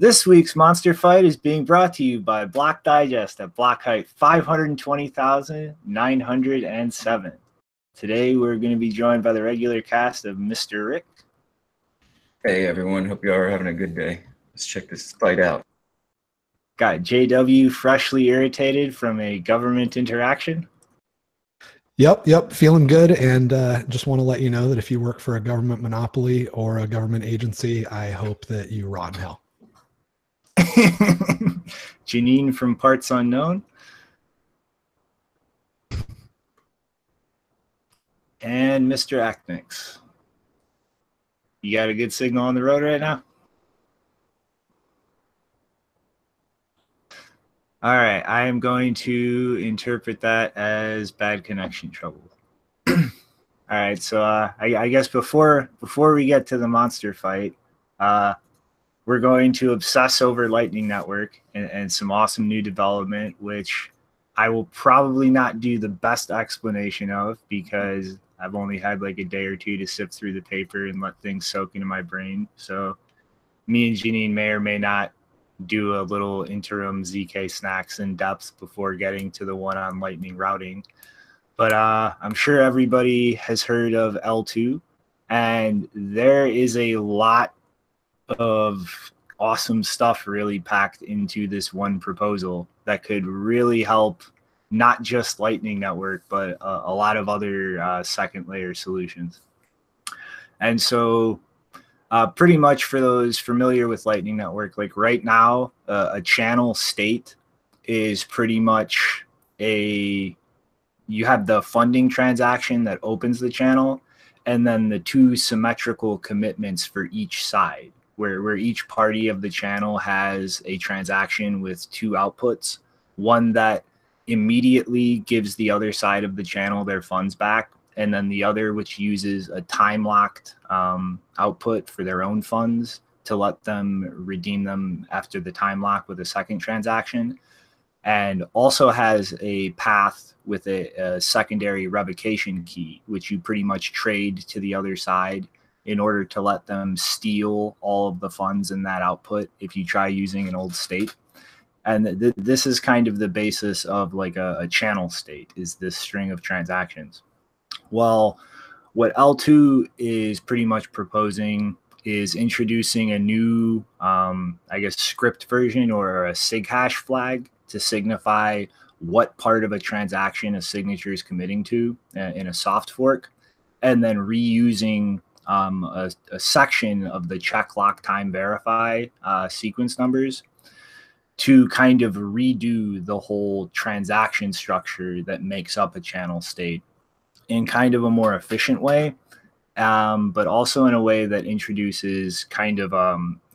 This week's Monster Fight is being brought to you by Block Digest at block height 520,907. Today we're going to be joined by the regular cast of Mr. Rick. Hey everyone, hope you are having a good day. Let's check this fight out. Got JW freshly irritated from a government interaction. Yep, feeling good, and just want to let you know that if you work for a government monopoly or a government agency, I hope that you rot in hell. Janine from Parts Unknown. And Mr. Actmix. You got a good signal on the road right now? All right, I am going to interpret that as bad connection trouble. All right, so I guess before we get to the monster fight, we're going to obsess over Lightning Network and some awesome new development, which I will probably not do the best explanation of because I've only had like a day or two to sift through the paper and let things soak into my brain. So me and Janine may or may not do a little interim ZK snacks in depth before getting to the one on Lightning routing. But I'm sure everybody has heard of Eltoo, and there is a lot of awesome stuff really packed into this one proposal that could really help not just Lightning Network, but a lot of other second layer solutions. And so pretty much for those familiar with Lightning Network, like right now, a channel state is pretty much you have the funding transaction that opens the channel, and then the two symmetrical commitments for each side, where each party of the channel has a transaction with two outputs, one that immediately gives the other side of the channel their funds back, and then the other which uses a time-locked output for their own funds to let them redeem them after the time lock with a second transaction, and also has a path with a secondary revocation key, which you pretty much trade to the other side in order to let them steal all of the funds in that output if you try using an old state. And this is kind of the basis of like a channel state, is this string of transactions. Well, what Eltoo is pretty much proposing is introducing a new, I guess, script version or a sig hash flag to signify what part of a transaction a signature is committing to in a soft fork, and then reusing a section of the check lock time verify sequence numbers to kind of redo the whole transaction structure that makes up a channel state in kind of a more efficient way, but also in a way that introduces kind of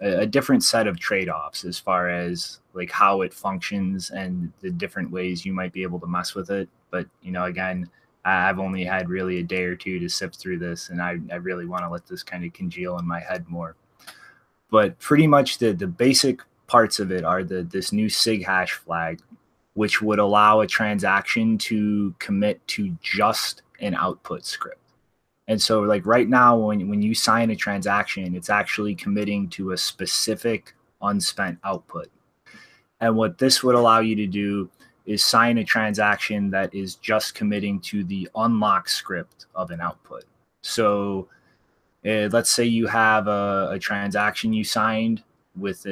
a different set of trade-offs as far as like how it functions and the different ways you might be able to mess with it. But, you know, again, I've only had really a day or two to sift through this, and I really want to let this kind of congeal in my head more. But pretty much the basic parts of it are this new sig hash flag, which would allow a transaction to commit to just an output script. And so like right now, when you sign a transaction, it's actually committing to a specific unspent output. And what this would allow you to do is sign a transaction that is just committing to the unlock script of an output. So let's say you have a transaction you signed with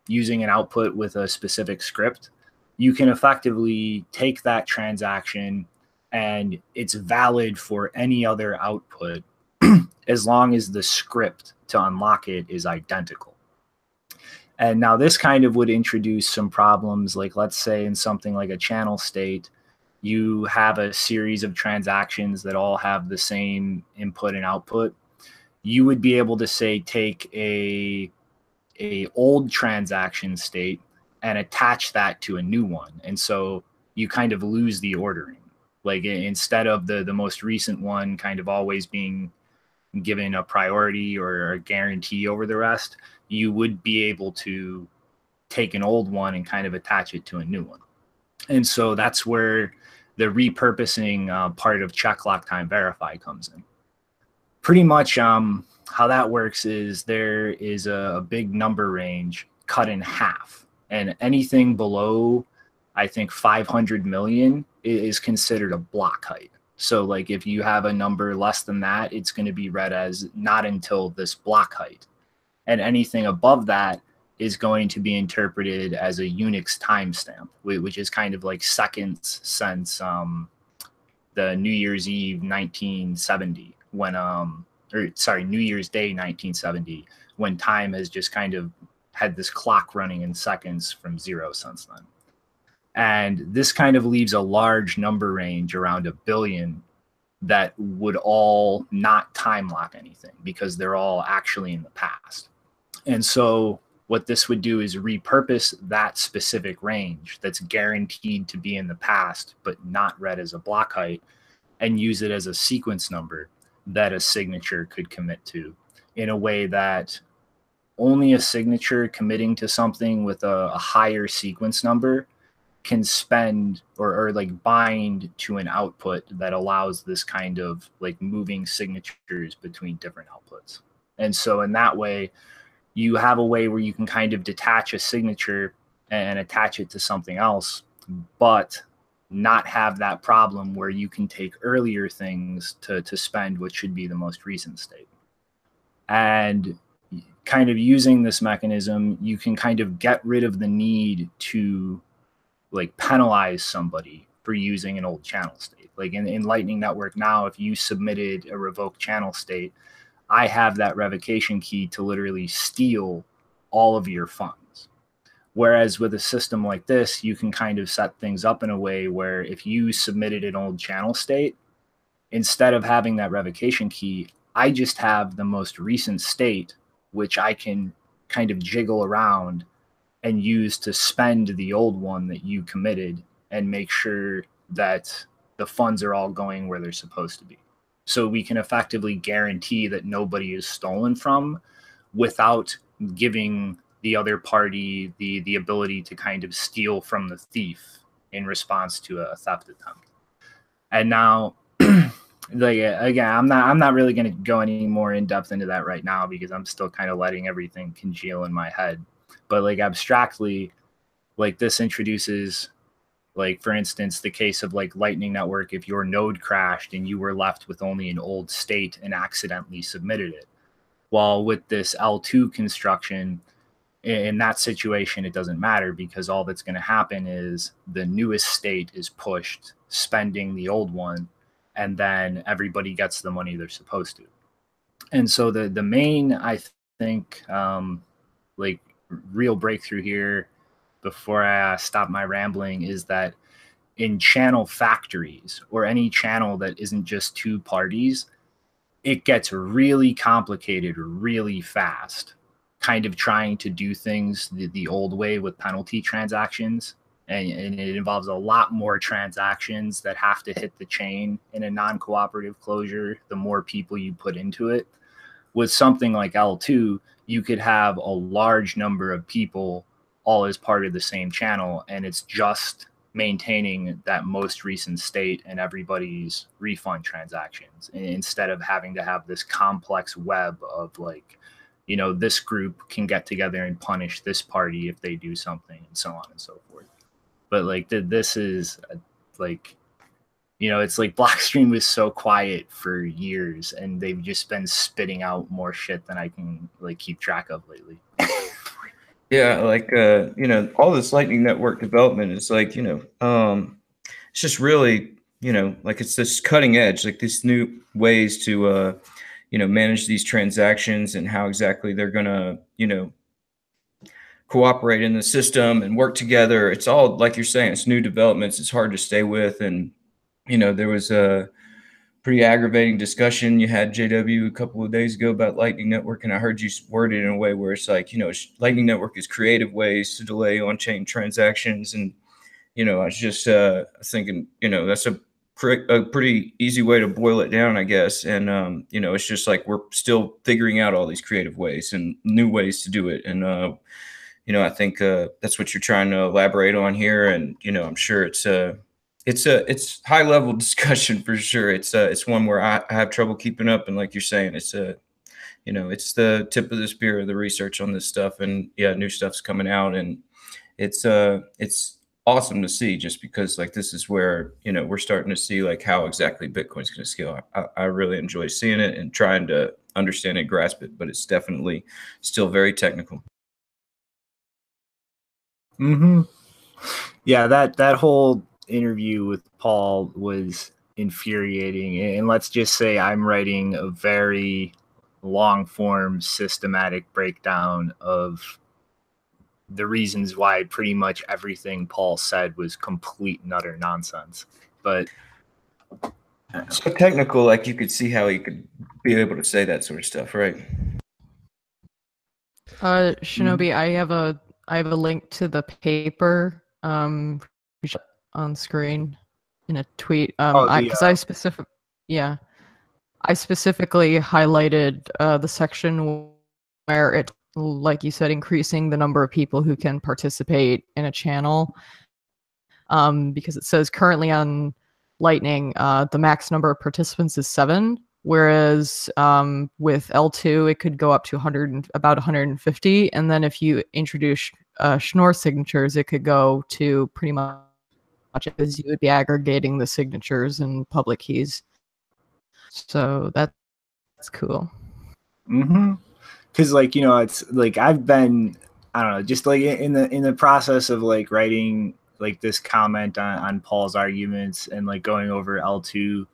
using an output with a specific script. You can effectively take that transaction and it's valid for any other output as long as the script to unlock it is identical. And now this kind of would introduce some problems, like let's say in something like a channel state, you have a series of transactions that all have the same input and output. You would be able to say take a old transaction state and attach that to a new one. And so you kind of lose the ordering. Like instead of the most recent one kind of always being given a priority or a guarantee over the rest, you would be able to take an old one and kind of attach it to a new one. And so that's where the repurposing part of check lock time verify comes in. Pretty much how that works is there is a big number range cut in half, and anything below, I think 500 million is considered a block height. So like if you have a number less than that, it's going to be read as not until this block height. And anything above that is going to be interpreted as a Unix timestamp, which is kind of like seconds since the New Year's Eve 1970, when New Year's Day 1970, when time has just kind of had this clock running in seconds from zero since then. And this kind of leaves a large number range around 1 billion that would all not time lock anything because they're all actually in the past. And so what this would do is repurpose that specific range that's guaranteed to be in the past, but not read as a block height, and use it as a sequence number that a signature could commit to in a way that only a signature committing to something with a higher sequence number can spend or like bind to an output that allows this kind of like moving signatures between different outputs. And so in that way, you have a way where you can kind of detach a signature and attach it to something else, but not have that problem where you can take earlier things to spend what should be the most recent state. And kind of using this mechanism, you can kind of get rid of the need to like penalize somebody for using an old channel state. Like in Lightning Network now, if you submitted a revoked channel state, I have that revocation key to literally steal all of your funds. Whereas with a system like this, you can kind of set things up in a way where if you submitted an old channel state, instead of having that revocation key, I just have the most recent state, which I can kind of jiggle around and use to spend the old one that you committed and make sure that the funds are all going where they're supposed to be. So we can effectively guarantee that nobody is stolen from without giving the other party the ability to kind of steal from the thief in response to a theft attempt. And now, like again, I'm not really going to go any more in depth into that right now because I'm still kind of letting everything congeal in my head. But like abstractly, like this introduces, like for instance, the case of like Lightning Network, if your node crashed and you were left with only an old state and accidentally submitted it. While with this L2 construction, in that situation, it doesn't matter because all that's going to happen is the newest state is pushed, spending the old one, and then everybody gets the money they're supposed to. And so the main, I think, like real breakthrough here before I stop my rambling is that in channel factories or any channel that isn't just two parties, it gets really complicated really fast, kind of trying to do things the old way with penalty transactions. And it involves a lot more transactions that have to hit the chain in a non-cooperative closure, the more people you put into it. With something like L2, you could have a large number of people all as part of the same channel, and it's just maintaining that most recent state and everybody's refund transactions instead of having to have this complex web of like, you know, this group can get together and punish this party if they do something and so on and so forth. But like this is like, you know, it's like Blockstream was so quiet for years and they've just been spitting out more shit than I can like keep track of lately. Yeah, like you know, all this Lightning Network development is like, you know, it's just really, you know, like it's this cutting edge, like these new ways to you know, manage these transactions and how exactly they're gonna, you know, cooperate in the system and work together. It's all, like you're saying, it's new developments. It's hard to stay with. And, you know, there was a pretty aggravating discussion you had, JW, a couple of days ago about Lightning Network. And I heard you word it in a way where it's like, you know, Lightning Network is creative ways to delay on-chain transactions. And, you know, I was just thinking, you know, that's a pretty easy way to boil it down, I guess. And, you know, it's just like we're still figuring out all these creative ways and new ways to do it. And, you know, I think that's what you're trying to elaborate on here, and you know, I'm sure it's high level discussion for sure. It's one where I have trouble keeping up, and like you're saying, it's you you know, it's the tip of the spear of the research on this stuff. And yeah, new stuff's coming out, and it's awesome to see, just because like this is where, you know, we're starting to see like how exactly Bitcoin's going to scale. I really enjoy seeing it and trying to understand and grasp it, but it's definitely still very technical. Yeah, that whole interview with Paul was infuriating. And let's just say I'm writing a very long form systematic breakdown of the reasons why pretty much everything Paul said was complete and utter nonsense. But so technical, like you could see how he could be able to say that sort of stuff, right? Shinobi, I have a link to the paper on screen in a tweet. Because I specifically highlighted the section where it, like you said, increasing the number of people who can participate in a channel. Because it says currently on Lightning, the max number of participants is 7, whereas with Eltoo, it could go up to about 150. And then if you introduce Schnorr signatures, it could go to pretty much as you would be aggregating the signatures and public keys. So that's cool. Because like, you know, it's like I've been, I don't know, just like in the process of like writing like this comment on Paul's arguments and like going over L2,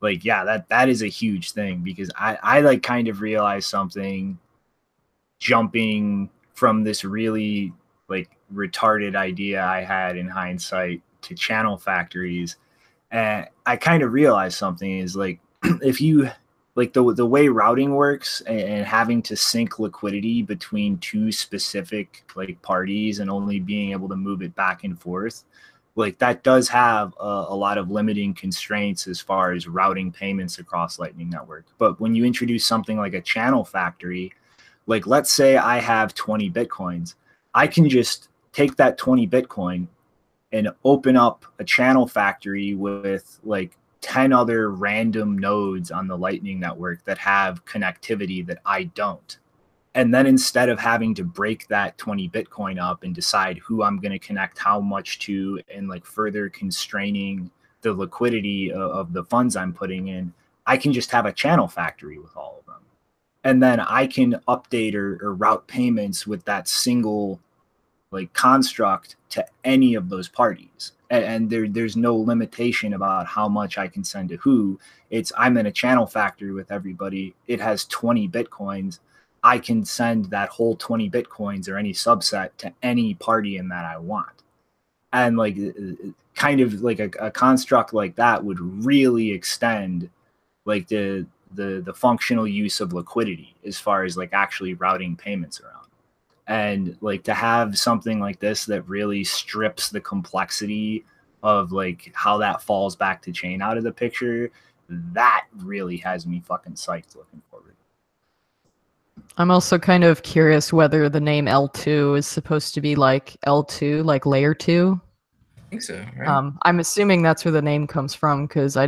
like, yeah, that is a huge thing, because I like kind of realized something jumping from this really like retarded idea I had in hindsight to channel factories. And I kind of realized something is like, if you like the way routing works and having to sync liquidity between two specific like parties and only being able to move it back and forth, like that does have a lot of limiting constraints as far as routing payments across Lightning Network. But when you introduce something like a channel factory, like let's say I have 20 Bitcoins, I can just take that 20 Bitcoin and open up a channel factory with like 10 other random nodes on the Lightning Network that have connectivity that I don't. And then instead of having to break that 20 Bitcoin up and decide who I'm going to connect how much to, and like further constraining the liquidity of the funds I'm putting in, I can just have a channel factory with all of them. And then I can update or route payments with that single like construct to any of those parties. And there's no limitation about how much I can send to who. It's I'm in a channel factory with everybody. It has 20 Bitcoins. I can send that whole 20 Bitcoins or any subset to any party in that I want. And like kind of like a construct like that would really extend like the functional use of liquidity as far as like actually routing payments around. And like to have something like this that really strips the complexity of like how that falls back to chain out of the picture, that really has me fucking psyched looking forward. I'm also kind of curious whether the name L2 is supposed to be like L2, like layer 2. I think so, right? I'm assuming that's where the name comes from, because I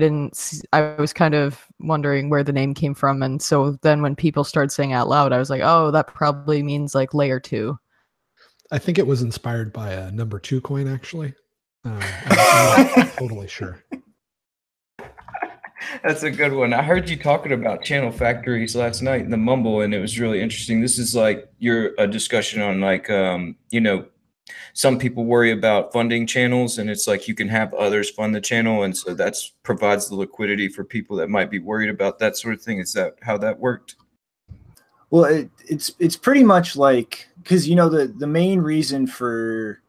was kind of wondering where the name came from. And so then when people started saying out loud, I was like, oh, that probably means like layer 2. I think it was inspired by a number 2 coin, actually. I'm not totally sure. That's a good one. I heard you talking about channel factories last night in the Mumble, and it was really interesting. This is like a discussion on like, you know, some people worry about funding channels, and it's like you can have others fund the channel. And so that's provides the liquidity for people that might be worried about that sort of thing. Is that how that worked? Well, it's pretty much like, because, you know, the main reason for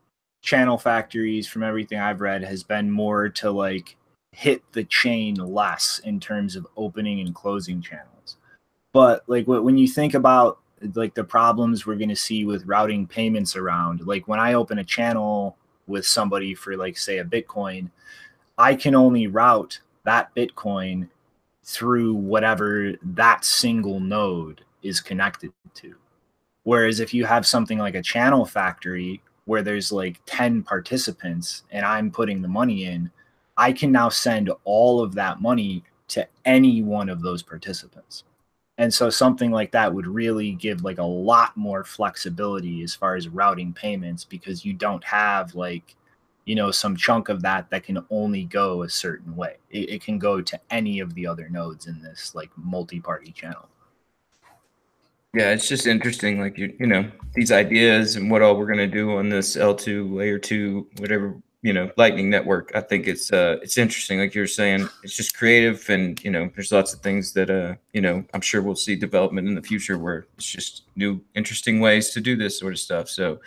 channel factories from everything I've read has been more to like hit the chain less in terms of opening and closing channels. But like when you think about like the problems we're going to see with routing payments around, like when I open a channel with somebody for like say a Bitcoin, I can only route that Bitcoin through whatever that single node is connected to. Whereas if you have something like a channel factory where there's like 10 participants and I'm putting the money in, I can now send all of that money to any one of those participants. And so something like that would really give like a lot more flexibility as far as routing payments, because you don't have like, you know, some chunk of that that can only go a certain way. It can go to any of the other nodes in this like multi-party channel. Yeah, it's just interesting, like you know, these ideas and what all we're gonna do on this L2 layer 2, whatever, you know, Lightning network. I think it's interesting, like you're saying. It's just creative, and you know, there's lots of things that you know, I'm sure we'll see development in the future where it's just new, interesting ways to do this sort of stuff. So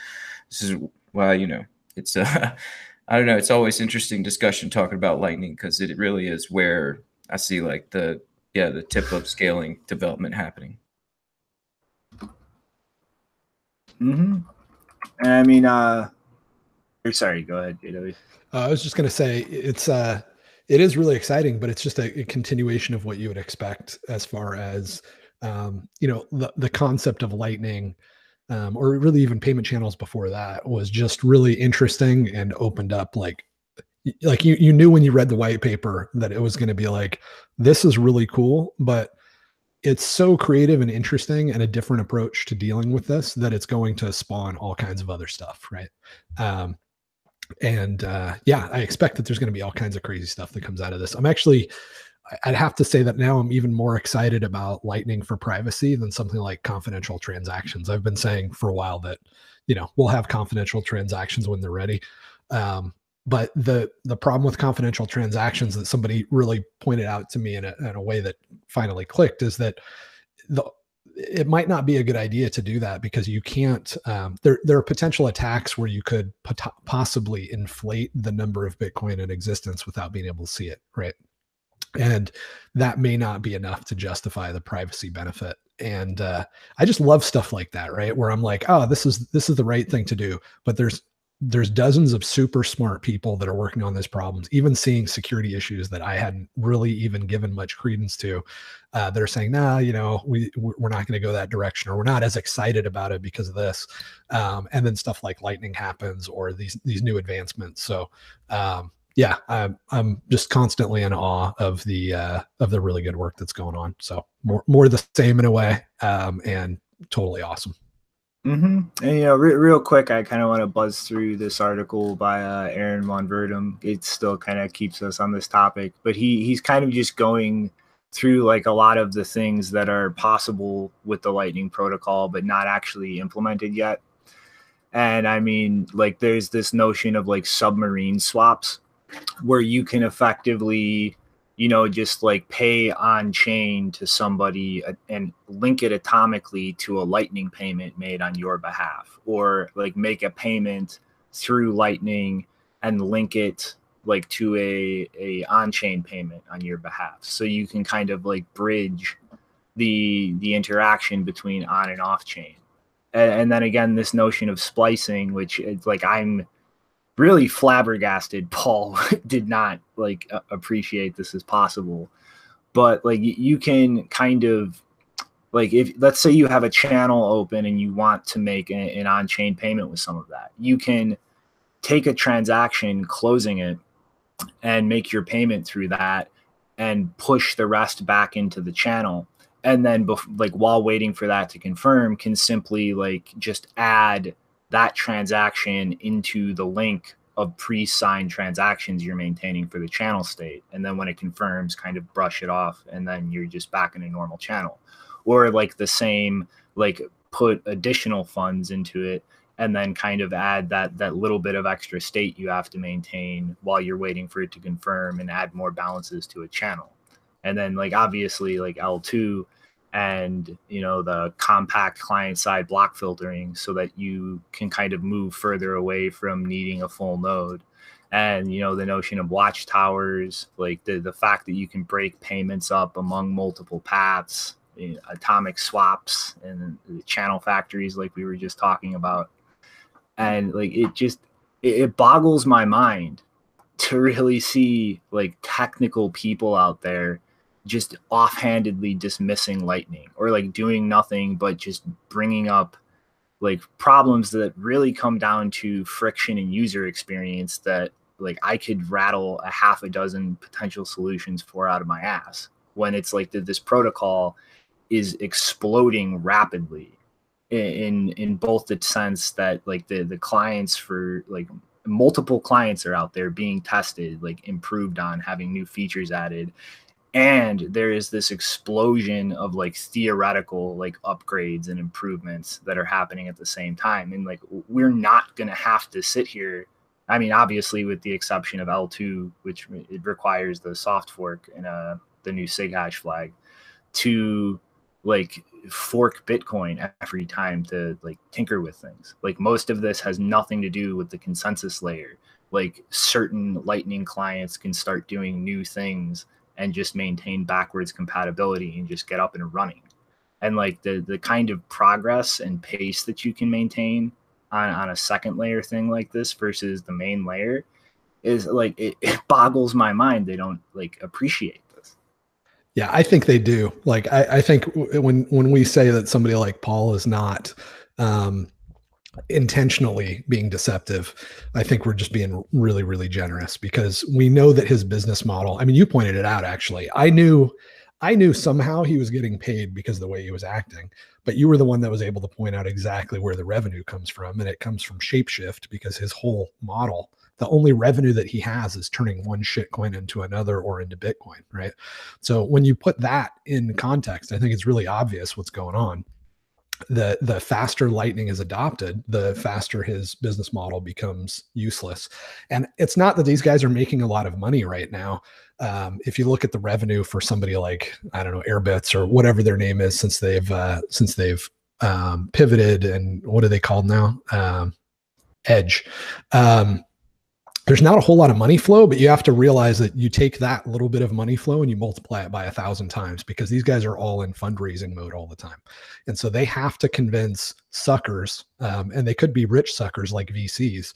this is why, you know, it's I don't know, it's always interesting discussion talking about Lightning, because it really is where I see like the tip of scaling development happening. And I mean, sorry, go ahead, JW. I was just going to say it is really exciting, but it's just a continuation of what you would expect as far as you know, the concept of Lightning, or really even payment channels before that, was just really interesting and opened up like you knew when you read the white paper that it was going to be like, this is really cool, but it's so creative and interesting and a different approach to dealing with this that it's going to spawn all kinds of other stuff, right? Yeah, I expect that there's going to be all kinds of crazy stuff that comes out of this. I'd have to say that now I'm even more excited about Lightning for privacy than something like confidential transactions. I've been saying for a while that, you know, we'll have confidential transactions when they're ready. But the problem with confidential transactions that somebody really pointed out to me in a way that finally clicked is that it might not be a good idea to do that, because you can't, there are potential attacks where you could possibly inflate the number of Bitcoin in existence without being able to see it, right? And that may not be enough to justify the privacy benefit. And I just love stuff like that, right? Where I'm like, oh, this is the right thing to do. But there's dozens of super smart people that are working on these problems, even seeing security issues that I hadn't really even given much credence to, that are saying, nah, you know, we're not going to go that direction, or we're not as excited about it because of this. And then stuff like Lightning happens, or these new advancements. So yeah, I'm just constantly in awe of the really good work that's going on. So more of the same in a way, and totally awesome. And you know, real quick, I kind of want to buzz through this article by Aaron von Verdum. It still kind of keeps us on this topic, but he's kind of just going through like a lot of the things that are possible with the Lightning protocol, but not actually implemented yet. And I mean, like, there's this notion of like submarine swaps, where you can effectively, you know, just like pay on chain to somebody and link it atomically to a Lightning payment made on your behalf, or like make a payment through Lightning and link it like to a on-chain payment on your behalf. So you can kind of like bridge the interaction between on and off chain. And then again, this notion of splicing, which it's like, I'm really flabbergasted Paul did not like appreciate this as possible. But like, you can kind of like, if let's say you have a channel open and you want to make an on-chain payment with some of that, you can take a transaction, closing it, and make your payment through that and push the rest back into the channel. And then like, while waiting for that to confirm, can simply like just add that transaction into the link of pre-signed transactions you're maintaining for the channel state. And then when it confirms, kind of brush it off, and then you're just back in a normal channel. Or like the same, like put additional funds into it, and then kind of add that little bit of extra state you have to maintain while you're waiting for it to confirm, and add more balances to a channel. And then like, obviously like Eltoo and, you know, the compact client side block filtering, so that you can kind of move further away from needing a full node. And, you know, the notion of watchtowers, like the fact that you can break payments up among multiple paths, you know, atomic swaps, and the channel factories like we were just talking about. And like, it boggles my mind to really see like technical people out there just offhandedly dismissing Lightning, or like doing nothing but just bringing up like problems that really come down to friction and user experience that like I could rattle a half a dozen potential solutions for out of my ass, when it's like this protocol is exploding rapidly in both the sense that like the clients for like multiple clients are out there being tested, like improved on, having new features added. And there is this explosion of like theoretical like upgrades and improvements that are happening at the same time. And like, we're not going to have to sit here. I mean, obviously with the exception of Eltoo, which it requires the soft fork and the new SIG hash flag to like fork Bitcoin every time to like tinker with things. Like most of this has nothing to do with the consensus layer. Like certain Lightning clients can start doing new things and just maintain backwards compatibility and just get up and running. And like the kind of progress and pace that you can maintain on a second layer thing like this versus the main layer is like, it boggles my mind. They don't like appreciate this. Yeah, I think they do. Like, I think when we say that somebody like Paul is not intentionally being deceptive, I think we're just being really, really generous, because we know that his business model, I mean, you pointed it out, actually. I knew somehow he was getting paid because of the way he was acting, but you were the one that was able to point out exactly where the revenue comes from. And it comes from Shapeshift, because his whole model, the only revenue that he has is turning one shitcoin into another or into Bitcoin, right? So when you put that in context, I think it's really obvious what's going on. The faster Lightning is adopted, the faster his business model becomes useless. And it's not that these guys are making a lot of money right now. If you look at the revenue for somebody like, I don't know, Airbits or whatever their name is, since they've pivoted, and what are they called now? Edge. There's not a whole lot of money flow, but you have to realize that you take that little bit of money flow and you multiply it by 1,000 times, because these guys are all in fundraising mode all the time. And so they have to convince suckers, and they could be rich suckers like VCs,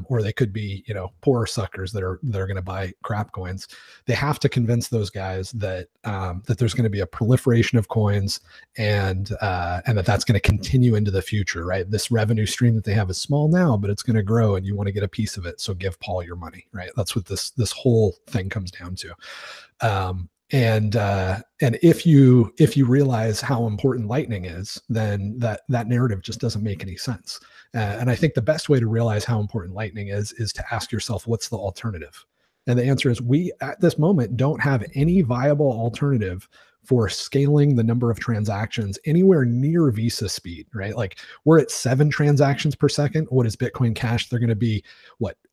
or they could be, poor suckers that are going to buy crap coins. They have to convince those guys that that there's going to be a proliferation of coins, and that's going to continue into the future, right? This revenue stream that they have is small now, but it's going to grow, and you want to get a piece of it. So give Paul your money, right? That's what this whole thing comes down to. And if you realize how important Lightning is, then that narrative just doesn't make any sense. And I think the best way to realize how important Lightning is to ask yourself, what's the alternative? And the answer is, we at this moment don't have any viable alternative for scaling the number of transactions anywhere near Visa speed, right? Like, we're at 7 transactions per second. What is Bitcoin Cash? They're going to be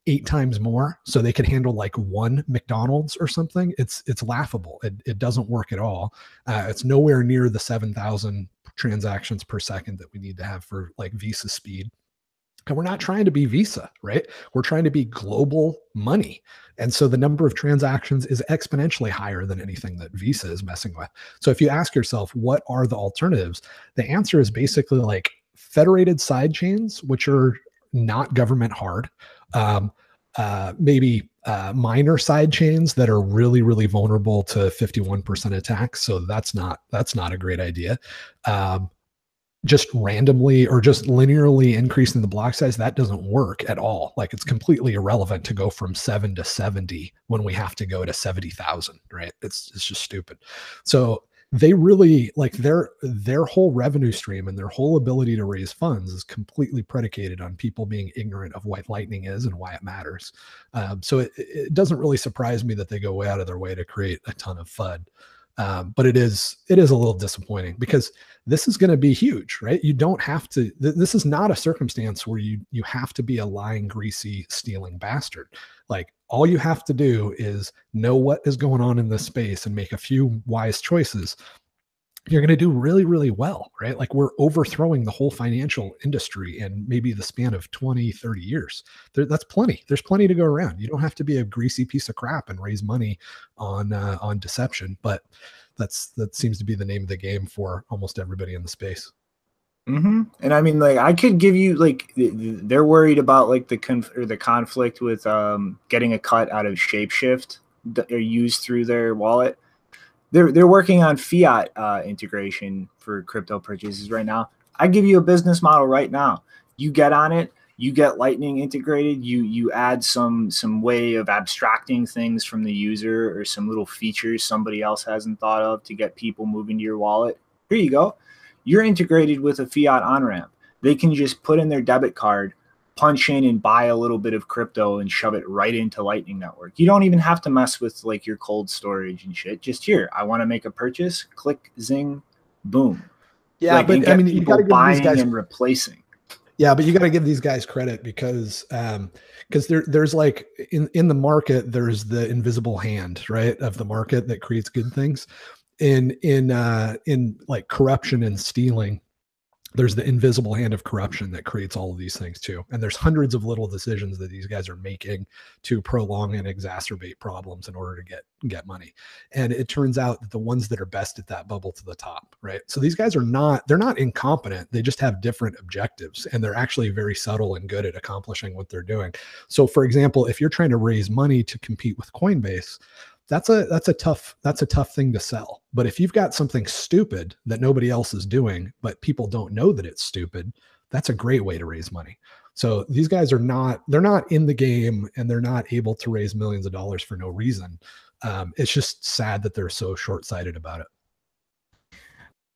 8 times more, so they can handle like 1 McDonald's or something. It's laughable. It doesn't work at all. It's nowhere near the 7,000 transactions per second that we need to have for like Visa speed. And we're not trying to be Visa, right? We're trying to be global money. And so the number of transactions is exponentially higher than anything that Visa is messing with. So if you ask yourself, what are the alternatives? The answer is basically like federated side chains, which are not government hard. Maybe minor side chains that are really, really vulnerable to 51% attacks. So that's not a great idea. Just randomly or just linearly increasing the block size, that doesn't work at all. Like, it's completely irrelevant to go from 7 to 70 when we have to go to 70,000, right? It's just stupid. So they really, like, their whole revenue stream and their whole ability to raise funds is completely predicated on people being ignorant of what Lightning is and why it matters. So it doesn't really surprise me that they go way out of their way to create a ton of FUD. But it is a little disappointing, because this is going to be huge, right? You don't have to, this is not a circumstance where you have to be a lying, greasy, stealing bastard. Like, all you have to do is know what is going on in this space and make a few wise choices. You're going to do really, really well, right? Like, we're overthrowing the whole financial industry in maybe the span of 20, 30 years. That's plenty. There's plenty to go around. You don't have to be a greasy piece of crap and raise money on deception, but that seems to be the name of the game for almost everybody in the space. Mm-hmm. And I mean, like, I could give you, like, they're worried about like the conflict with getting a cut out of Shapeshift that are used through their wallet. They're working on fiat integration for crypto purchases right now. I give you a business model right now. You get on it, you get Lightning integrated, you add some way of abstracting things from the user or some little features somebody else hasn't thought of to get people moving to your wallet. here you go. You're integrated with a fiat on-ramp. They can just put in their debit card, punch in and buy a little bit of crypto and shove it right into Lightning Network. You don't even have to mess with like your cold storage and shit. Just here, I want to make a purchase, click, zing, boom. Yeah, like, but I mean, you got to give these guys and replacing. Yeah, but you got to give these guys credit because there's like in the market, there's the invisible hand, right, of the market that creates good things. In like corruption and stealing, there's the invisible hand of corruption that creates all of these things too. And there's hundreds of little decisions that these guys are making to prolong and exacerbate problems in order to get money. And it turns out that the ones that are best at that bubble to the top, right? So these guys they're not incompetent. They just have different objectives, and they're actually very subtle and good at accomplishing what they're doing. So for example, if you're trying to raise money to compete with Coinbase, that's a tough thing to sell. But if you've got something stupid that nobody else is doing, but people don't know that it's stupid, that's a great way to raise money. So these guys they're not in the game, and they're not able to raise millions of dollars for no reason. It's just sad that they're so short-sighted about it.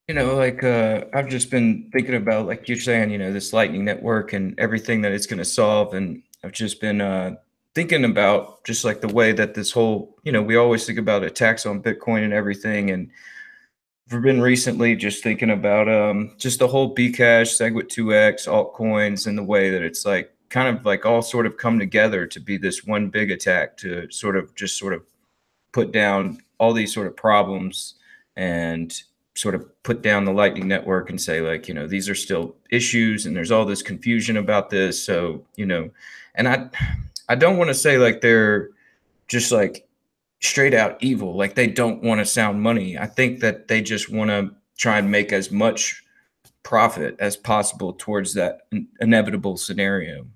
You know, like I've just been thinking about, like you're saying, you know, this Lightning Network and everything that it's going to solve. And I've just been thinking about just like the way that this whole, you know, we always think about attacks on Bitcoin and everything. And I've been recently just thinking about just the whole Bcash, SegWit2x, altcoins, and the way that it's like kind of like all sort of come together to be this one big attack to sort of put down all these sort of problems and sort of put down the Lightning Network and say, like, you know, these are still issues and there's all this confusion about this. So, you know, and I don't want to say like they're just like straight out evil, like they don't want to sound money. I think that they just want to try and make as much profit as possible towards that inevitable scenario.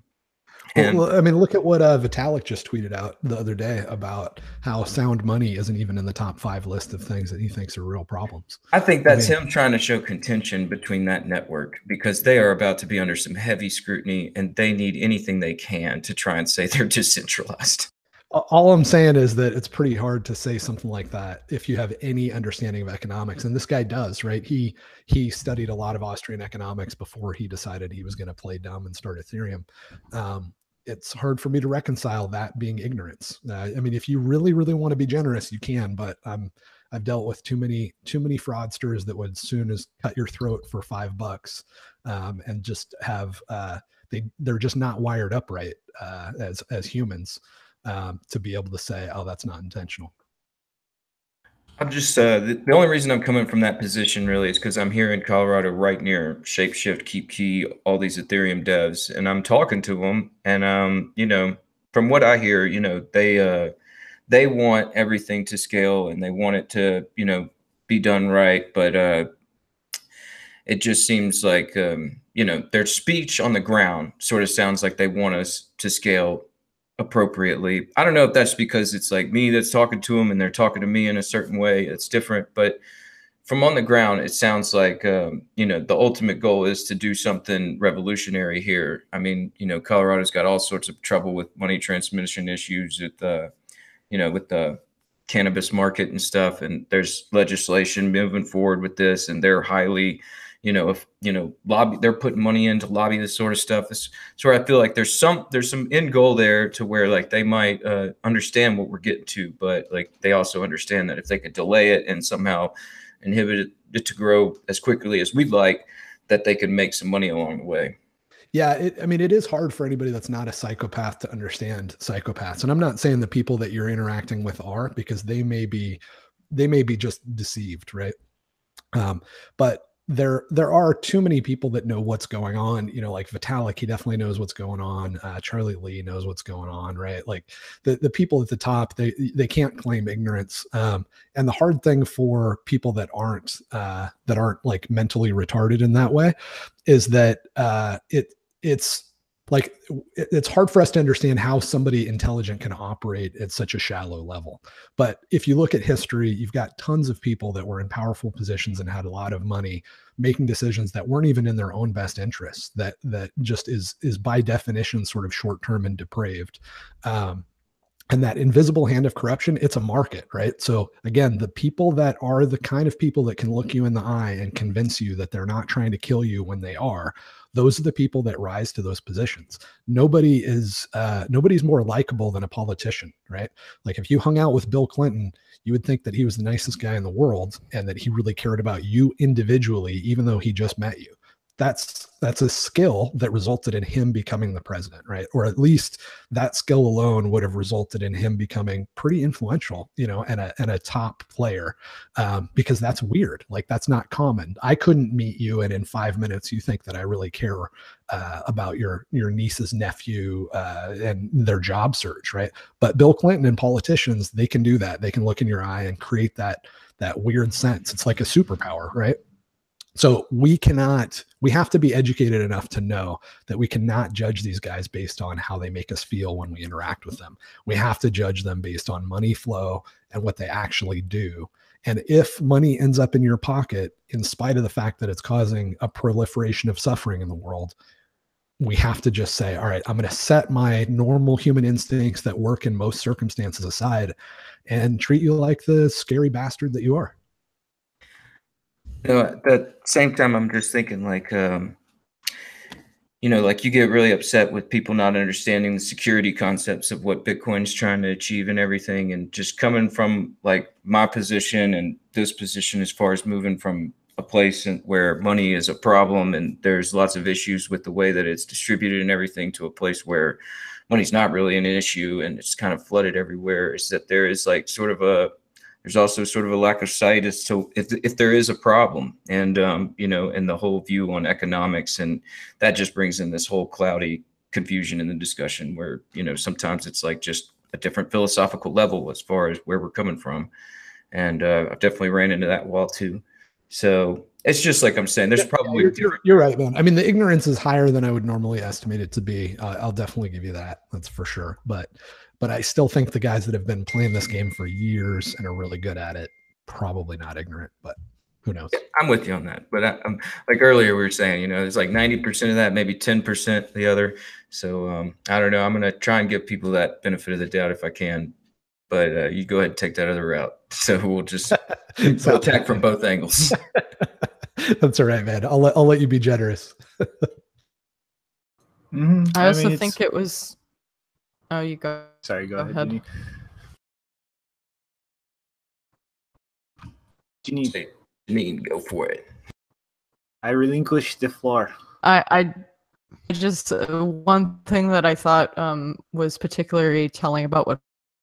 And well, I mean, look at what Vitalik just tweeted out the other day about how sound money isn't even in the top 5 list of things that he thinks are real problems. I think that's him trying to show contention between that network, because they are about to be under some heavy scrutiny and they need anything they can to try and say they're decentralized. All I'm saying is that it's pretty hard to say something like that if you have any understanding of economics. And this guy does, right? He studied a lot of Austrian economics before he decided he was going to play dumb and start Ethereum. It's hard for me to reconcile that being ignorance. I mean, if you really, really want to be generous, you can, but I've dealt with too many fraudsters that would as soon as cut your throat for $5 and just have they're just not wired up right as humans to be able to say, oh, that's not intentional. I'm just the only reason I'm coming from that position really is because I'm here in Colorado, right near Shapeshift, Keep Key, all these Ethereum devs, and I'm talking to them. And you know, from what I hear, you know, they want everything to scale and they want it to, you know, be done right. But it just seems like you know, their speech on the ground sort of sounds like they want us to scale appropriately. I don't know if that's because it's like me that's talking to them and they're talking to me in a certain way. It's different, but from on the ground, it sounds like, you know, the ultimate goal is to do something revolutionary here. I mean, you know, Colorado's got all sorts of trouble with money transmission issues with you know, with the cannabis market and stuff. And there's legislation moving forward with this, and they're highly, you know, if, you know, they're putting money in to lobby this sort of stuff. So I feel like there's some end goal there to where like they might understand what we're getting to, but like they also understand that if they could delay it and somehow inhibit it to grow as quickly as we'd like, that they could make some money along the way. Yeah, I mean, it is hard for anybody that's not a psychopath to understand psychopaths. And I'm not saying the people that you're interacting with are, because they may be just deceived, right? But there are too many people that know what's going on, you know, like Vitalik, he definitely knows what's going on. Charlie Lee knows what's going on, right? Like the people at the top, they can't claim ignorance. And the hard thing for people that aren't like mentally retarded in that way is that it's like, it's hard for us to understand how somebody intelligent can operate at such a shallow level. But if you look at history, you've got tons of people that were in powerful positions and had a lot of money making decisions that weren't even in their own best interests, that just is by definition sort of short-term and depraved. And that invisible hand of corruption, it's a market, right? So again, the people that are the kind of people that can look you in the eye and convince you that they're not trying to kill you when they are, those are the people that rise to those positions. Nobody's more likable than a politician, right? Like if you hung out with Bill Clinton, you would think that he was the nicest guy in the world and that he really cared about you individually, even though he just met you. That's a skill that resulted in him becoming the president, right? Or at least that skill alone would have resulted in him becoming pretty influential, and a top player, because that's weird. Like that's not common. I couldn't meet you, and in 5 minutes, you think that I really care about your niece's nephew and their job search, right? But Bill Clinton and politicians, they can do that. They can look in your eye and create that weird sense. It's like a superpower, right? So we have to be educated enough to know that we cannot judge these guys based on how they make us feel when we interact with them. We have to judge them based on money flow and what they actually do. And if money ends up in your pocket, in spite of the fact that it's causing a proliferation of suffering in the world, we have to just say, all right, I'm going to set my normal human instincts that work in most circumstances aside and treat you like the scary bastard that you are. At the same time, I'm just thinking like, like you get really upset with people not understanding the security concepts of what Bitcoin's trying to achieve and everything. And just coming from like my position and this position, as far as moving from a place where money is a problem and there's lots of issues with the way that it's distributed and everything, to a place where money's not really an issue and it's kind of flooded everywhere, is that there is like there's also sort of a lack of sight as to if there is a problem, and and the whole view on economics, and that just brings in this whole cloudy confusion in the discussion where sometimes it's like just a different philosophical level as far as where we're coming from, and I've definitely ran into that wall too. So it's just like I'm saying, there's probably you're right, man. I mean, the ignorance is higher than I would normally estimate it to be. I'll definitely give you that. That's for sure. But I still think the guys that have been playing this game for years and are really good at it, probably not ignorant, but who knows? I'm with you on that. But I'm like earlier we were saying, there's like 90% of that, maybe 10% the other. So I don't know. I'm going to try and give people that benefit of the doubt if I can. But you go ahead and take that other route. So we'll just attack from both angles. That's all right, man. I'll let you be generous. I also think it was. Oh, you go. Sorry, go ahead. Janine, go for it. I relinquish the floor. I just one thing that I thought was particularly telling about what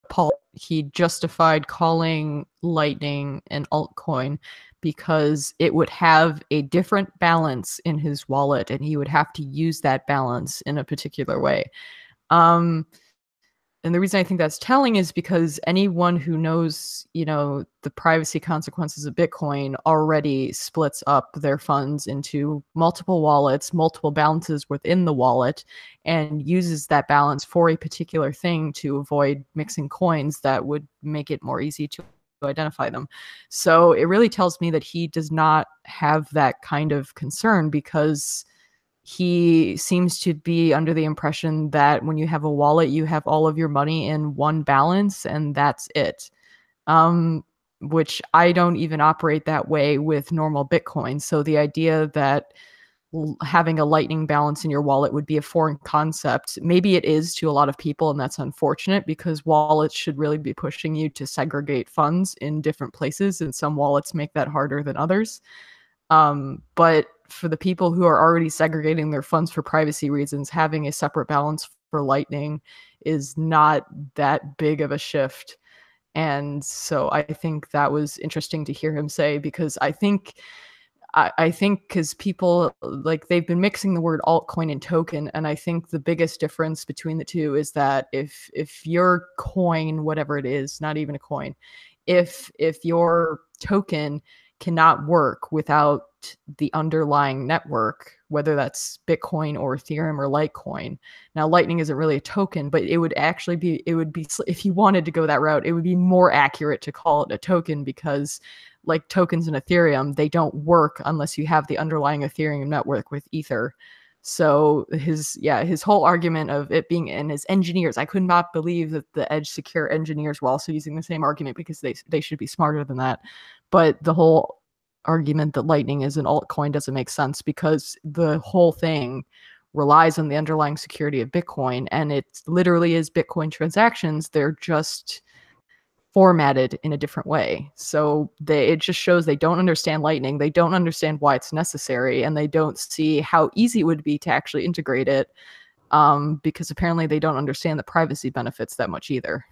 Paul, he justified calling Lightning an altcoin because it would have a different balance in his wallet and he would have to use that balance in a particular way. And the reason I think that's telling is because anyone who knows, the privacy consequences of Bitcoin already splits up their funds into multiple wallets, multiple balances within the wallet, and uses that balance for a particular thing to avoid mixing coins that would make it more easy to identify them. So it really tells me that he does not have that kind of concern, because he seems to be under the impression that when you have a wallet, you have all of your money in one balance and that's it. Which I don't even operate that way with normal Bitcoin. So the idea that having a Lightning balance in your wallet would be a foreign concept, maybe it is to a lot of people, and that's unfortunate because wallets should really be pushing you to segregate funds in different places, and some wallets make that harder than others. But for the people who are already segregating their funds for privacy reasons, having a separate balance for Lightning is not that big of a shift. And so I think that was interesting to hear him say, because I think because people, like, they've been mixing the word altcoin and token, and I think the biggest difference between the two is that if your coin, whatever it is, not even a coin, if your token cannot work without the underlying network, whether that's Bitcoin or Ethereum or Litecoin. Now, Lightning isn't really a token, but it would actually be, if you wanted to go that route, it would be more accurate to call it a token, because like tokens in Ethereum, they don't work unless you have the underlying Ethereum network with Ether. So his whole argument of it being in his engineers, I could not believe that the Edge secure engineers were also using the same argument, because they should be smarter than that. But the whole argument that Lightning is an altcoin doesn't make sense, because the whole thing relies on the underlying security of Bitcoin, and it literally is Bitcoin transactions. They're just formatted in a different way. So it just shows they don't understand Lightning. They don't understand why it's necessary, and they don't see how easy it would be to actually integrate it, because apparently they don't understand the privacy benefits that much either.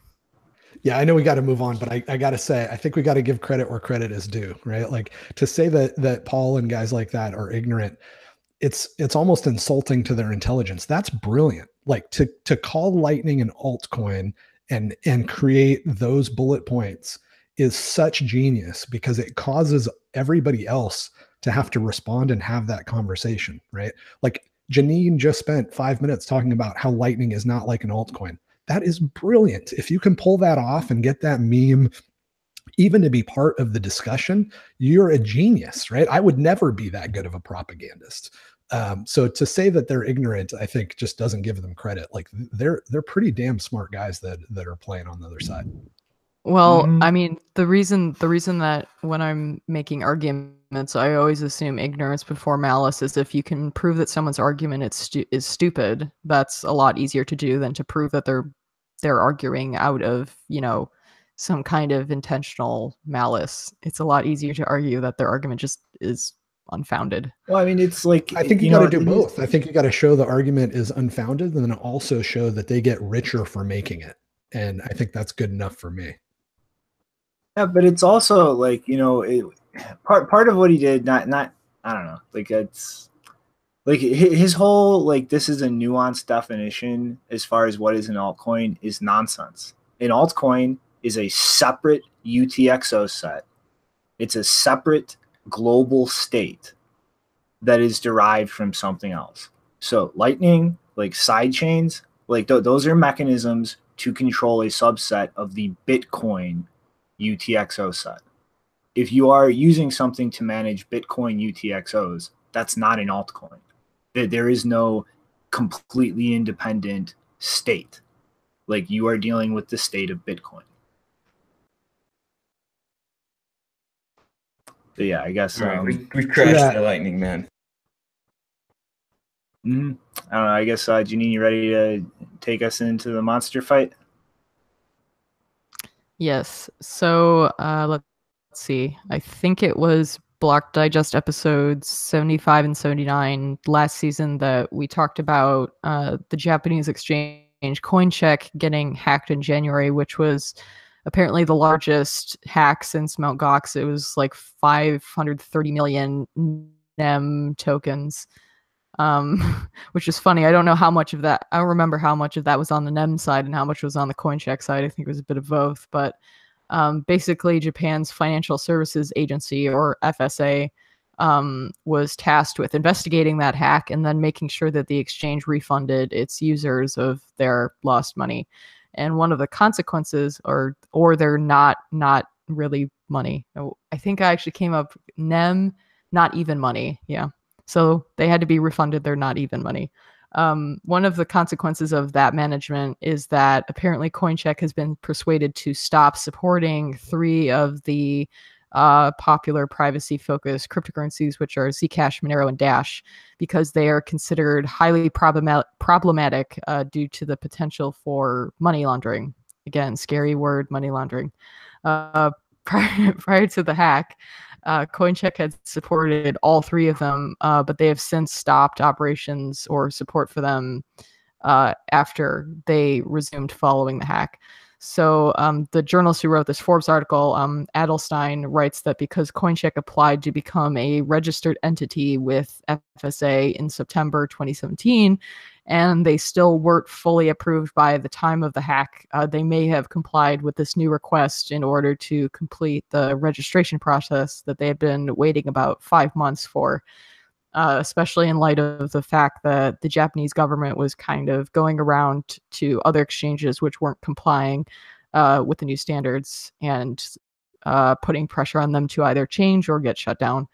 Yeah, I know we got to move on, but I got to say, I think we got to give credit where credit is due, right? Like, to say that Paul and guys like that are ignorant, it's almost insulting to their intelligence. That's brilliant. Like, to call Lightning an altcoin and create those bullet points is such genius, because it causes everybody else to have to respond and have that conversation, right? Like, Janine just spent 5 minutes talking about how Lightning is not like an altcoin. That is brilliant. If you can pull that off and get that meme even to be part of the discussion, you're a genius, right? I would never be that good of a propagandist. So to say that they're ignorant, I think just doesn't give them credit. Like, they're pretty damn smart guys that are playing on the other side. Well, I mean, the reason that when I'm making arguments, I always assume ignorance before malice is if you can prove that someone's argument is stupid, that's a lot easier to do than to prove that they're arguing out of, some kind of intentional malice. It's a lot easier to argue that their argument just is unfounded. Well, I mean, it's like, I think you got to do both. I think you got to show the argument is unfounded, and then also show that they get richer for making it. And I think that's good enough for me. Yeah, but it's also like, part of what he did, not I don't know, like, it's like his whole, like, this is a nuanced definition as far as what is an altcoin is nonsense. An altcoin is a separate UTXO set. It's a separate global state that is derived from something else. So Lightning, like side chains, like those are mechanisms to control a subset of the Bitcoin UTXO set. If you are using something to manage Bitcoin UTXOs, that's not an altcoin. There is no completely independent state. Like, you are dealing with the state of Bitcoin. So yeah, I guess we've crashed the Lightning, man. I don't know. I guess Janine, you ready to take us into the monster fight? Yes. So let's see. I think it was Block Digest episodes 75 and 79 last season that we talked about the Japanese exchange CoinCheck getting hacked in January, which was apparently the largest hack since Mt. Gox. It was like 530 million NEM tokens, which is funny. I don't know how much of that. I don't remember how much of that was on the NEM side and how much was on the CoinCheck side. I think it was a bit of both. But basically, Japan's Financial Services Agency, or FSA, was tasked with investigating that hack and then making sure that the exchange refunded its users of their lost money. And one of the consequences, or they're not really money. I think I actually came up NEM, not even money. Yeah. So they had to be refunded their not even money. One of the consequences of that management is that apparently CoinCheck has been persuaded to stop supporting 3 of the popular privacy-focused cryptocurrencies, which are Zcash, Monero, and Dash, because they are considered highly problematic due to the potential for money laundering. Again, scary word, money laundering. Prior to the hack, CoinCheck had supported all 3 of them, but they have since stopped operations or support for them after they resumed following the hack. So the journalist who wrote this Forbes article, Adelstein, writes that because CoinCheck applied to become a registered entity with FSA in September 2017, and they still weren't fully approved by the time of the hack, they may have complied with this new request in order to complete the registration process that they had been waiting about 5 months for. Especially in light of the fact that the Japanese government was kind of going around to other exchanges which weren't complying with the new standards and putting pressure on them to either change or get shut down.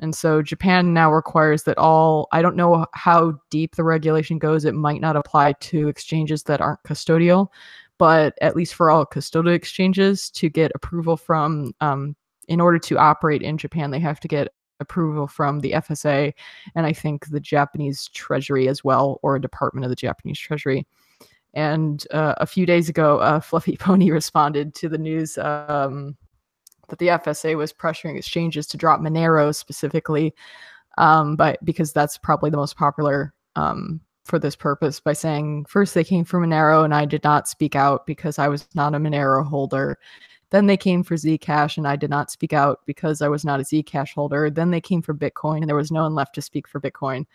And so Japan now requires that I don't know how deep the regulation goes. It might not apply to exchanges that aren't custodial, but at least for all custodial exchanges, to get approval from, in order to operate in Japan, they have to get approval from the FSA and I think the Japanese Treasury as well, or a department of the Japanese Treasury. And a few days ago, Fluffy Pony responded to the news that the FSA was pressuring exchanges to drop Monero specifically, but because that's probably the most popular for this purpose, by saying, first they came for Monero and I did not speak out because I was not a Monero holder. Then they came for Zcash and I did not speak out because I was not a Zcash holder. Then they came for Bitcoin and there was no one left to speak for Bitcoin.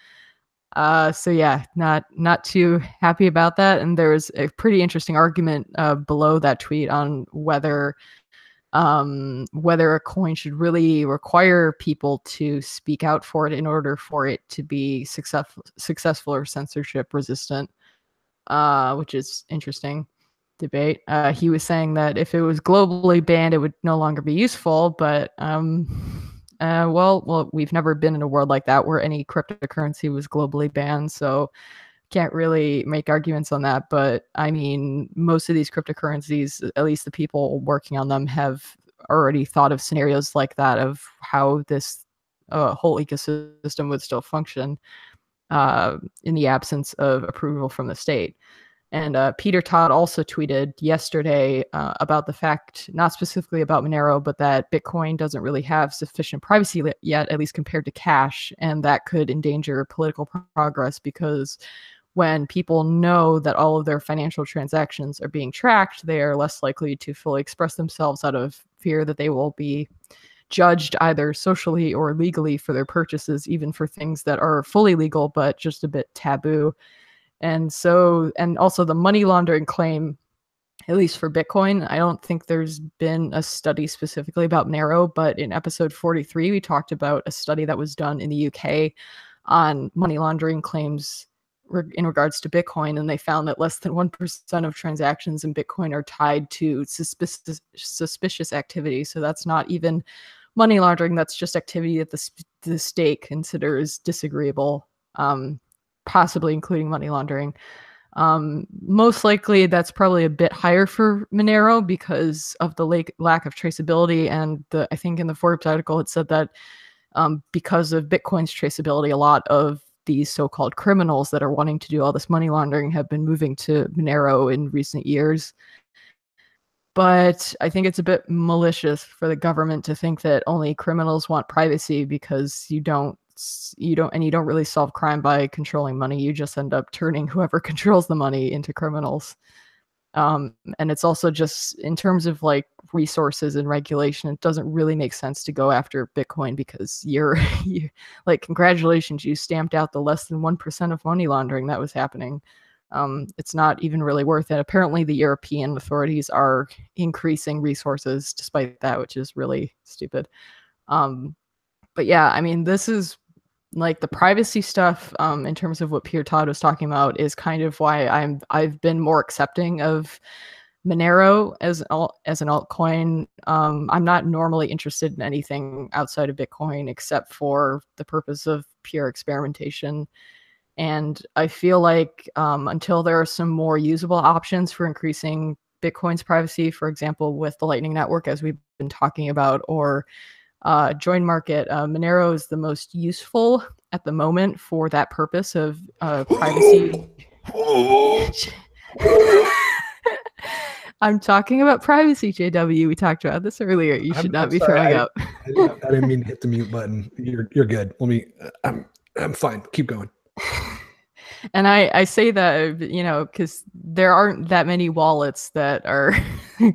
So yeah, not too happy about that. And there was a pretty interesting argument below that tweet on whether a coin should really require people to speak out for it in order for it to be successful or censorship resistant, which is interesting debate. He was saying that if it was globally banned, it would no longer be useful, but well, we've never been in a world like that where any cryptocurrency was globally banned, so can't really make arguments on that. But I mean, most of these cryptocurrencies, at least the people working on them, have already thought of scenarios like that of how this whole ecosystem would still function in the absence of approval from the state. And Peter Todd also tweeted yesterday about the fact, not specifically about Monero, but that Bitcoin doesn't really have sufficient privacy yet, at least compared to cash, and that could endanger political progress, because when people know that all of their financial transactions are being tracked, they are less likely to fully express themselves out of fear that they will be judged either socially or legally for their purchases, even for things that are fully legal but just a bit taboo. And so, and also the money laundering claim, at least for Bitcoin, I don't think there's been a study specifically about Monero, but in episode 43, we talked about a study that was done in the UK on money laundering claims in regards to Bitcoin, and they found that less than 1% of transactions in Bitcoin are tied to suspicious activity. So that's not even money laundering, that's just activity that the state considers disagreeable, possibly including money laundering. Most likely that's probably a bit higher for Monero because of the lack of traceability. And I think in the Forbes article, it said that because of Bitcoin's traceability, a lot of these so-called criminals that are wanting to do all this money laundering have been moving to Monero in recent years. But I think it's a bit malicious for the government to think that only criminals want privacy, because you don't really solve crime by controlling money. You just end up turning whoever controls the money into criminals. And it's also just in terms of like resources and regulation, it doesn't really make sense to go after Bitcoin, because you like, congratulations, you stamped out the less than 1% of money laundering that was happening. It's not even really worth it. Apparently the European authorities are increasing resources despite that, which is really stupid. But yeah, I mean, this is like the privacy stuff, in terms of what Peter Todd was talking about, is kind of why I've been more accepting of Monero as an altcoin. I'm not normally interested in anything outside of Bitcoin except for the purpose of pure experimentation. And I feel like until there are some more usable options for increasing Bitcoin's privacy, for example, with the Lightning Network, as we've been talking about, or join market, Monero is the most useful at the moment for that purpose of privacy. I'm talking about privacy, JW. We talked about this earlier. You should not be throwing up. I didn't mean to hit the mute button. You're good. I'm fine. Keep going. And I say that, because there aren't that many wallets that are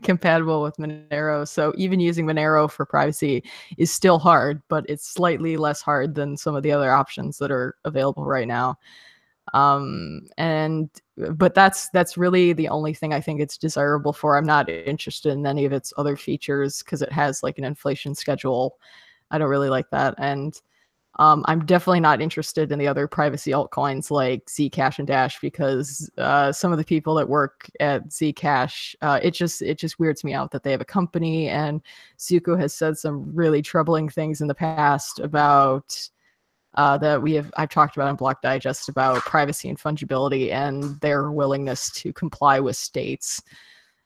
compatible with Monero. So even using Monero for privacy is still hard, but it's slightly less hard than some of the other options that are available right now. But that's really the only thing I think it's desirable for. I'm not interested in any of its other features because it has like an inflation schedule. I don't really like that. And I'm definitely not interested in the other privacy altcoins like Zcash and Dash, because some of the people that work at Zcash, it just weirds me out that they have a company, and Zuko has said some really troubling things in the past about that I've talked about in Block Digest about privacy and fungibility and their willingness to comply with states.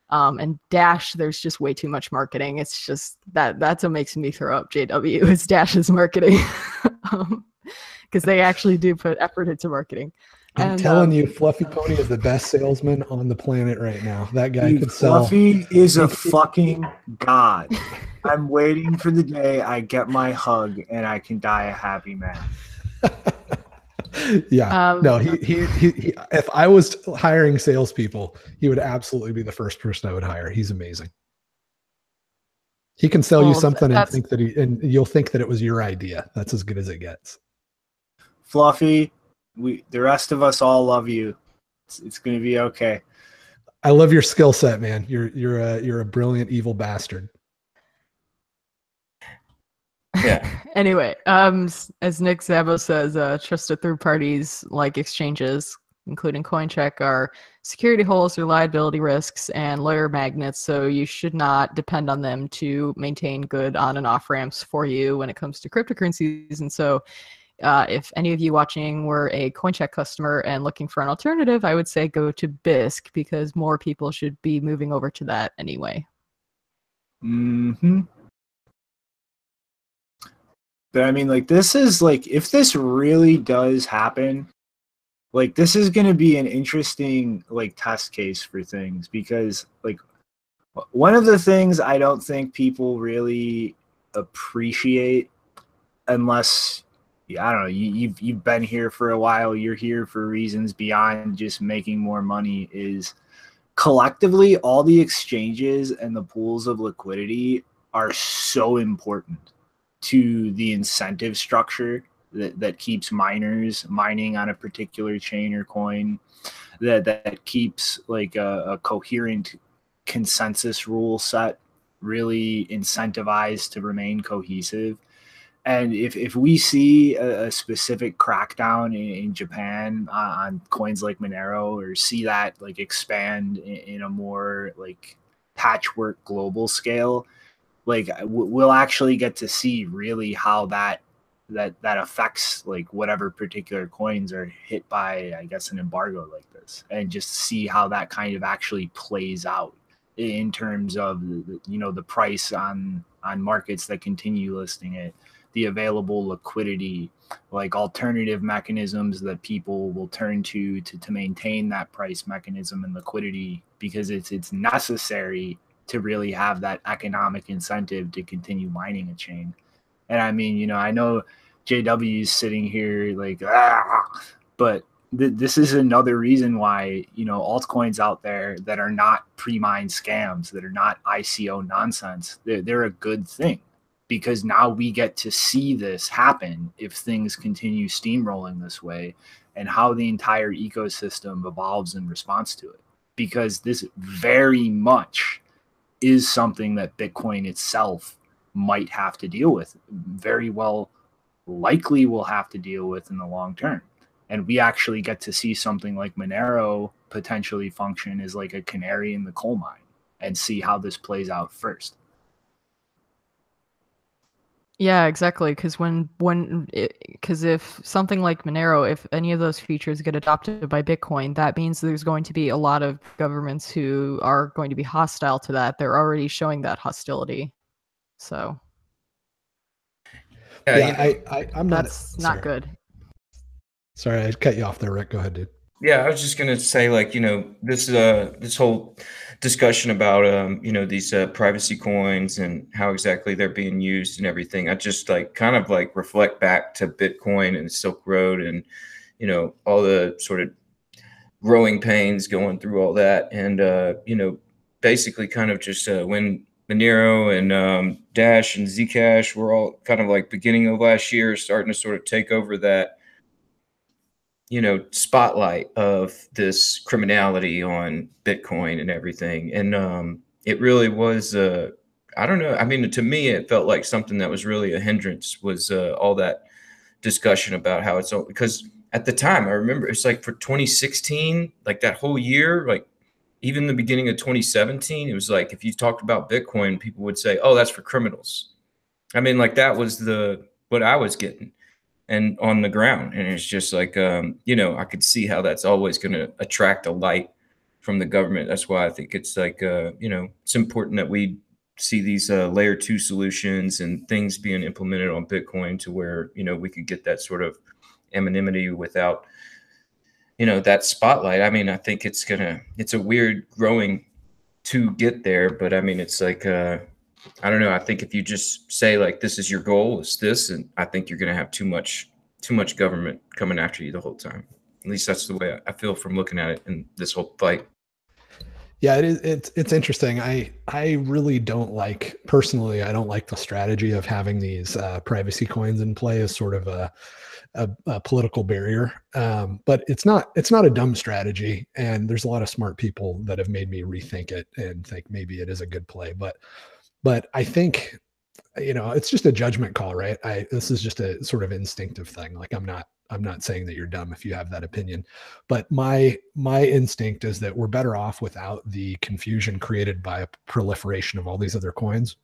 And Dash, there's just way too much marketing. It's just that's what makes me throw up JW is Dash's marketing, because they actually do put effort into marketing. I'm telling you, Fluffy Pony is the best salesman on the planet right now. That guy could sell. Fluffy is a fucking god. I'm waiting for the day I get my hug and I can die a happy man. Yeah, no, he if I was hiring salespeople, he would absolutely be the first person I would hire. He's amazing. He can sell you something and you'll think that it was your idea. That's as good as it gets. Fluffy, the rest of us all love you. It's going to be okay. I love your skill set, man. You're a brilliant evil bastard. Yeah. Anyway, as Nick Szabo says, trusted third parties like exchanges, including CoinCheck, are security holes or liability risks and lawyer magnets, so you should not depend on them to maintain good on and off ramps for you when it comes to cryptocurrencies. And so if any of you watching were a CoinCheck customer and looking for an alternative, I would say go to BISC, because more people should be moving over to that anyway. Mm-hmm. But I mean, like, this is like, if this really does happen, like, this is going to be an interesting, like, test case for things, because, like, one of the things I don't think people really appreciate, unless, I don't know, you've been here for a while, you're here for reasons beyond just making more money, is collectively all the exchanges and the pools of liquidity are so important to the incentive structure that keeps miners mining on a particular chain or coin, that keeps like a coherent consensus rule set really incentivized to remain cohesive. And if we see a specific crackdown in Japan on coins like Monero, or see that like expand in a more like patchwork global scale, like we'll actually get to see really how that affects like whatever particular coins are hit by, I guess, an embargo like this, and just see how that kind of actually plays out in terms of the price on markets that continue listing it, the available liquidity, like alternative mechanisms that people will turn to maintain that price mechanism and liquidity, because it's necessary to really have that economic incentive to continue mining a chain. And I mean, I know JW is sitting here like, but this is another reason why, altcoins out there that are not pre-mined scams, that are not ICO nonsense, they're a good thing, because now we get to see this happen if things continue steamrolling this way, and how the entire ecosystem evolves in response to it. Because this very much is something that Bitcoin itself might have to deal with, very well likely will have to deal with in the long term. And we actually get to see something like Monero potentially function as like a canary in the coal mine, and see how this plays out first. Yeah, exactly. Because if something like Monero, if any of those features get adopted by Bitcoin, that means there's going to be a lot of governments who are going to be hostile to that. They're already showing that hostility. So I'm that's not good. Sorry, I cut you off there, Rick. Go ahead, dude. Yeah, I was just gonna say, like, this whole discussion about these privacy coins and how exactly they're being used and everything. I just kind of reflect back to Bitcoin and Silk Road, and all the sort of growing pains going through all that, and basically kind of just when Monero and Dash and Zcash were all kind of beginning of last year starting to sort of take over that spotlight of this criminality on Bitcoin and everything. And it really was, I don't know. I mean, to me, it felt like something that was really a hindrance was all that discussion about how it's all, because at the time I remember it's like for 2016, like that whole year, like even the beginning of 2017, it was like if you talked about Bitcoin, people would say, "Oh, that's for criminals." I mean, like that was what I was getting and on the ground, and it's just like you know, I could see how that's always going to attract a light from the government. That's why I think it's like you know, it's important that we see these layer 2 solutions and things being implemented on Bitcoin to where, you know, we could get that sort of anonymity without, you know, that spotlight. I mean, I think it's a weird growing to get there, but I mean, it's like, I don't know. I think if you just say like, this is your goal, it's this, and I think you're going to have too much government coming after you the whole time. At least that's the way I feel from looking at it in this whole fight. Yeah, it is. It's interesting. I really don't like, personally, I don't like the strategy of having these privacy coins in play as sort of a political barrier. But it's not a dumb strategy, and there's a lot of smart people that have made me rethink it and think maybe it is a good play. But I think, you know, it's just a judgment call, right? This is just a sort of instinctive thing. Like I'm not saying that you're dumb if you have that opinion, but my instinct is that we're better off without the confusion created by a proliferation of all these other coins,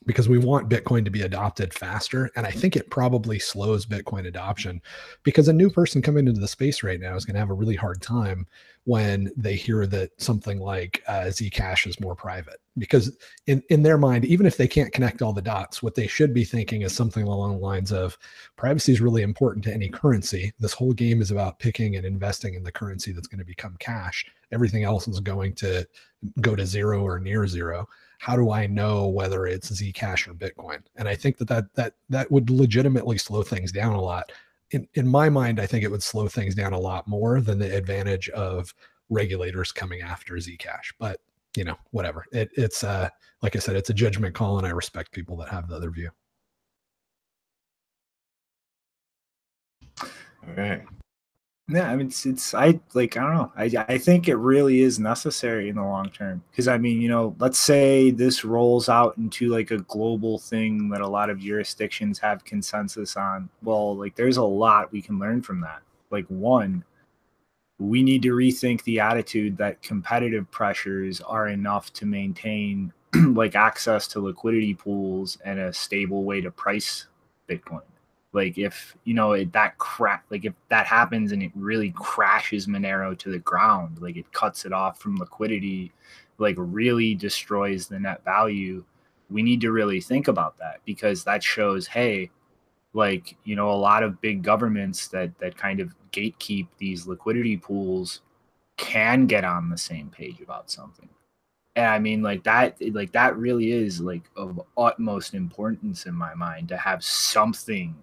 because we want Bitcoin to be adopted faster. And I think it probably slows Bitcoin adoption, because a new person coming into the space right now is going to have a really hard time when they hear that something like Zcash is more private, because in their mind, even if they can't connect all the dots, what they should be thinking is something along the lines of privacy is really important to any currency. This whole game is about picking and investing in the currency that's going to become cash. Everything else is going to go to zero or near zero. How do I know whether it's Zcash or Bitcoin? And I think that would legitimately slow things down a lot. In my mind, I think it would slow things down a lot more than the advantage of regulators coming after Zcash. But, you know, whatever. It's like I said, it's a judgment call, and I respect people that have the other view. All right. Yeah, I mean, I don't know. I think it really is necessary in the long term, because I mean, you know, let's say this rolls out into like a global thing that a lot of jurisdictions have consensus on. Well, like there's a lot we can learn from that. Like, one, we need to rethink the attitude that competitive pressures are enough to maintain like access to liquidity pools and a stable way to price Bitcoin. Like if, you know, if that happens and it really crashes Monero to the ground, like it cuts it off from liquidity, like really destroys the net value, we need to really think about that, because that shows, hey, like, you know, a lot of big governments that kind of gatekeep these liquidity pools can get on the same page about something. And I mean, like that really is like of utmost importance in my mind, to have something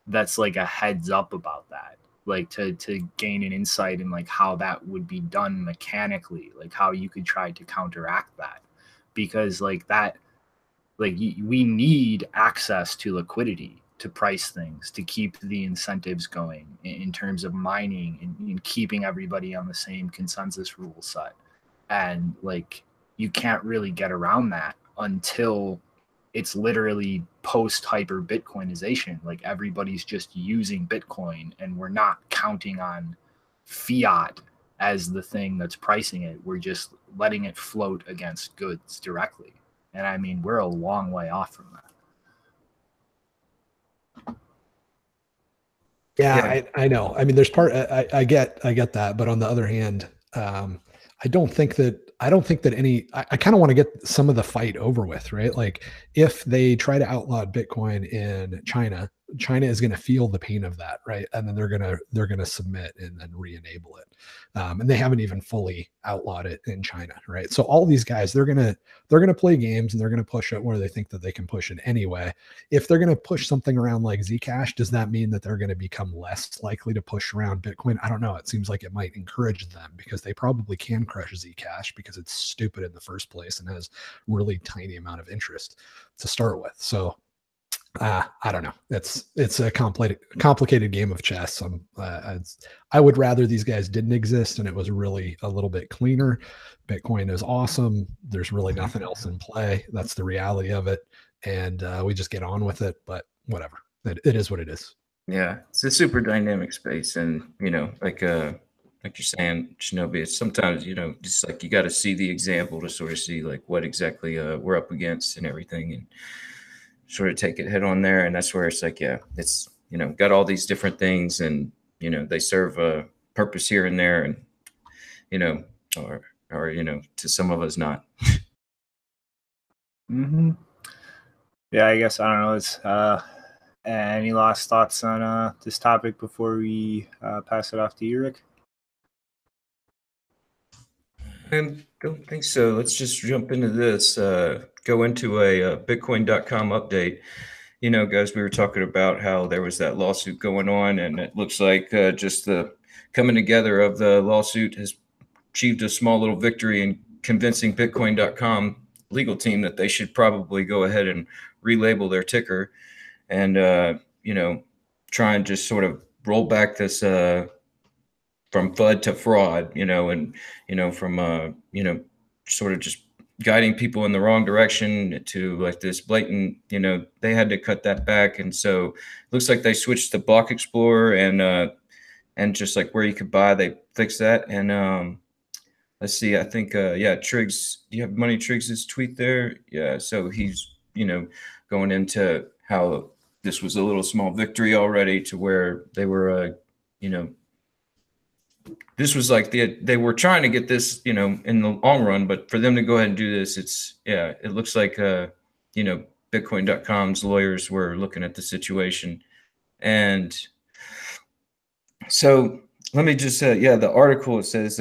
that's like a heads up about that, like to gain an insight in like how that would be done mechanically, like how you could try to counteract that, because like that, like we need access to liquidity to price things, to keep the incentives going in terms of mining and keeping everybody on the same consensus rule set. And like you can't really get around that until it's literally post hyper Bitcoinization. Like everybody's just using Bitcoin, and we're not counting on fiat as the thing that's pricing it. We're just letting it float against goods directly. And I mean, we're a long way off from that. Yeah. I know. I mean, there's I get that, but on the other hand, I don't think that I kind of want to get some of the fight over with, right? Like if they try to outlaw Bitcoin in China is going to feel the pain of that, right? And then they're going to submit and then re-enable it. And they haven't even fully outlawed it in China, right? So all these guys, they're going to play games, and they're going to push it where they think that they can push it anyway. If they're going to push something around like Zcash, does that mean that they're going to become less likely to push around Bitcoin? I don't know. It seems like it might encourage them, because they probably can crush Zcash because it's stupid in the first place and has really tiny amount of interest to start with. So I don't know. It's a complicated game of chess. I would rather these guys didn't exist and it was really a little bit cleaner. Bitcoin is awesome. There's really nothing else in play. That's the reality of it. And we just get on with it, but whatever. It is what it is. Yeah, it's a super dynamic space, and like you're saying, Shinobi, it's sometimes just like you got to see the example to sort of see like what exactly we're up against and everything, and sort of take it head on there. And that's where it's like, yeah, it's got all these different things, and they serve a purpose here and there, and or to some of us not. Mm-hmm. Yeah, I guess I don't know. It's any last thoughts on this topic before we pass it off to you, Rick? I don't think so. Let's just jump into this. Go into a Bitcoin.com update. Guys, we were talking about how there was that lawsuit going on, and it looks like just the coming together of the lawsuit has achieved a small little victory in convincing Bitcoin.com legal team that they should probably go ahead and relabel their ticker and, try and just sort of roll back this from FUD to fraud, and, from, sort of just guiding people in the wrong direction to like this blatant, they had to cut that back. And so it looks like they switched to Block Explorer and just like where you could buy, they fixed that. And let's see, I think, yeah, Triggs, do you have Money Triggs' tweet there? Yeah. So he's, going into how this was a little small victory already to where they were, this was like they were trying to get this, in the long run, but for them to go ahead and do this, it looks like, Bitcoin.com's lawyers were looking at the situation. And so let me just say, the article, it says,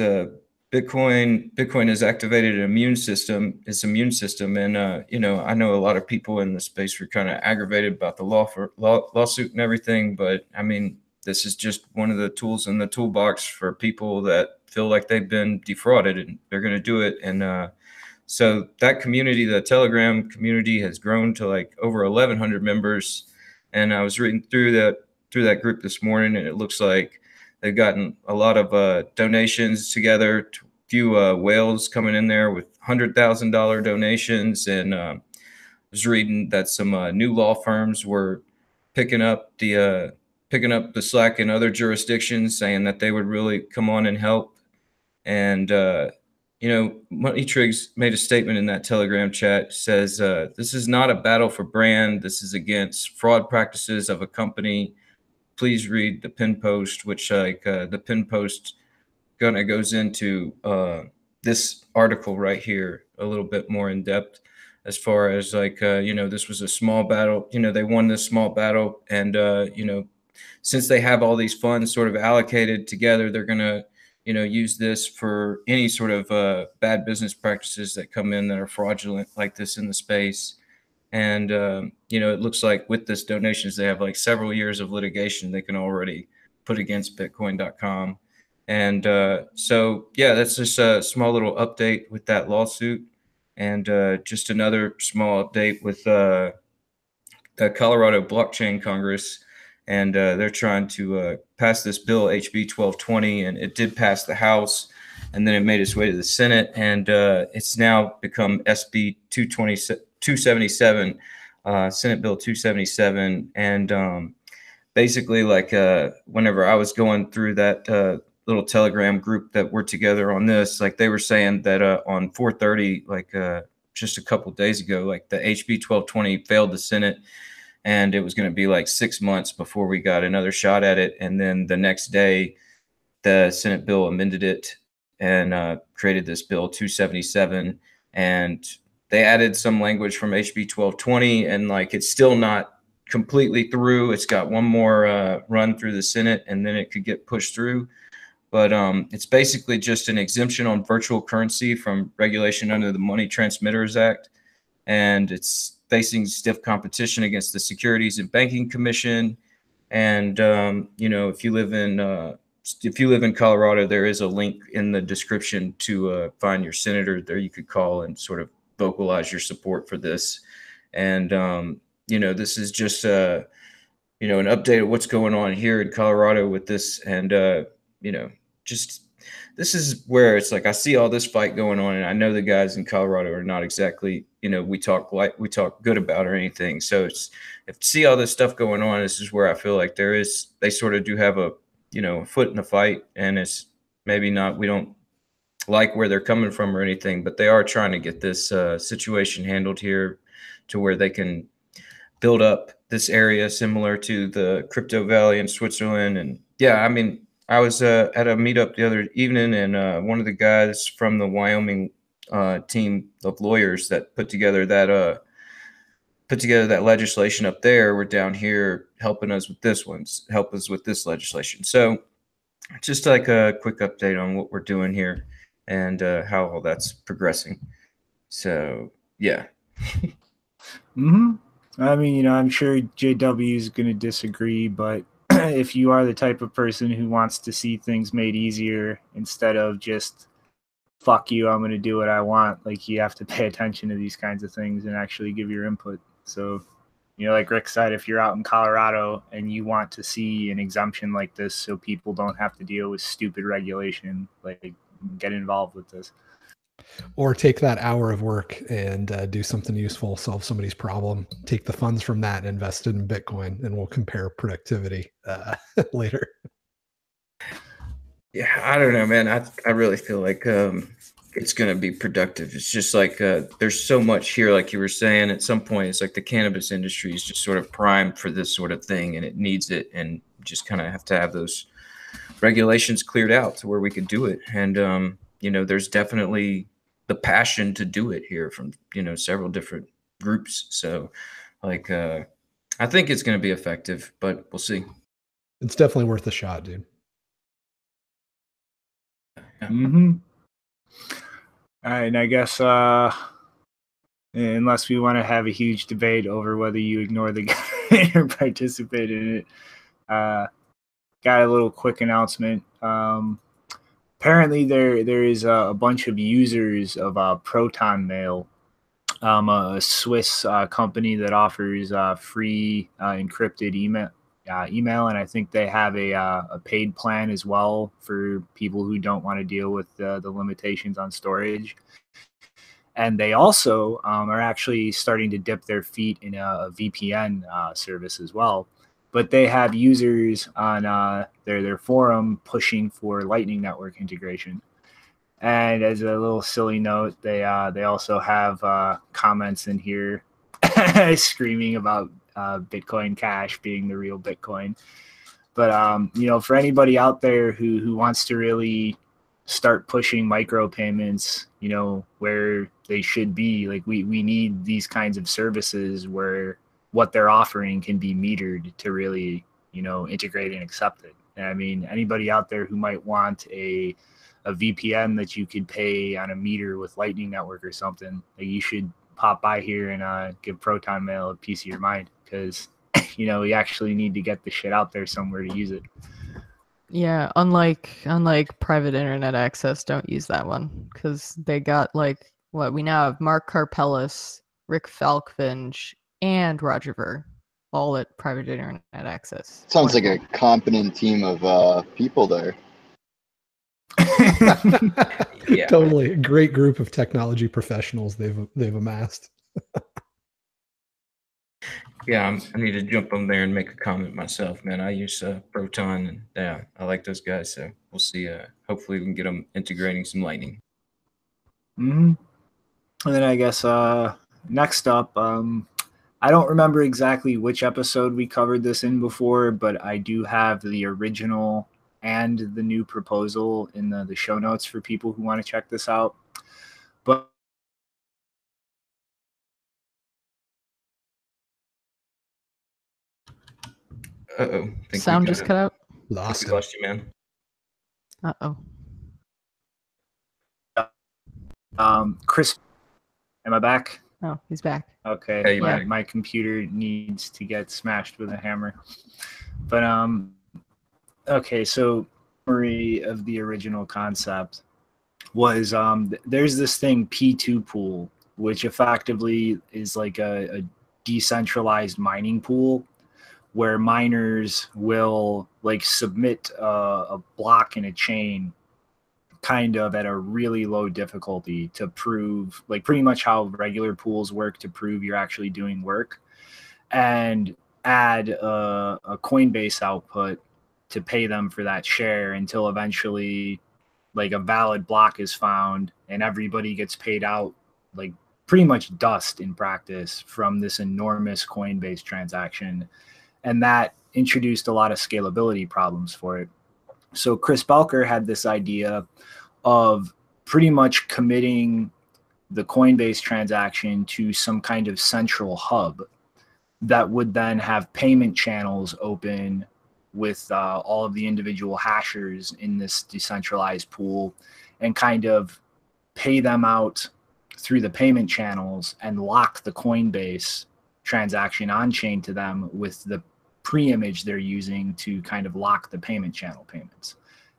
Bitcoin has activated its immune system. And, I know a lot of people in the space were kind of aggravated about the lawsuit and everything, but I mean, this is just one of the tools in the toolbox for people that feel like they've been defrauded, and they're going to do it. And so that community, the Telegram community, has grown to like over 1,100 members. And I was reading through that group this morning, and it looks like they've gotten a lot of donations together. A few whales coming in there with $100,000 donations, and I was reading that some new law firms were picking up the slack in other jurisdictions, saying that they would really come on and help. And Money Triggs made a statement in that Telegram chat, says, this is not a battle for brand. This is against fraud practices of a company. Please read the pin post, which the pin post kind of goes into this article right here a little bit more in depth, as far as like, this was a small battle. They won this small battle, and, since they have all these funds sort of allocated together, they're going to, use this for any sort of bad business practices that come in that are fraudulent like this in the space. And, it looks like with this donations, they have like several years of litigation they can already put against Bitcoin.com. And so, yeah, that's just a small little update with that lawsuit. And just another small update with the Colorado Blockchain Congress. And they're trying to pass this bill, HB 1220, and it did pass the House, and then it made its way to the Senate, and it's now become SB 277, Senate Bill 277. And basically, like whenever I was going through that little Telegram group that we're together on this, like they were saying that on 4:30, like just a couple of days ago, like the HB 1220 failed the Senate. And it was going to be like 6 months before we got another shot at it. And then the next day, the Senate bill amended it and created this bill 277. And they added some language from HB 1220, and like it's still not completely through. It's got one more run through the Senate, and then it could get pushed through. But it's basically just an exemption on virtual currency from regulation under the Money Transmitters Act. And it's facing stiff competition against the Securities and Banking Commission. And if you live in Colorado, there is a link in the description to find your senator. There you could call and sort of vocalize your support for this. And this is just an update of what's going on here in Colorado with this. And just this is where it's like I see all this fight going on, and I know the guys in Colorado are not exactly we talk good about or anything. So it's, if see all this stuff going on, this is where I feel like they sort of do have a foot in the fight, and it's maybe not, we don't like where they're coming from or anything, but they are trying to get this situation handled here to where they can build up this area similar to the Crypto Valley in Switzerland. And yeah, I mean, I was at a meetup the other evening, and one of the guys from the Wyoming team of lawyers that put together that legislation up there were down here helping us with this legislation. So just like a quick update on what we're doing here and how all that's progressing. So yeah. I mean, I'm sure JW is going to disagree, but if you are the type of person who wants to see things made easier instead of just fuck you, I'm going to do what I want, like, you have to pay attention to these kinds of things and actually give your input. So, like Rick said, if you're out in Colorado and you want to see an exemption like this so people don't have to deal with stupid regulation, like, get involved with this. Or take that hour of work and do something useful, solve somebody's problem, take the funds from that and invest it in Bitcoin, and we'll compare productivity later. Yeah, I don't know, man. I really feel like it's going to be productive. It's just like there's so much here, like you were saying. At some point, it's like the cannabis industry is just sort of primed for this sort of thing, and it needs it, and just kind of have to have those regulations cleared out to where we could do it. And there's definitely the passion to do it here from several different groups. So like I think it's going to be effective, but we'll see. It's definitely worth a shot, dude. Yeah. All right, and I guess unless we want to have a huge debate over whether you ignore the guide or participate in it, got a little quick announcement. Apparently there is a bunch of users of Protonmail, a Swiss company that offers free encrypted email, and I think they have a paid plan as well for people who don't want to deal with the limitations on storage. And they also are actually starting to dip their feet in a VPN service as well. But they have users on their forum pushing for Lightning Network integration. And as a little silly note, they also have comments in here screaming about Bitcoin Cash being the real Bitcoin. But for anybody out there who wants to really start pushing micropayments, where they should be, like we need these kinds of services where what they're offering can be metered to really, integrate and accept it. And I mean, anybody out there who might want a VPN that you could pay on a meter with Lightning Network or something, like, you should pop by here and give Protonmail a piece of your mind, because we actually need to get the shit out there somewhere to use it. Yeah, unlike private internet access, don't use that one, because they got we now have Mark Karpellis, Rick Falkvinge, and Roger Ver, all at private internet access. Sounds like a competent team of people there. Yeah. Totally, a great group of technology professionals they've amassed. Yeah, I need to jump on there and make a comment myself, man. I use Proton, and yeah, I like those guys. So we'll see. Hopefully, we can get them integrating some Lightning. And then I guess next up, I don't remember exactly which episode we covered this in before, but I do have the original and the new proposal in the show notes for people who want to check this out. But Uh-oh. Sound just cut out? Lost you, man. Uh-oh. Chris, am I back? Oh, he's back. Okay. Hey, my computer needs to get smashed with a hammer. But okay, so summary of the original concept was there's this thing P2 pool, which effectively is like a decentralized mining pool where miners will submit a block in a chain kind of at a really low difficulty to prove, like pretty much how regular pools work to prove you're actually doing work, and add a Coinbase output to pay them for that share until eventually like a valid block is found and everybody gets paid out like pretty much dust in practice from this enormous Coinbase transaction. And that introduced a lot of scalability problems for it. So Chris Belcher had this idea of pretty much committing the Coinbase transaction to some kind of central hub that would then have payment channels open with all of the individual hashers in this decentralized pool, and kind of pay them out through the payment channels and lock the Coinbase transaction on chain to them with the pre-image they're using to kind of lock the payment channel payments.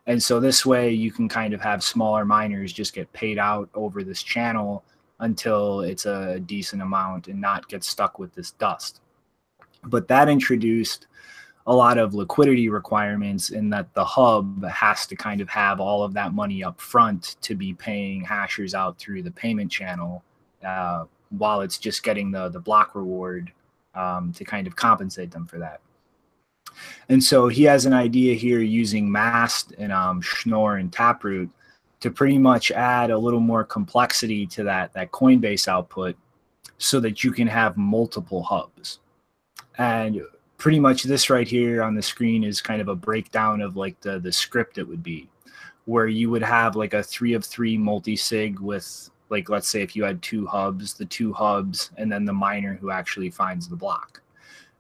And so this way you can kind of have smaller miners just get paid out over this channel until it's a decent amount and not get stuck with this dust. But that introduced a lot of liquidity requirements in that the hub has to kind of have all of that money up front to be paying hashers out through the payment channel, while it's just getting the block reward to kind of compensate them for that. And so he has an idea here using Mast and Schnorr and Taproot to pretty much add a little more complexity to that Coinbase output so that you can have multiple hubs. And pretty much this right here on the screen is kind of a breakdown of like the script it would be, where you would have like a 3 of 3 multi-sig with, like, let's say if you had 2 hubs, the 2 hubs, and then the miner who actually finds the block,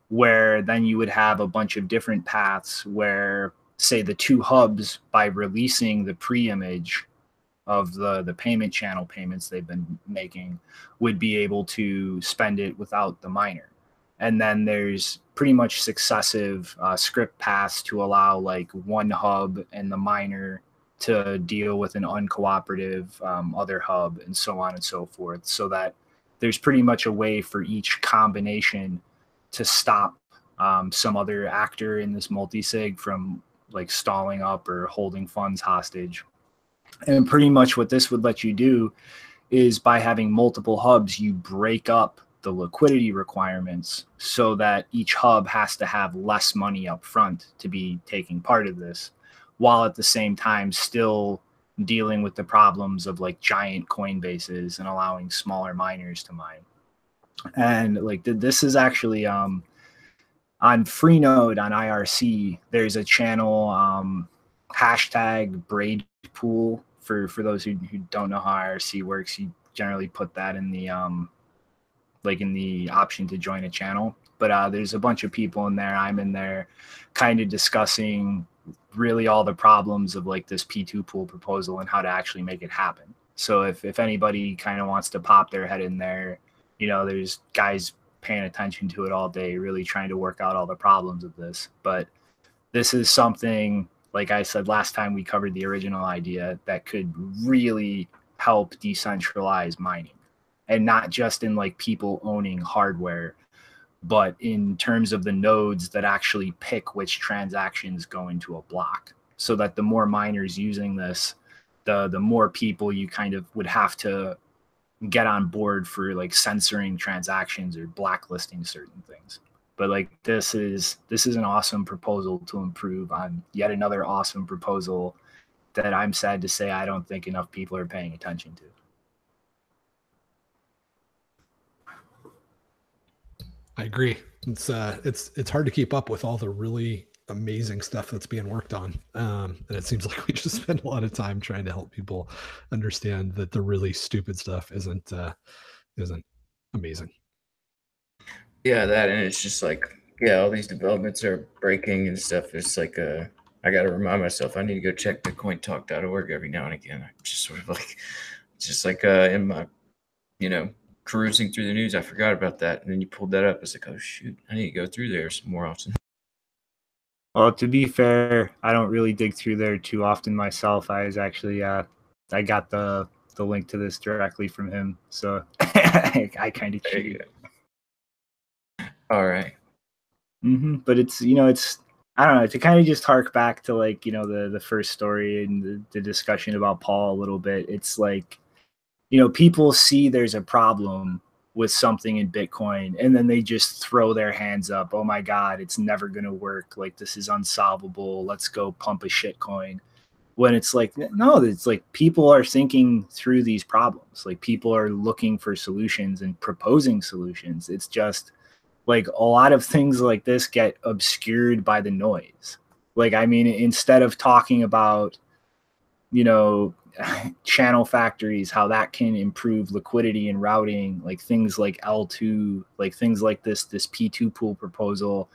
where then you would have a bunch of different paths where, say, the 2 hubs, by releasing the pre-image of the payment channel payments they've been making, would be able to spend it without the miner. And then there's pretty much successive script paths to allow like one hub and the miner to deal with an uncooperative other hub, and so on and so forth, so that there's pretty much a way for each combination to stop some other actor in this multi-sig from like stalling up or holding funds hostage. And pretty much what this would let you do is, by having multiple hubs, you break up the liquidity requirements so that each hub has to have less money up front to be taking part of this, while at the same time still dealing with the problems of like giant Coinbases and allowing smaller miners to mine. And like this is actually on freenode on IRC, there's a channel hashtag braid pool. For those who don't know how IRC works, you generally put that in the like in the option to join a channel. But there's a bunch of people in there, I'm in there, kind of discussing really all the problems of like this P2 pool proposal and how to actually make it happen. So if anybody kind of wants to pop their head in there, you know, there's guys paying attention to it all day, really trying to work out all the problems of this. But this is something, like I said last time we covered the original idea, that could really help decentralize mining. And not just in like people owning hardware, but in terms of the nodes that actually pick which transactions go into a block. So that the more miners using this, the more people you kind of would have to get on board for like censoring transactions or blacklisting certain things. But like this is an awesome proposal to improve on yet another awesome proposal that I'm sad to say I don't think enough people are paying attention to. I agree. It's hard to keep up with all the really amazing stuff that's being worked on, and it seems like we just spend a lot of time trying to help people understand that the really stupid stuff isn't amazing. Yeah, that, and it's just like, yeah, all these developments are breaking and stuff. It's like I got to remind myself I need to go check the cointalk.org every now and again. I just sort of like, just like in my, you know, cruising through the news, I forgot about that, and then you pulled that up. It's like, oh shoot, I need to go through there some more often. Well, to be fair, I don't really dig through there too often myself. I was actually I got the link to this directly from him, so I kind of cheated. All right. But it's, you know, it's I don't know, to kind of just hark back to like, you know, the first story and the discussion about Paul a little bit. It's like, you know, people see there's a problem with something in Bitcoin and then they just throw their hands up. Oh my God, it's never going to work. Like, this is unsolvable. Let's go pump a shit coin. When it's like, no, it's like people are thinking through these problems. Like, people are looking for solutions and proposing solutions. It's just like a lot of things like this get obscured by the noise. Like, I mean, instead of talking about, you know, channel factories, how that can improve liquidity and routing, like things like Eltoo, like things like this P2 pool proposal,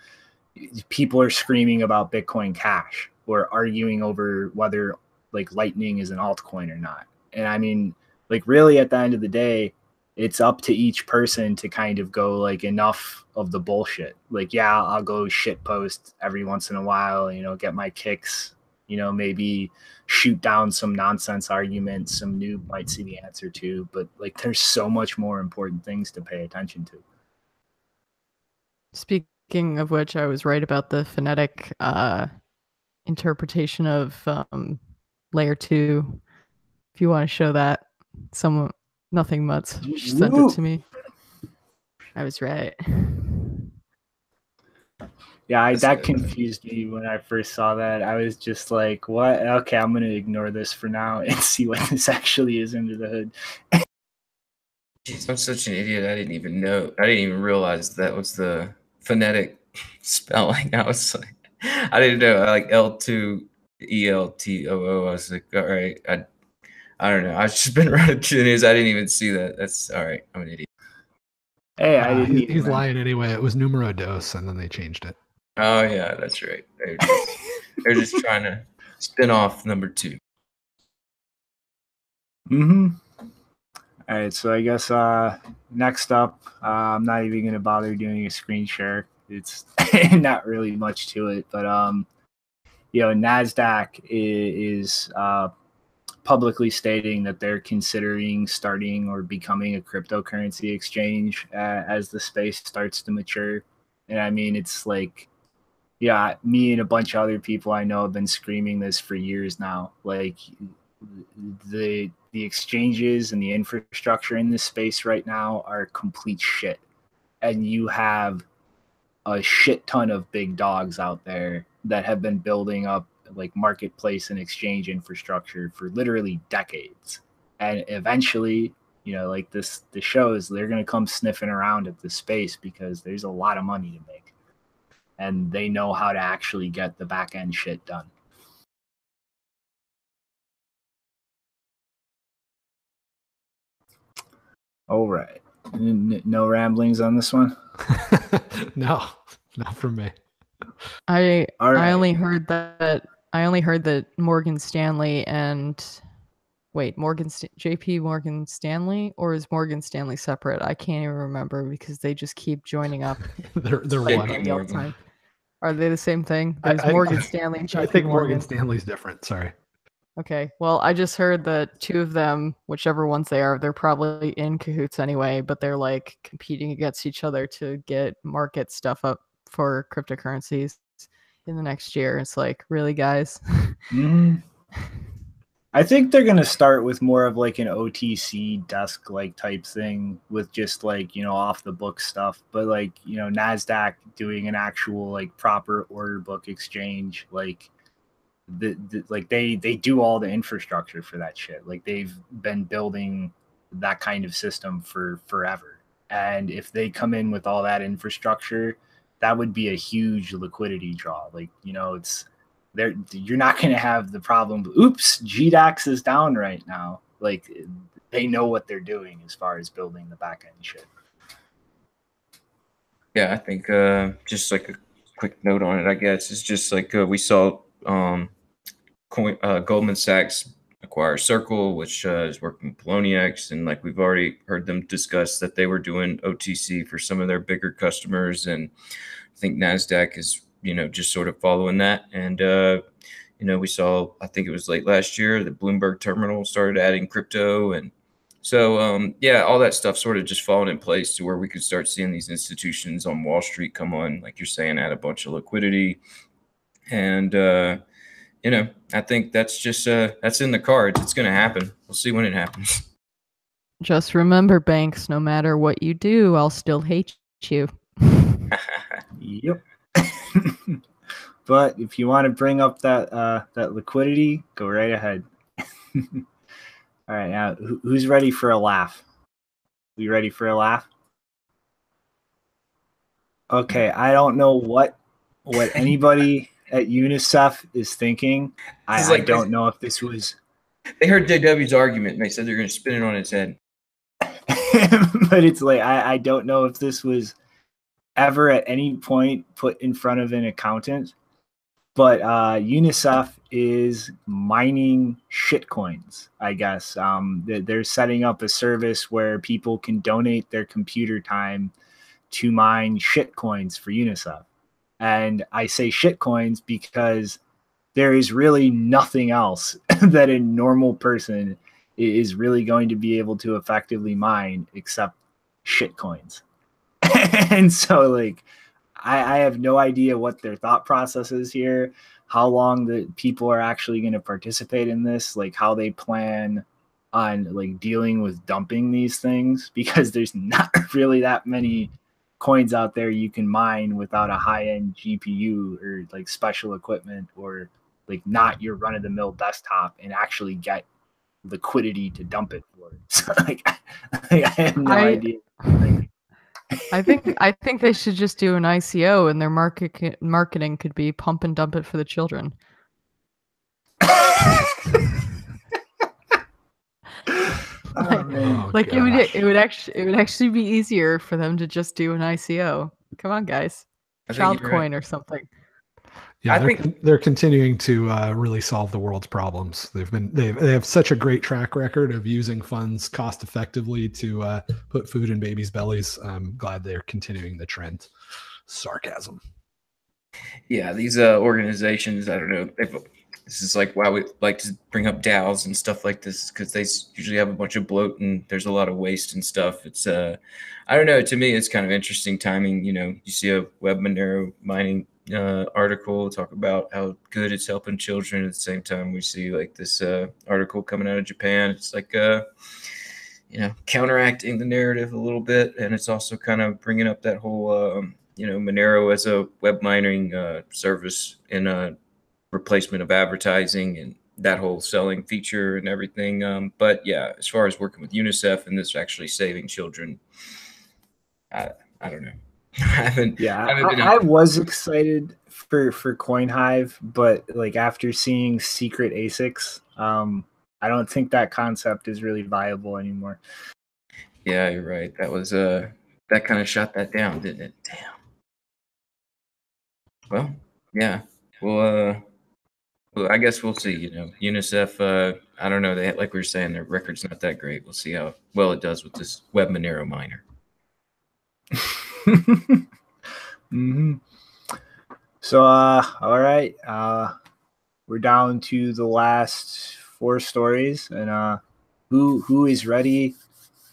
people are screaming about Bitcoin Cash or arguing over whether like Lightning is an altcoin or not. And I mean, like, really at the end of the day, it's up to each person to kind of go like, enough of the bullshit. Like, yeah, I'll go shit post every once in a while, you know, get my kicks, you know, maybe shoot down some nonsense argument some noob might see the answer to, but like, there's so much more important things to pay attention to. Speaking of which, I was right about the phonetic interpretation of layer 2. If you want to show that, someone, nothing much sent it to me. I was right. Yeah, that confused me when I first saw that. I was just like, what? Okay, I'm going to ignore this for now and see what this actually is under the hood. Jeez, I'm such an idiot. I didn't even know. I didn't even realize that was the phonetic spelling. I was like, I didn't know. I like L2 ELTOO. I was like, all right. I don't know. I've just been running through the news. I didn't even see that. That's all right. I'm an idiot. Hey, I didn't. He's lying anyway. It was numero dos, and then they changed it. Oh yeah, that's right. They're just trying to spin off number 2. Mm-hmm. All right, so I guess next up, I'm not even going to bother doing a screen share. It's not really much to it, but you know, NASDAQ is publicly stating that they're considering starting or becoming a cryptocurrency exchange as the space starts to mature. And I mean, it's like, yeah, me and a bunch of other people I know have been screaming this for years now. Like, the exchanges and the infrastructure in this space right now are complete shit. And you have a shit ton of big dogs out there that have been building up like marketplace and exchange infrastructure for literally decades. And eventually, you know, like the shows, they're going to come sniffing around at this space because there's a lot of money to make. And they know how to actually get the back end shit done. All right. No ramblings on this one? No, not from me. I only heard that Morgan Stanley and JP Morgan Stanley, or is Morgan Stanley separate? I can't even remember because they just keep joining up. they're like one. every other time. Are they the same thing? There's Morgan Stanley and JP I think Morgan. Morgan Stanley's different. Sorry. Okay. Well, I just heard that 2 of them, whichever ones they are, they're probably in cahoots anyway, but they're like competing against each other to get market stuff up for cryptocurrencies in the next year. It's like, really, guys? I think they're going to start with more of like an OTC desk like type thing with just like, you know, off the book stuff, but like, you know, NASDAQ doing an actual like proper order book exchange, like like they do all the infrastructure for that shit. Like, they've been building that kind of system for forever. And if they come in with all that infrastructure, that would be a huge liquidity draw. Like, you know, you're not going to have the problem. Oops, GDAX is down right now. Like, they know what they're doing as far as building the back end shit. Yeah, I think just like a quick note on it, I guess, it's just like we saw Goldman Sachs acquire Circle, which is working with Poloniex, and like we've already heard them discuss that they were doing OTC for some of their bigger customers, and I think NASDAQ is, you know, just sort of following that. And you know, we saw, I think it was late last year, the Bloomberg terminal started adding crypto, and so yeah, all that stuff sort of just falling in place to where we could start seeing these institutions on Wall Street come on, like you're saying, add a bunch of liquidity. And I think that's just that's in the cards. It's going to happen. We'll see when it happens. Just remember, banks, no matter what you do, I'll still hate you. Yep. But if you want to bring up that liquidity, go right ahead. All right, now who's ready for a laugh? We ready for a laugh? Okay, I don't know what anybody at Unicef is thinking. I don't know if this was. They heard JW's argument and they said they're going to spin it on its head. But it's like I don't know if this was ever at any point put in front of an accountant. But Unicef is mining shitcoins, I guess. They're setting up a service where people can donate their computer time to mine shitcoins for Unicef. And I say shitcoins because there is really nothing else that a normal person is really going to be able to effectively mine except shitcoins. And so, like, I have no idea what their thought process is here, how long the people are actually going to participate in this, like how they plan on like dealing with dumping these things, because there's not really that many coins out there you can mine without a high-end GPU or like special equipment, or like not your run-of-the-mill desktop and actually get liquidity to dump it for. So like I have no idea. I think they should just do an ICO, and their marketing could be pump and dump it for the children. It would actually be easier for them to just do an ICO. Come on, guys, child coin or something. Yeah, they're continuing to really solve the world's problems. They have such a great track record of using funds cost effectively to put food in babies' bellies. I'm glad they're continuing the trend. Sarcasm. Yeah, these organizations, I don't know. This is like why we like to bring up DAOs and stuff like this, because they usually have a bunch of bloat and there's a lot of waste and stuff. It's I don't know. To me, it's kind of interesting timing. You know, you see a web Monero mining article talk about how good it's helping children. At the same time, we see like this article coming out of Japan. It's like counteracting the narrative a little bit, and it's also kind of bringing up that whole Monero as a web mining service in a replacement of advertising and that whole selling feature and everything. But yeah, as far as working with UNICEF and this actually saving children, I don't know. I was excited for CoinHive, but like after seeing secret ASICs, I don't think that concept is really viable anymore. Yeah, you're right. That was that kind of shut that down, didn't it? Damn. Well, yeah. Well, I guess we'll see. UNICEF. I don't know. They, like we were saying, their record's not that great. We'll see how well it does with this web Monero miner. Mm-hmm. So all right, we're down to the last 4 stories, and who is ready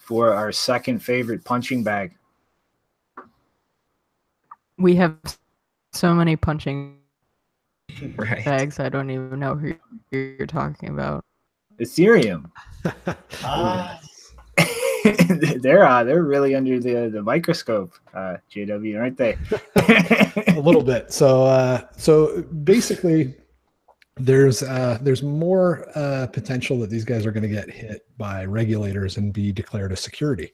for our second favorite punching bag? We have so many punching right. bags, I don't even know who you're talking about. Ethereum. They're really under the microscope, JW, aren't they? A little bit. So basically, there's more potential that these guys are going to get hit by regulators and be declared a security.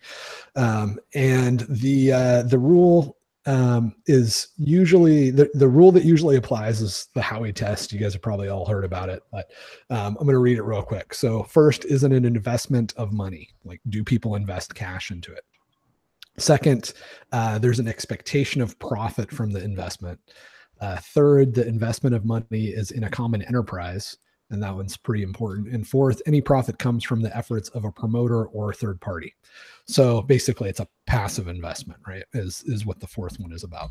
And the rule is usually the rule that usually applies is the Howey test. You guys have probably all heard about it, but I'm going to read it real quick. So first, is it an investment of money? Like, do people invest cash into it? Second, there's an expectation of profit from the investment. Third, the investment of money is in a common enterprise, and that one's pretty important. And fourth, any profit comes from the efforts of a promoter or third party. So basically, it's a passive investment, right? Is what the fourth one is about.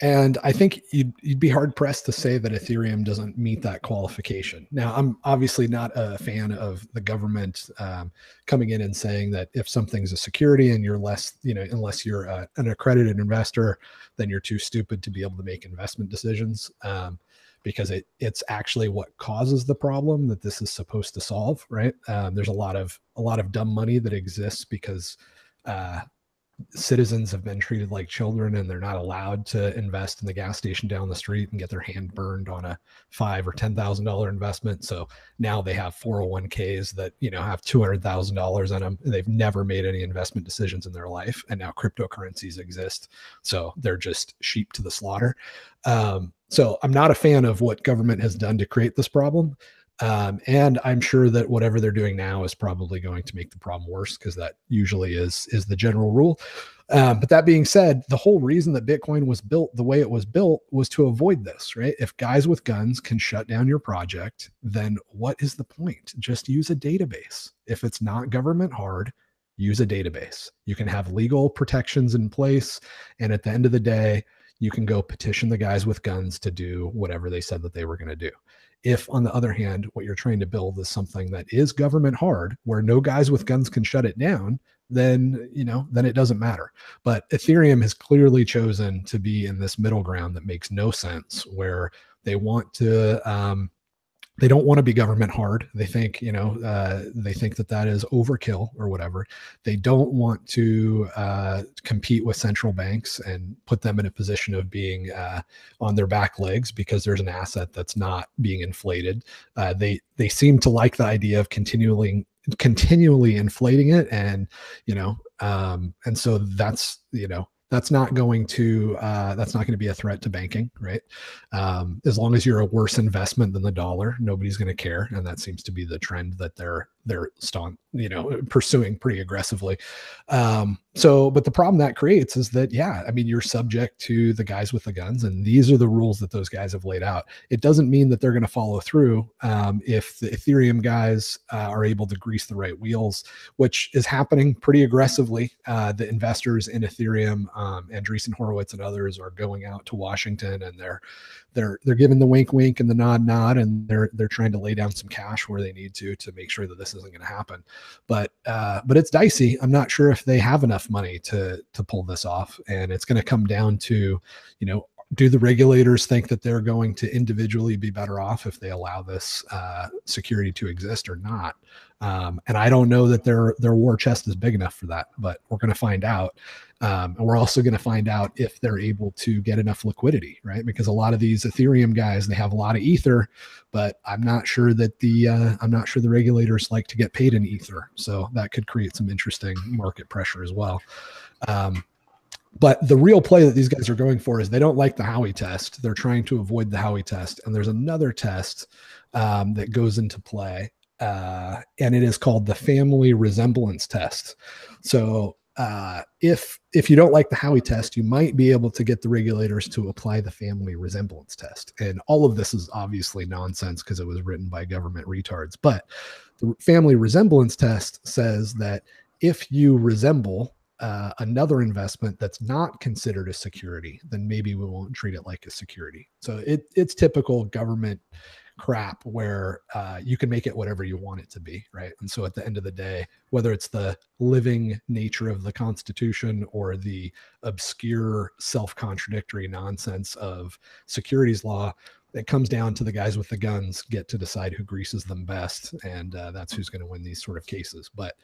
And I think you'd be hard pressed to say that Ethereum doesn't meet that qualification. Now, I'm obviously not a fan of the government coming in and saying that if something's a security and you're less, unless you're an accredited investor, then you're too stupid to be able to make investment decisions, because it's actually what causes the problem that this is supposed to solve, right? There's a lot of dumb money that exists because citizens have been treated like children and they're not allowed to invest in the gas station down the street and get their hand burned on a $5,000 or $10,000 investment. So now they have 401ks that, have $200,000 in them. They've never made any investment decisions in their life. And now cryptocurrencies exist. So they're just sheep to the slaughter. So I'm not a fan of what government has done to create this problem. And I'm sure that whatever they're doing now is probably going to make the problem worse, because that usually is the general rule. But that being said, the whole reason that Bitcoin was built the way it was built was to avoid this, right? If guys with guns can shut down your project, then what is the point? Just use a database. If it's not government hard, use a database. You can have legal protections in place. And at the end of the day, you can go petition the guys with guns to do whatever they said that they were going to do. If, on the other hand, what you're trying to build is something that is government hard, where no guys with guns can shut it down, then it doesn't matter. But Ethereum has clearly chosen to be in this middle ground that makes no sense, where they want to, they don't want to be government hard. They think, they think that is overkill or whatever. They don't want to compete with central banks and put them in a position of being on their back legs because there's an asset that's not being inflated. They seem to like the idea of continually inflating it, and and so that's that's not going to be a threat to banking, right? As long as you're a worse investment than the dollar, nobody's going to care, and that seems to be the trend that they're pursuing pretty aggressively. But the problem that creates is that, you're subject to the guys with the guns, and these are the rules that those guys have laid out. It doesn't mean that they're going to follow through if the Ethereum guys are able to grease the right wheels, which is happening pretty aggressively. The investors in Ethereum, Andreessen Horowitz and others, are going out to Washington, and they're giving the wink wink and the nod, and they're trying to lay down some cash where they need to make sure that this isn't going to happen. But it's dicey. I'm not sure if they have enough money to pull this off, and it's going to come down to, do the regulators think that they're going to individually be better off if they allow this security to exist or not? And I don't know that their war chest is big enough for that, but we're going to find out. And we're also going to find out if they're able to get enough liquidity, right? Because a lot of these Ethereum guys, they have a lot of Ether, but I'm not sure that the regulators like to get paid in Ether. So that could create some interesting market pressure as well. But the real play that these guys are going for is they don't like the Howey test. They're trying to avoid the Howey test. And there's another test that goes into play, and it is called the family resemblance test. So if you don't like the Howey test, you might be able to get the regulators to apply the family resemblance test. And all of this is obviously nonsense because it was written by government retards. But the family resemblance test says that if you resemble another investment that's not considered a security, then maybe we won't treat it like a security. So it's typical government crap where you can make it whatever you want it to be, right? And so at the end of the day, whether it's the living nature of the Constitution or the obscure self-contradictory nonsense of securities law, it comes down to the guys with the guns get to decide who greases them best, and that's who's going to win these sort of cases. But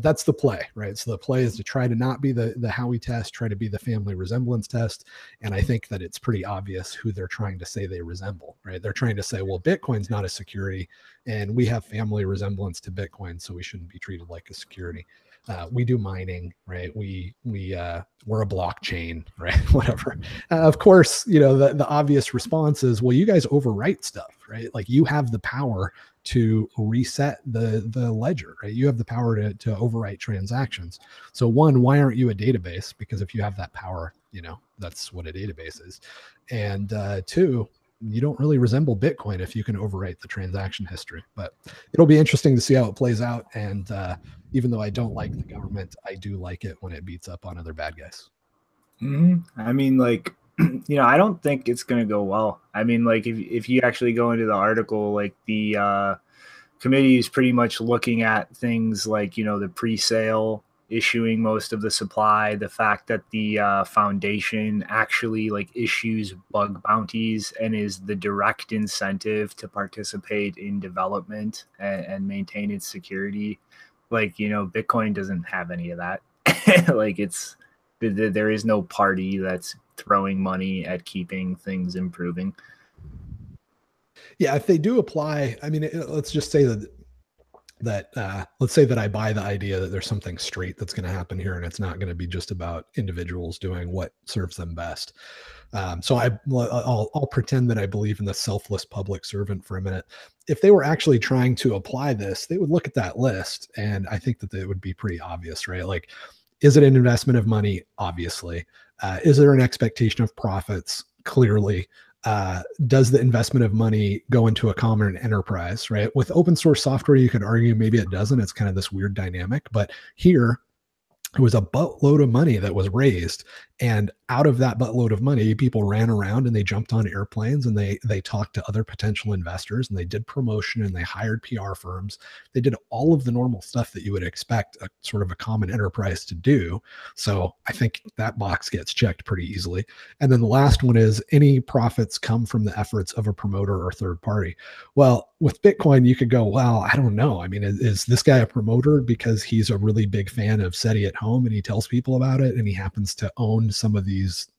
that's the play, right? So the play is to try to not be the Howey test, try to be the family resemblance test. And I think that it's pretty obvious who they're trying to say they resemble, right? They're trying to say, well, Bitcoin's not a security, and we have family resemblance to Bitcoin, so we shouldn't be treated like a security. We do mining, right? We're a blockchain, right? Whatever. Of course, the obvious response is, well, you guys overwrite stuff, right? Like, you have the power to reset the ledger, right? You have the power to overwrite transactions. So one, why aren't you a database? Because if you have that power, that's what a database is. And two, you don't really resemble Bitcoin if you can overwrite the transaction history. But it'll be interesting to see how it plays out. And even though I don't like the government, I do like it when it beats up on other bad guys. I mean, like, I don't think it's going to go well. I mean, like if you actually go into the article, like the committee is pretty much looking at things like, the pre-sale issuing most of the supply, the fact that the foundation actually like issues bug bounties and is the direct incentive to participate in development and maintain its security. Like, Bitcoin doesn't have any of that. Like there is no party that's throwing money at keeping things improving. Yeah, if they do apply, I mean, let's just say let's say that I buy the idea that there's something straight that's going to happen here, and it's not going to be just about individuals doing what serves them best. So I'll pretend that I believe in the selfless public servant for a minute. If they were actually trying to apply this, they would look at that list, and I think that it would be pretty obvious, right? Like, is it an investment of money? Obviously. Is there an expectation of profits? Clearly. Does the investment of money go into a common enterprise, right? With open source software, you could argue maybe it doesn't. It's kind of this weird dynamic. But here, it was a buttload of money that was raised. And out of that buttload of money, people ran around and they jumped on airplanes and they talked to other potential investors and they did promotion and they hired PR firms. They did all of the normal stuff that you would expect a sort of a common enterprise to do. So I think that box gets checked pretty easily. And then the last one is, any profits come from the efforts of a promoter or third party? Well, with Bitcoin, you could go, well, I don't know. I mean, is this guy a promoter because he's a really big fan of SETI at home and he tells people about it and he happens to own some of these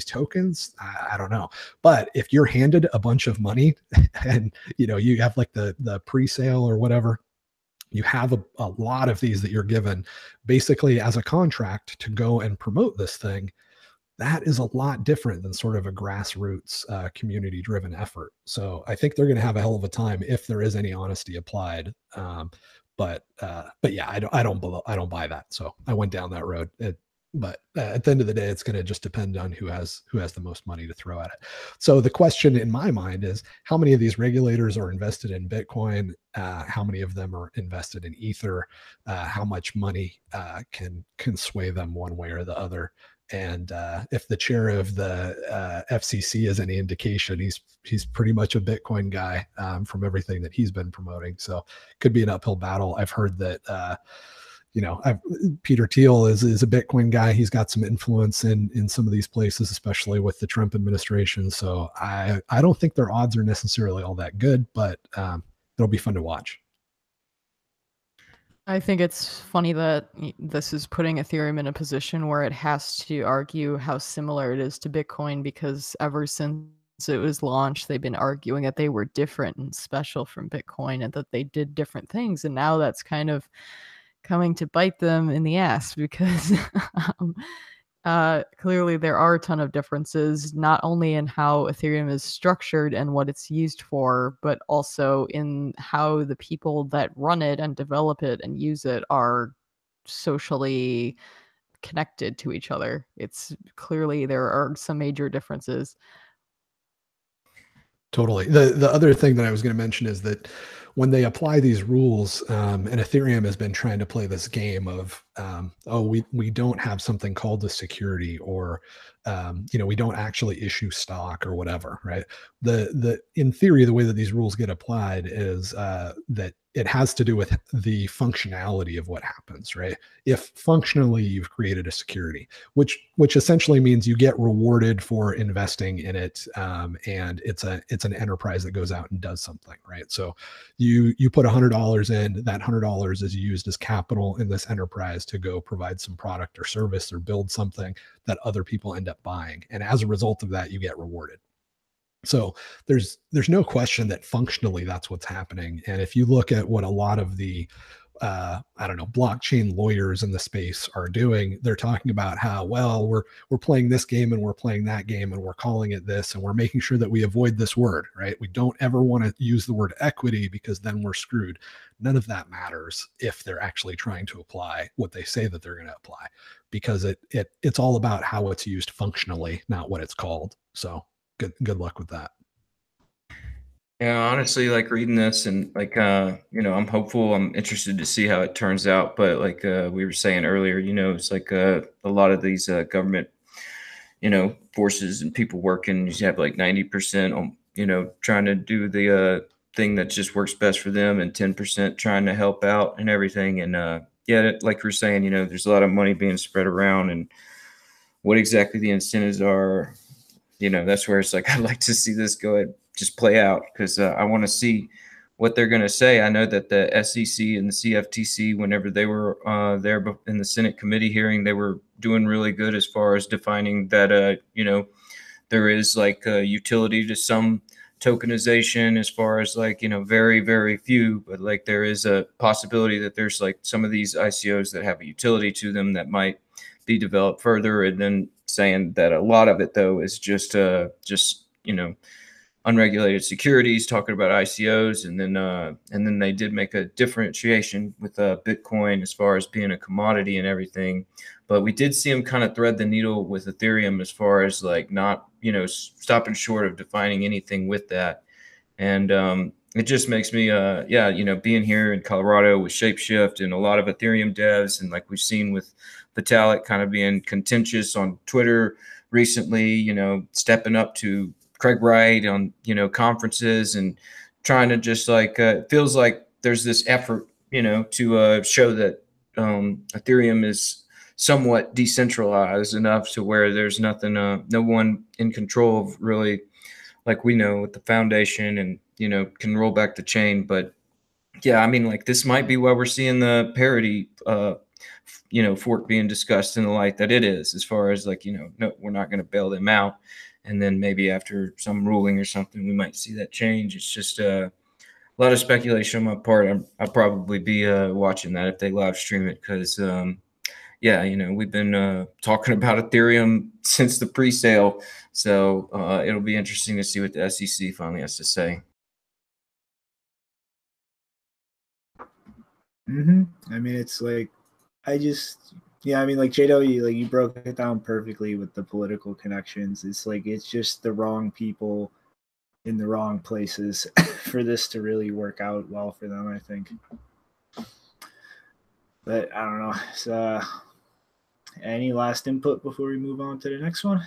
tokens? I don't know. But if you're handed a bunch of money and you have like the pre-sale or whatever, you have a lot of these that you're given basically as a contract to go and promote this thing. That is a lot different than sort of a grassroots community driven effort. So I think they're going to have a hell of a time if there is any honesty applied. But yeah, I don't buy that. So I went down that road. But at the end of the day, it's going to just depend on who has the most money to throw at it. So the question in my mind is, how many of these regulators are invested in Bitcoin? How many of them are invested in Ether? How much money can sway them one way or the other? And if the chair of the FCC is any indication, he's pretty much a Bitcoin guy from everything that he's been promoting. So it could be an uphill battle. I've heard that Peter Thiel is a Bitcoin guy. He's got some influence in some of these places, especially with the Trump administration. So I don't think their odds are necessarily all that good, but it'll be fun to watch. I think it's funny that this is putting Ethereum in a position where it has to argue how similar it is to Bitcoin, because ever since it was launched, they've been arguing that they were different and special from Bitcoin and that they did different things. And now that's kind of coming to bite them in the ass, because clearly there are a ton of differences, not only in how Ethereum is structured and what it's used for, but also in how the people that run it and develop it and use it are socially connected to each other. It's clearly there are some major differences. Totally. The other thing that I was going to mention is that when they apply these rules, and Ethereum has been trying to play this game of, we don't have something called a security, or we don't actually issue stock or whatever, right? In theory, the way that these rules get applied is that it has to do with the functionality of what happens, right? If functionally you've created a security, which essentially means you get rewarded for investing in it, and it's an enterprise that goes out and does something, right? So you put $100 in, that $100 is used as capital in this enterprise to go provide some product or service or build something that other people end up buying, and as a result of that, you get rewarded. So there's no question that functionally that's what's happening. And if you look at what a lot of the blockchain lawyers in the space are doing, they're talking about how, well, we're playing this game and we're playing that game and we're calling it this and we're making sure that we avoid this word, right? We don't ever want to use the word equity because then we're screwed. None of that matters if they're actually trying to apply what they say that they're going to apply, because it's all about how it's used functionally, not what it's called. So good luck with that. Yeah, honestly, like reading this and like, I'm hopeful. I'm interested to see how it turns out. But like we were saying earlier, it's like a lot of these government forces and people working. You have like 90% on, trying to do the thing that just works best for them, and 10% trying to help out and everything. And yeah, like we're saying, there's a lot of money being spread around, and what exactly the incentives are, that's where it's like, I'd like to see this go ahead, just play out, because I want to see what they're going to say. I know that the SEC and the CFTC, whenever they were there in the Senate committee hearing, they were doing really good as far as defining that, there is like a utility to some tokenization, as far as like, very, very few, but like there is a possibility that there's like some of these ICOs that have a utility to them that might be developed further. And then saying that a lot of it though is just unregulated securities, talking about ICOs, and then they did make a differentiation with Bitcoin as far as being a commodity and everything. But we did see them kind of thread the needle with Ethereum as far as like not, stopping short of defining anything with that. And it just makes me, being here in Colorado with Shapeshift and a lot of Ethereum devs, and like we've seen with Vitalik kind of being contentious on Twitter recently, stepping up to Craig Wright on, conferences and trying to just like, it feels like there's this effort, to show that Ethereum is somewhat decentralized enough to where there's nothing, no one in control of really, like we know with the foundation, and, can roll back the chain. But yeah, I mean, like this might be why we're seeing the parity, fork being discussed in the light that it is, as far as like, no, we're not going to bail them out. And then maybe after some ruling or something, we might see that change. It's just a lot of speculation on my part. I'll probably be watching that if they live stream it, because, we've been talking about Ethereum since the pre-sale. So it'll be interesting to see what the SEC finally has to say. I mean, it's like, like JW, like you broke it down perfectly with the political connections. It's like, it's just the wrong people in the wrong places for this to really work out well for them, I think. But I don't know. So, any last input before we move on to the next one?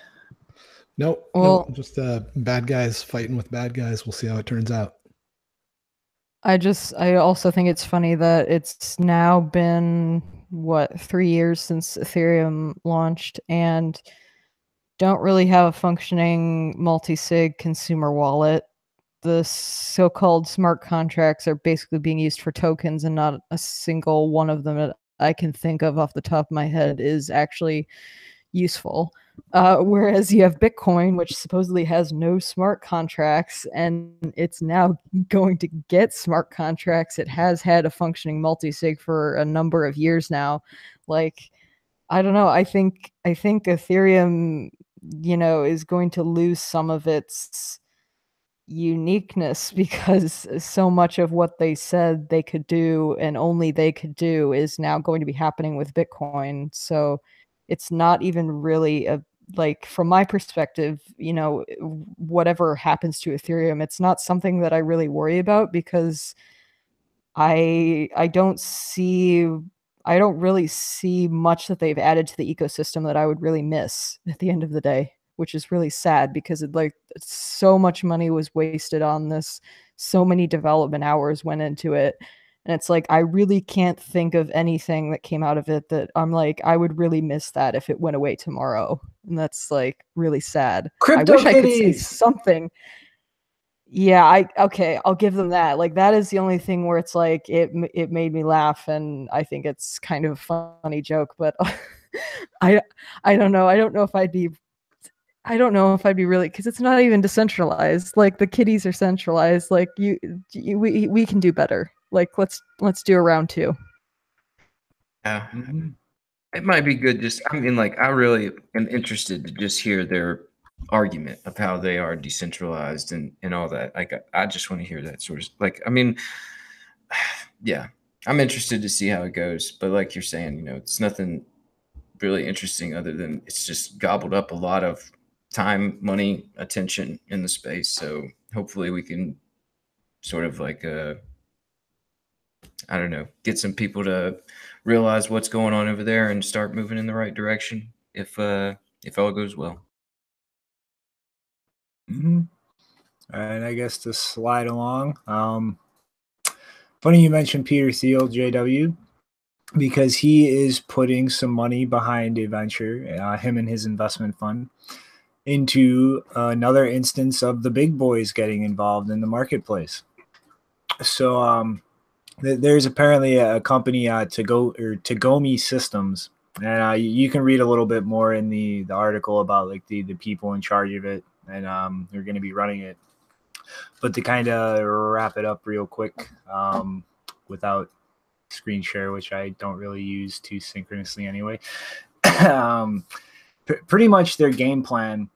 Nope. Well, nope, just bad guys fighting with bad guys. We'll see how it turns out. I also think it's funny that it's now been 3 years since Ethereum launched, and don't really have a functioning multi-sig consumer wallet. The so-called smart contracts are basically being used for tokens, and not a single one of them that I can think of off the top of my head is actually useful. Whereas you have Bitcoin, which supposedly has no smart contracts, and it's now going to get smart contracts. It has had a functioning multi-sig for a number of years now. Like, I don't know. I think Ethereum, is going to lose some of its uniqueness, because so much of what they said they could do and only they could do is now going to be happening with Bitcoin. So it's not even really from my perspective, whatever happens to Ethereum, it's not something that I really worry about, because I don't really see much that they've added to the ecosystem that I would really miss at the end of the day, which is really sad, because so much money was wasted on this. So many development hours went into it. And it's like, I really can't think of anything that came out of it that I'm like, I would really miss that if it went away tomorrow. And that's like really sad. I wish I could say something. Yeah, okay, I'll give them that. Like, that is the only thing where it's like it made me laugh, and I think it's kind of a funny joke, but I don't know. I don't know if I'd be really, because it's not even decentralized. Like, the kitties are centralized. Like, we can do better. Like, let's do a round 2. Yeah, it might be good. I really am interested to just hear their argument of how they are decentralized and all that. Like, I just want to hear that sort of, yeah, I'm interested to see how it goes. But like you're saying, it's nothing really interesting other than it's just gobbled up a lot of time, money, attention in the space. So hopefully we can sort of get some people to realize what's going on over there and start moving in the right direction if all goes well. Mm-hmm. All right, I guess to slide along. Funny you mentioned Peter Thiel, JW, because he is putting some money behind a venture, him and his investment fund, into another instance of the big boys getting involved in the marketplace. So there's apparently a company, Tagomi Systems, and you can read a little bit more in the article about like the people in charge of it, and they're going to be running it. But to kind of wrap it up real quick, without screen share, which I don't really use too synchronously anyway, pretty much their game plan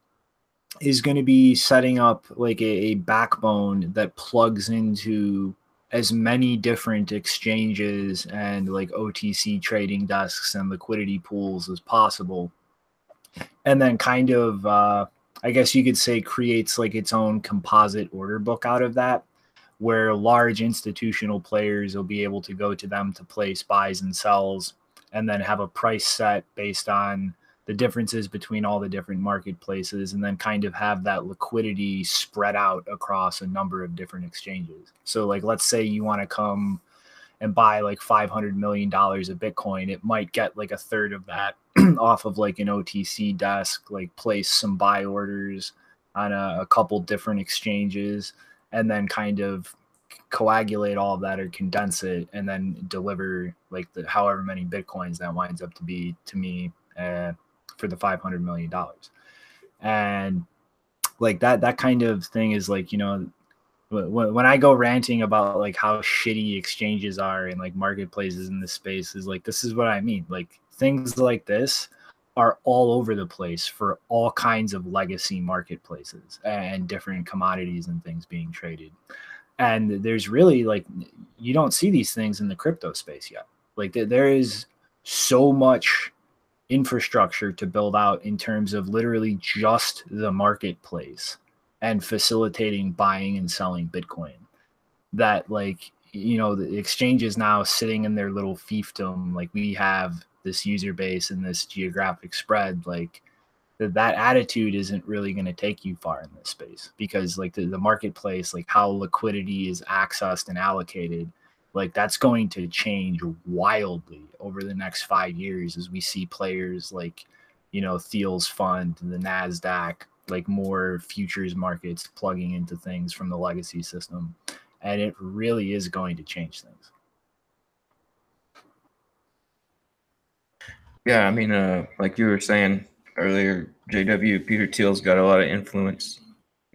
is going to be setting up like a backbone that plugs into as many different exchanges and like OTC trading desks and liquidity pools as possible. And then kind of, I guess you could say, creates like its own composite order book out of that, where large institutional players will be able to go to them to place buys and sells, and then have a price set based on the differences between all the different marketplaces, and then kind of have that liquidity spread out across a number of different exchanges. So like, let's say you want to come and buy like $500 million of Bitcoin, it might get like a third of that off of like an OTC desk, like place some buy orders on a couple different exchanges, and then kind of coagulate all of that or condense it, and then deliver like the however many Bitcoins that winds up to be to me for the $500 million. And like that kind of thing is like, you know, when I go ranting about like how shitty exchanges are and like marketplaces in this space, is like, this is what I mean. Like things like this are all over the place for all kinds of legacy marketplaces and different commodities and things being traded. And there's really like, you don't see these things in the crypto space yet. Like there is so much infrastructure to build out in terms of literally just the marketplace and facilitating buying and selling Bitcoin, that like, you know, the exchanges now sitting in their little fiefdom, like we have this user base and this geographic spread, like that attitude isn't really going to take you far in this space, because like the marketplace, like how liquidity is accessed and allocated, like that's going to change wildly over the next 5 years as we see players like, you know, Thiel's fund, the NASDAQ, like more futures markets plugging into things from the legacy system. And it really is going to change things. Yeah, I mean, like you were saying earlier, JW, Peter Thiel's got a lot of influence.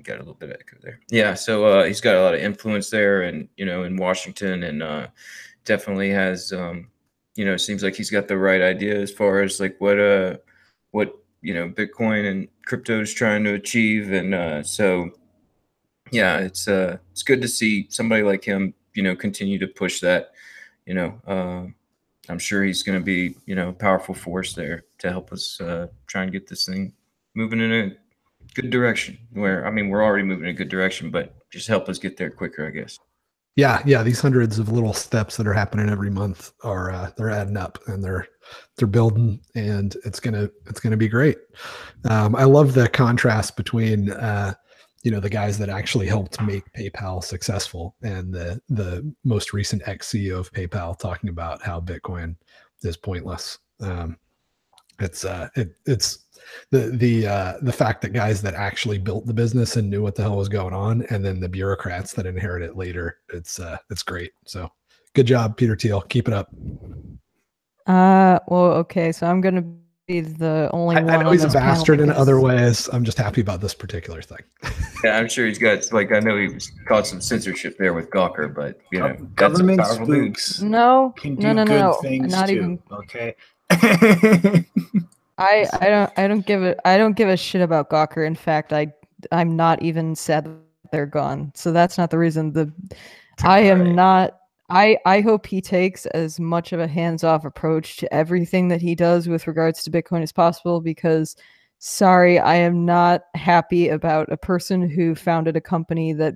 Got a little bit of echo there. Yeah, so he's got a lot of influence there, and you know, in Washington, and definitely has, you know, seems like he's got the right idea as far as like what you know, Bitcoin and crypto is trying to achieve, and so yeah, it's good to see somebody like him, you know, continue to push that. You know, I'm sure he's going to be, you know, a powerful force there to help us try and get this thing moving in a good direction. Where, I mean, we're already moving in a good direction, but just help us get there quicker, I guess. Yeah. These hundreds of little steps that are happening every month are they're adding up, and they're building, and it's gonna be great. I love the contrast between you know, the guys that actually helped make PayPal successful, and the most recent ex-CEO of PayPal talking about how Bitcoin is pointless. It's the fact that guys that actually built the business and knew what the hell was going on, and then the bureaucrats that inherit it later. It's great. So good job, Peter Thiel. Keep it up. Well, okay, so I'm gonna be the only one. I know he's a bastard in other ways. I'm just happy about this particular thing. Yeah, I'm sure he's got, like, I know he was caught some censorship there with Gawker, but you know, government spooks can do good things not too. Even, okay. I don't give a shit about Gawker. In fact, I'm not even sad that they're gone. So that's not the reason. I am not. I hope he takes as much of a hands-off approach to everything that he does with regards to Bitcoin as possible, because sorry, I am not happy about a person who founded a company that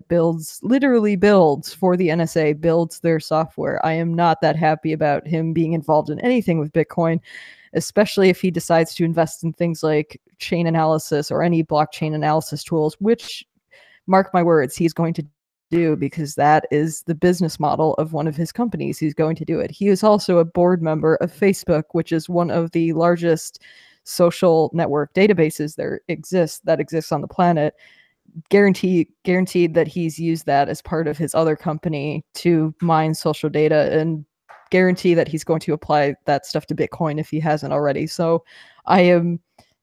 literally builds for the NSA, builds their software. I am not that happy about him being involved in anything with Bitcoin. especially if he decides to invest in things like chain analysis or any blockchain analysis tools, which, mark my words, he's going to do, because that is the business model of one of his companies. He's going to do it. He is also a board member of Facebook, which is one of the largest social network databases that exists on the planet. Guaranteed that he's used that as part of his other company to mine social data, and guarantee that he's going to apply that stuff to Bitcoin if he hasn't already. So I am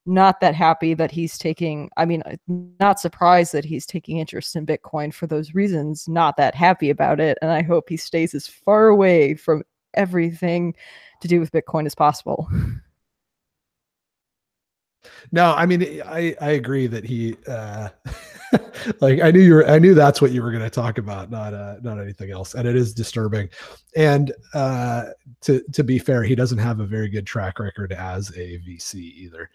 not that happy that he's taking, not surprised that he's taking interest in Bitcoin for those reasons, not that happy about it. And I hope he stays as far away from everything to do with Bitcoin as possible. No, I mean, I agree that he, like, I knew that's what you were going to talk about, not anything else. And it is disturbing. And to be fair, he doesn't have a very good track record as a VC either,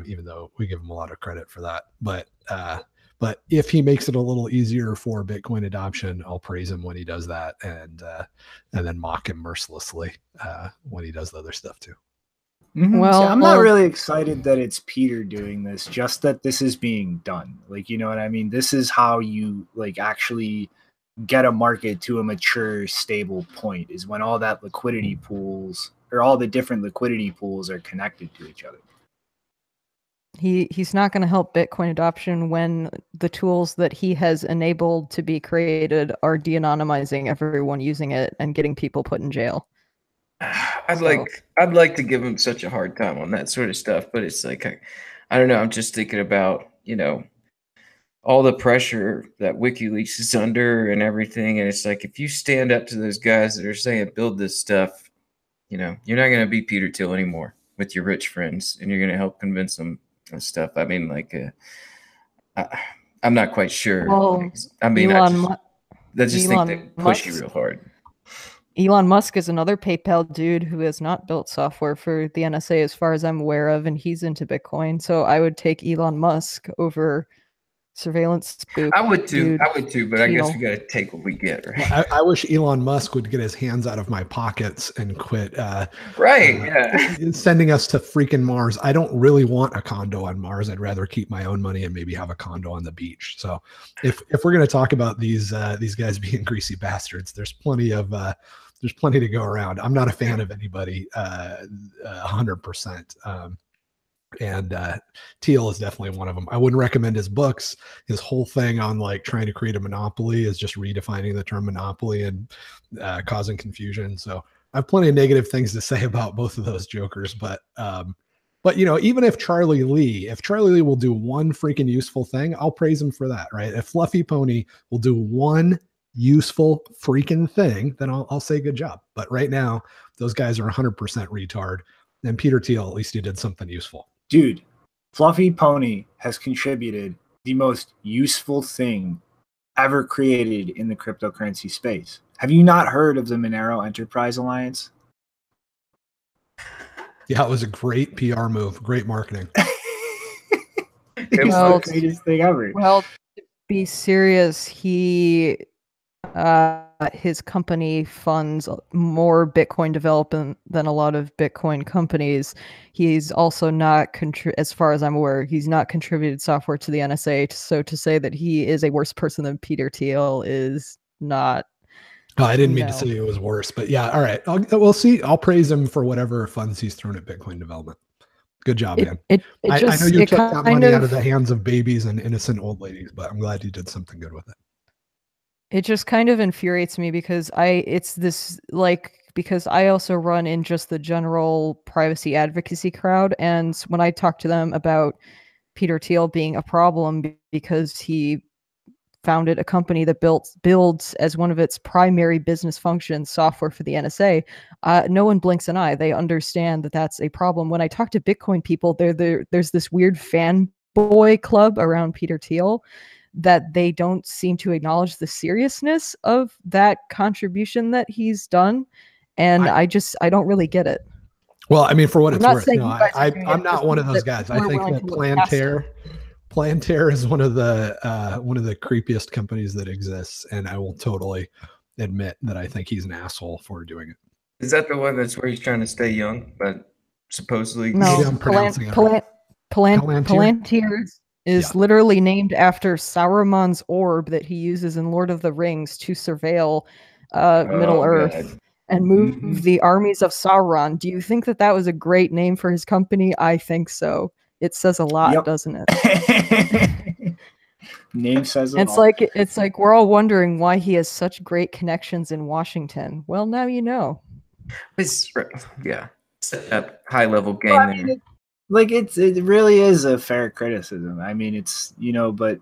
even though we give him a lot of credit for that. But if he makes it a little easier for Bitcoin adoption, I'll praise him when he does that, and then mock him mercilessly when he does the other stuff too. Mm-hmm. Well, I'm not really excited that it's Peter doing this, just that this is being done. Like, you know what I mean? This is how you like actually get a market to a mature, stable point, is when all that liquidity pools, or all the different liquidity pools, are connected to each other. He's not going to help Bitcoin adoption when the tools that he has enabled to be created are de-anonymizing everyone using it and getting people put in jail. I'd like to give him such a hard time on that sort of stuff, but it's like, I don't know. I'm just thinking about, all the pressure that WikiLeaks is under and everything. And it's like, if you stand up to those guys that are saying, build this stuff, you're not going to be Peter Thiel anymore with your rich friends, and you're going to help convince them and stuff. I mean, like, I'm not quite sure. Well, I mean, I just think they push you real hard. Elon Musk is another PayPal dude who has not built software for the NSA as far as I'm aware of, and he's into Bitcoin. So I would take Elon Musk over surveillance spook. I would too, but Thiel. I guess we got to take what we get, right? I wish Elon Musk would get his hands out of my pockets and quit sending us to freaking Mars. I don't really want a condo on Mars. I'd rather keep my own money and maybe have a condo on the beach. So if we're going to talk about these guys being greasy bastards, there's plenty to go around. I'm not a fan of anybody 100%. And Thiel is definitely one of them. I wouldn't recommend his books. His whole thing on like trying to create a monopoly is just redefining the term monopoly and causing confusion. So I have plenty of negative things to say about both of those jokers. But even if Charlie Lee will do one freaking useful thing, I'll praise him for that, right? If Fluffy Pony will do one useful freaking thing, then I'll say good job. But right now, those guys are 100% retard. And Peter Thiel, at least he did something useful. Dude, Fluffy Pony has contributed the most useful thing ever created in the cryptocurrency space. Have you not heard of the Monero Enterprise Alliance? Yeah, it was a great PR move, great marketing. It was the greatest thing ever. Well, to be serious, his company funds more Bitcoin development than a lot of Bitcoin companies. He's also not, as far as I'm aware, he's not contributed software to the NSA. So to say that he is a worse person than Peter Thiel is not. Oh, I didn't mean to say it was worse, but yeah. All right. We'll see. I'll praise him for whatever funds he's thrown at Bitcoin development. Good job, man. I know you took that money out of the hands of babies and innocent old ladies, but I'm glad you did something good with it. It just kind of infuriates me because I also run in just the general privacy advocacy crowd. And when I talk to them about Peter Thiel being a problem because he founded a company that builds as one of its primary business functions software for the NSA, no one blinks an eye. They understand that that's a problem. When I talk to Bitcoin people, there's this weird fanboy club around Peter Thiel that they don't seem to acknowledge the seriousness of that contribution that he's done. And I don't really get it. Well, I mean, for what it's worth, I'm not one of those guys. I think that Plantair is one of the creepiest companies that exists. And I will totally admit that I think he's an asshole for doing it. Is that the one that's where he's trying to stay young, but supposedly. No, Maybe I'm pronouncing it wrong. Palantir? Palantir is literally named after Sauron's orb that he uses in Lord of the Rings to surveil Middle Earth God. and move the armies of Sauron. Do you think that that was a great name for his company? I think so. It says a lot, Yep. doesn't it? Name says it It's all. like we're all wondering why he has such great connections in Washington. Well, now you know. It's that high level game Well, I there. mean, it really is a fair criticism. I mean, it's, but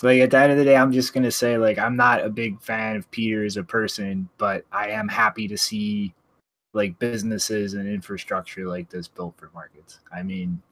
like at the end of the day, I'm just gonna say, like, I'm not a big fan of Peter as a person, but I am happy to see like businesses and infrastructure like this built for markets. I mean,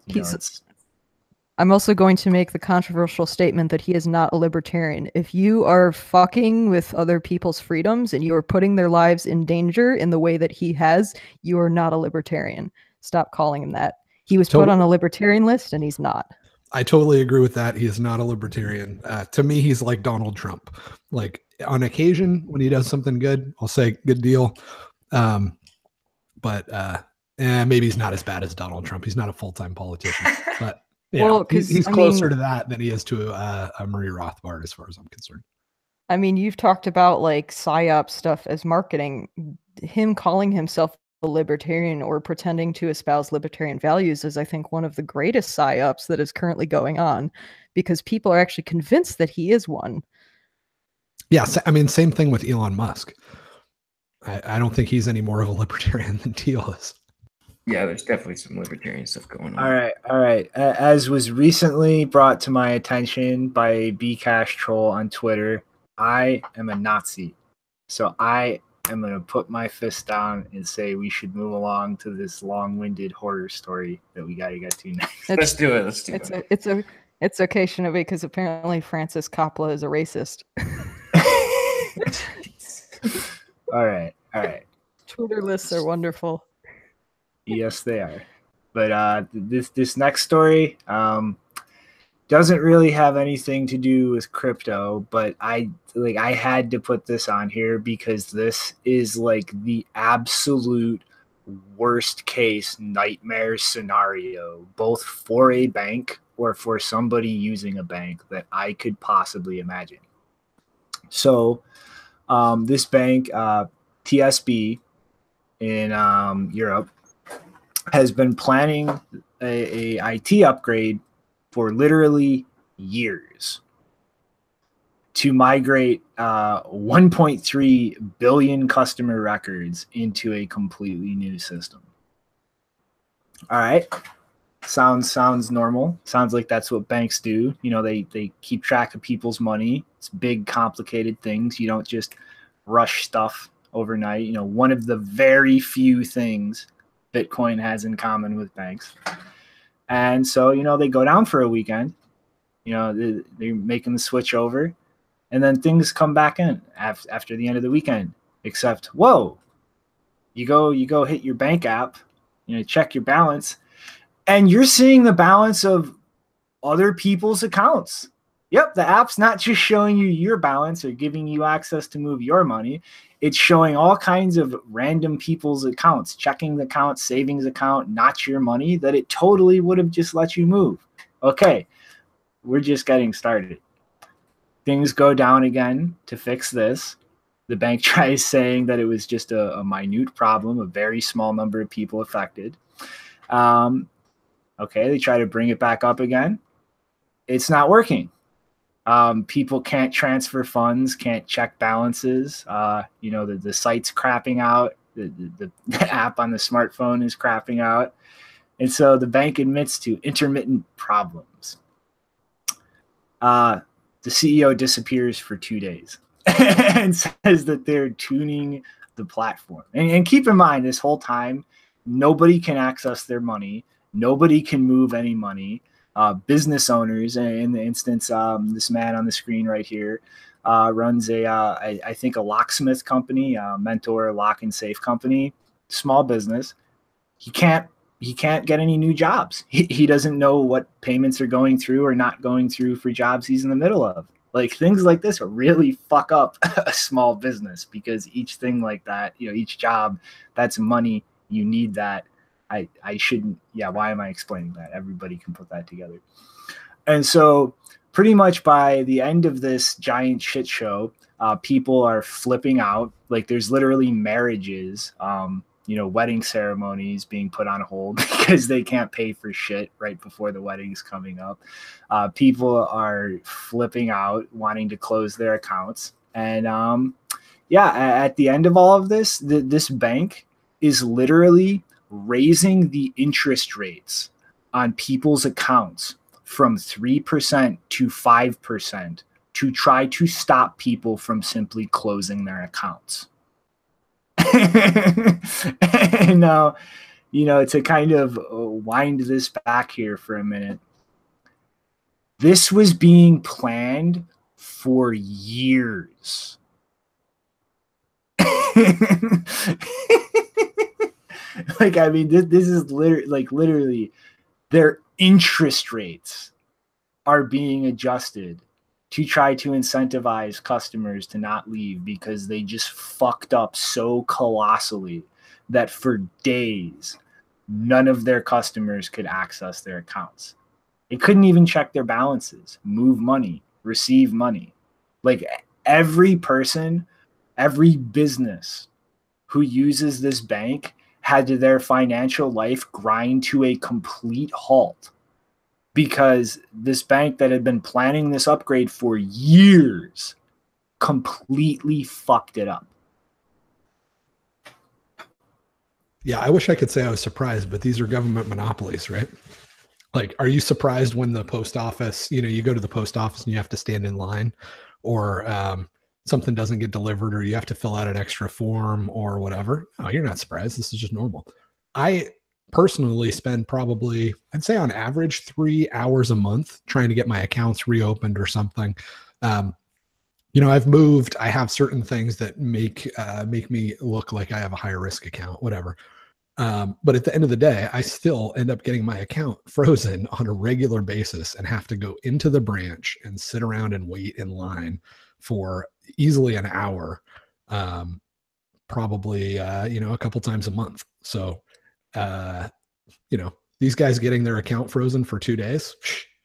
I'm also going to make the controversial statement that he is not a libertarian. If you are fucking with other people's freedoms and you are putting their lives in danger in the way that he has, you are not a libertarian. Stop calling him that. He was put on a libertarian list and he's not. I totally agree with that. He is not a libertarian. To me, he's like Donald Trump. Like on occasion, when he does something good, I'll say good deal. But maybe he's not as bad as Donald Trump. He's not a full-time politician, but yeah, well, he's closer to that than he is to a Murray Rothbard, as far as I'm concerned. I mean, you've talked about like PSYOP stuff as marketing. Him calling himself a libertarian or pretending to espouse libertarian values is, I think, one of the greatest PSYOPs that is currently going on, because people are actually convinced that he is one. Yeah, I mean, same thing with Elon Musk. I don't think he's any more of a libertarian than Thiel is. Yeah, there's definitely some libertarian stuff going on. All right. As was recently brought to my attention by a Bcash troll on Twitter, I am a Nazi. So I am going to put my fist down and say we should move along to this long-winded horror story that we got to get to next. Let's do it. It's okay, Shinobi, because apparently Francis Coppola is a racist. All right. Twitter lists are wonderful. Yes, they are. But this next story doesn't really have anything to do with crypto, but I had to put this on here because this is like the absolute worst case nightmare scenario, both for a bank or for somebody using a bank, that I could possibly imagine. So this bank, TSB in Europe, has been planning a IT upgrade for literally years to migrate 1.3 billion customer records into a completely new system. All right. Sounds normal. Sounds like that's what banks do. They keep track of people's money. It's big, complicated things. You don't just rush stuff overnight. One of the very few things Bitcoin has in common with banks. And so, they go down for a weekend, they're making the switch over, and then things come back in after the end of the weekend, except, whoa, you go hit your bank app, check your balance, and you're seeing the balance of other people's accounts. Yep, the app's not just showing you your balance or giving you access to move your money. It's showing all kinds of random people's accounts, checking account, savings account, not your money, that it totally would have just let you move. Okay, we're just getting started. Things go down again to fix this. The bank tries saying that it was just a minute problem, a very small number of people affected. Okay, they try to bring it back up again. It's not working. People can't transfer funds, can't check balances. The site's crapping out. The app on the smartphone is crapping out. And so the bank admits to intermittent problems. The CEO disappears for 2 days and says that they're tuning the platform. And keep in mind, this whole time, nobody can access their money. Nobody can move any money. Business owners, in the instance, this man on the screen right here runs I think a locksmith company, Mentor Lock and Safe company, small business. He can't get any new jobs. He doesn't know what payments are going through or not going through for jobs he's in the middle of. Like, things like this really fuck up a small business, because each thing like that, each job, that's money. You need that I shouldn't. Yeah, why am I explaining that? Everybody can put that together. And so pretty much by the end of this giant shit show, people are flipping out. Like there's literally marriages, wedding ceremonies being put on hold because they can't pay for shit right before the wedding's coming up. People are flipping out, wanting to close their accounts. And at the end of all of this, this bank is literally raising the interest rates on people's accounts from 3% to 5% to try to stop people from simply closing their accounts. And now, to kind of wind this back here for a minute, this was being planned for years. Like, I mean, this is literally their interest rates are being adjusted to try to incentivize customers to not leave because they just fucked up so colossally that for days, none of their customers could access their accounts. They couldn't even check their balances, move money, receive money. Like every person, every business who uses this bank had their financial life grind to a complete halt because this bank that had been planning this upgrade for years completely fucked it up. Yeah, I wish I could say I was surprised, but these are government monopolies, right? Like, are you surprised when the post office, you go to the post office and you have to stand in line, or something doesn't get delivered, or you have to fill out an extra form or whatever? Oh, you're not surprised. This is just normal. I personally spend probably, I'd say on average, 3 hours a month trying to get my accounts reopened or something. I've moved. I have certain things that make me look like I have a higher risk account, whatever. But at the end of the day, I still end up getting my account frozen on a regular basis and have to go into the branch and sit around and wait in line for easily an hour, probably, a couple times a month. So, these guys getting their account frozen for 2 days,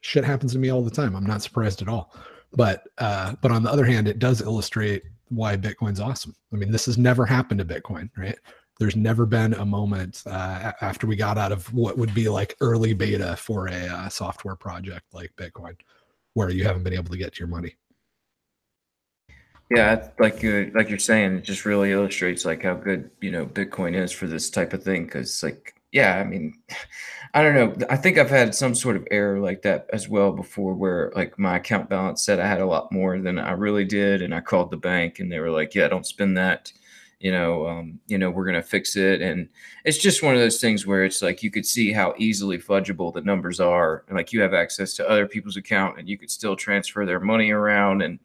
shit happens to me all the time. I'm not surprised at all. But on the other hand, it does illustrate why Bitcoin's awesome. I mean, this has never happened to Bitcoin, right? There's never been a moment after we got out of what would be like early beta for a software project like Bitcoin, where you haven't been able to get your money. Yeah, like you're saying, it just really illustrates like how good Bitcoin is for this type of thing. Because I mean, I don't know. I think I've had some sort of error like that as well before, where like my account balance said I had a lot more than I really did, and I called the bank and they were like, "Yeah, don't spend that. We're gonna fix it." And it's just one of those things where it's like you could see how easily fudgeable the numbers are, and like you have access to other people's account and you could still transfer their money around. And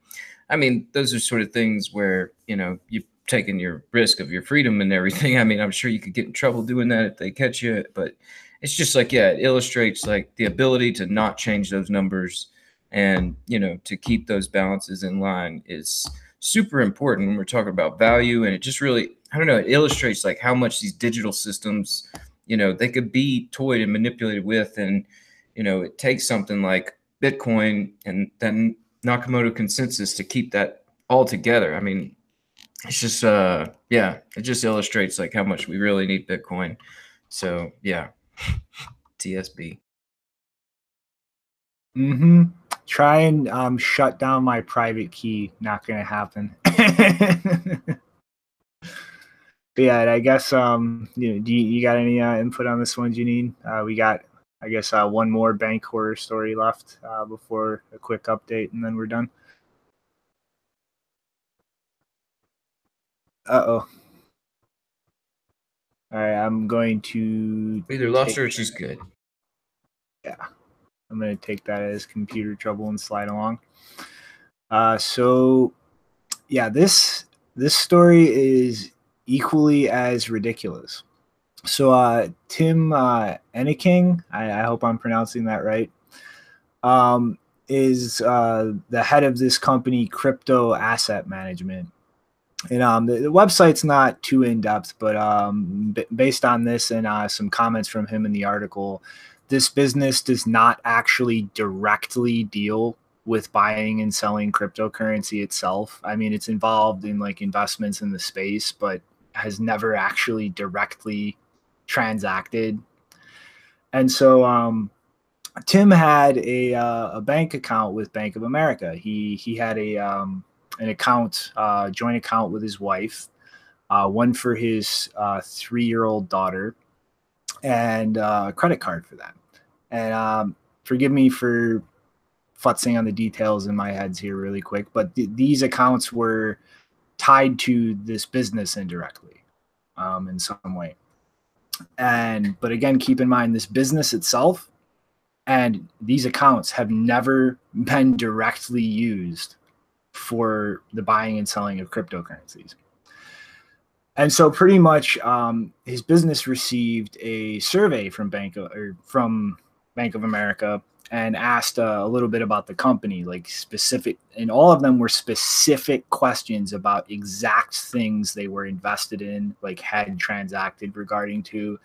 I mean, those are sort of things where you've taken your risk of your freedom and everything. I mean, I'm sure you could get in trouble doing that if they catch you, but it's just like, it illustrates like the ability to not change those numbers and to keep those balances in line is super important when we're talking about value. And it just really, I don't know, it illustrates like how much these digital systems, they could be toyed and manipulated with. And, it takes something like Bitcoin and then Nakamoto consensus to keep that all together. I mean, it's just, it just illustrates like how much we really need Bitcoin. So yeah, TSB. Try and shut down my private key. Not going to happen. But yeah, I guess do you got any input on this one, Janine? We got, I guess, one more bank horror story left before a quick update, and then we're done. Uh-oh. All right, I'm going to either lost her or she's good. Yeah. I'm going to take that as computer trouble and slide along. So, yeah, this story is equally as ridiculous. So, Tim Enneking, I hope I'm pronouncing that right, is the head of this company, Crypto Asset Management. And the website's not too in depth, but based on this and some comments from him in the article, this business does not actually directly deal with buying and selling cryptocurrency itself. I mean, it's involved in like investments in the space, but has never actually directly transacted. And so Tim had a bank account with Bank of America. He had an account, joint account with his wife, one for his 3-year-old daughter, and a credit card for them. And forgive me for futzing on the details in my heads here really quick, but these accounts were tied to this business indirectly in some way. But again, keep in mind this business itself and these accounts have never been directly used for the buying and selling of cryptocurrencies. And so pretty much his business received a survey from Bank of America and asked a little bit about the company, like specific, and all of them were specific questions about exact things they were invested in, like had transacted regarding to,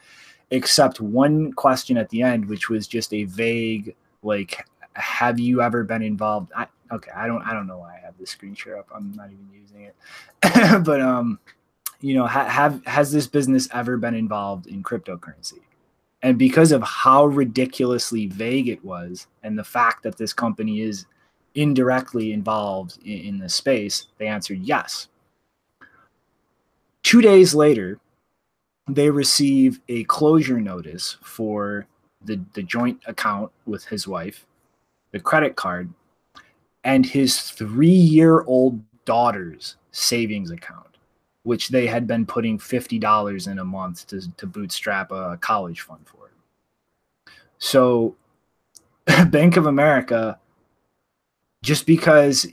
except one question at the end, which was just a vague, like, have you ever been involved? I don't know why I have this screen share up. I'm not even using it. But, has this business ever been involved in cryptocurrency? And because of how ridiculously vague it was, and the fact that this company is indirectly involved in this space, they answered yes. 2 days later, they receive a closure notice for the joint account with his wife, the credit card, and his 3-year-old daughter's savings account, which they had been putting $50 in a month to bootstrap a college fund for. So Bank of America, just because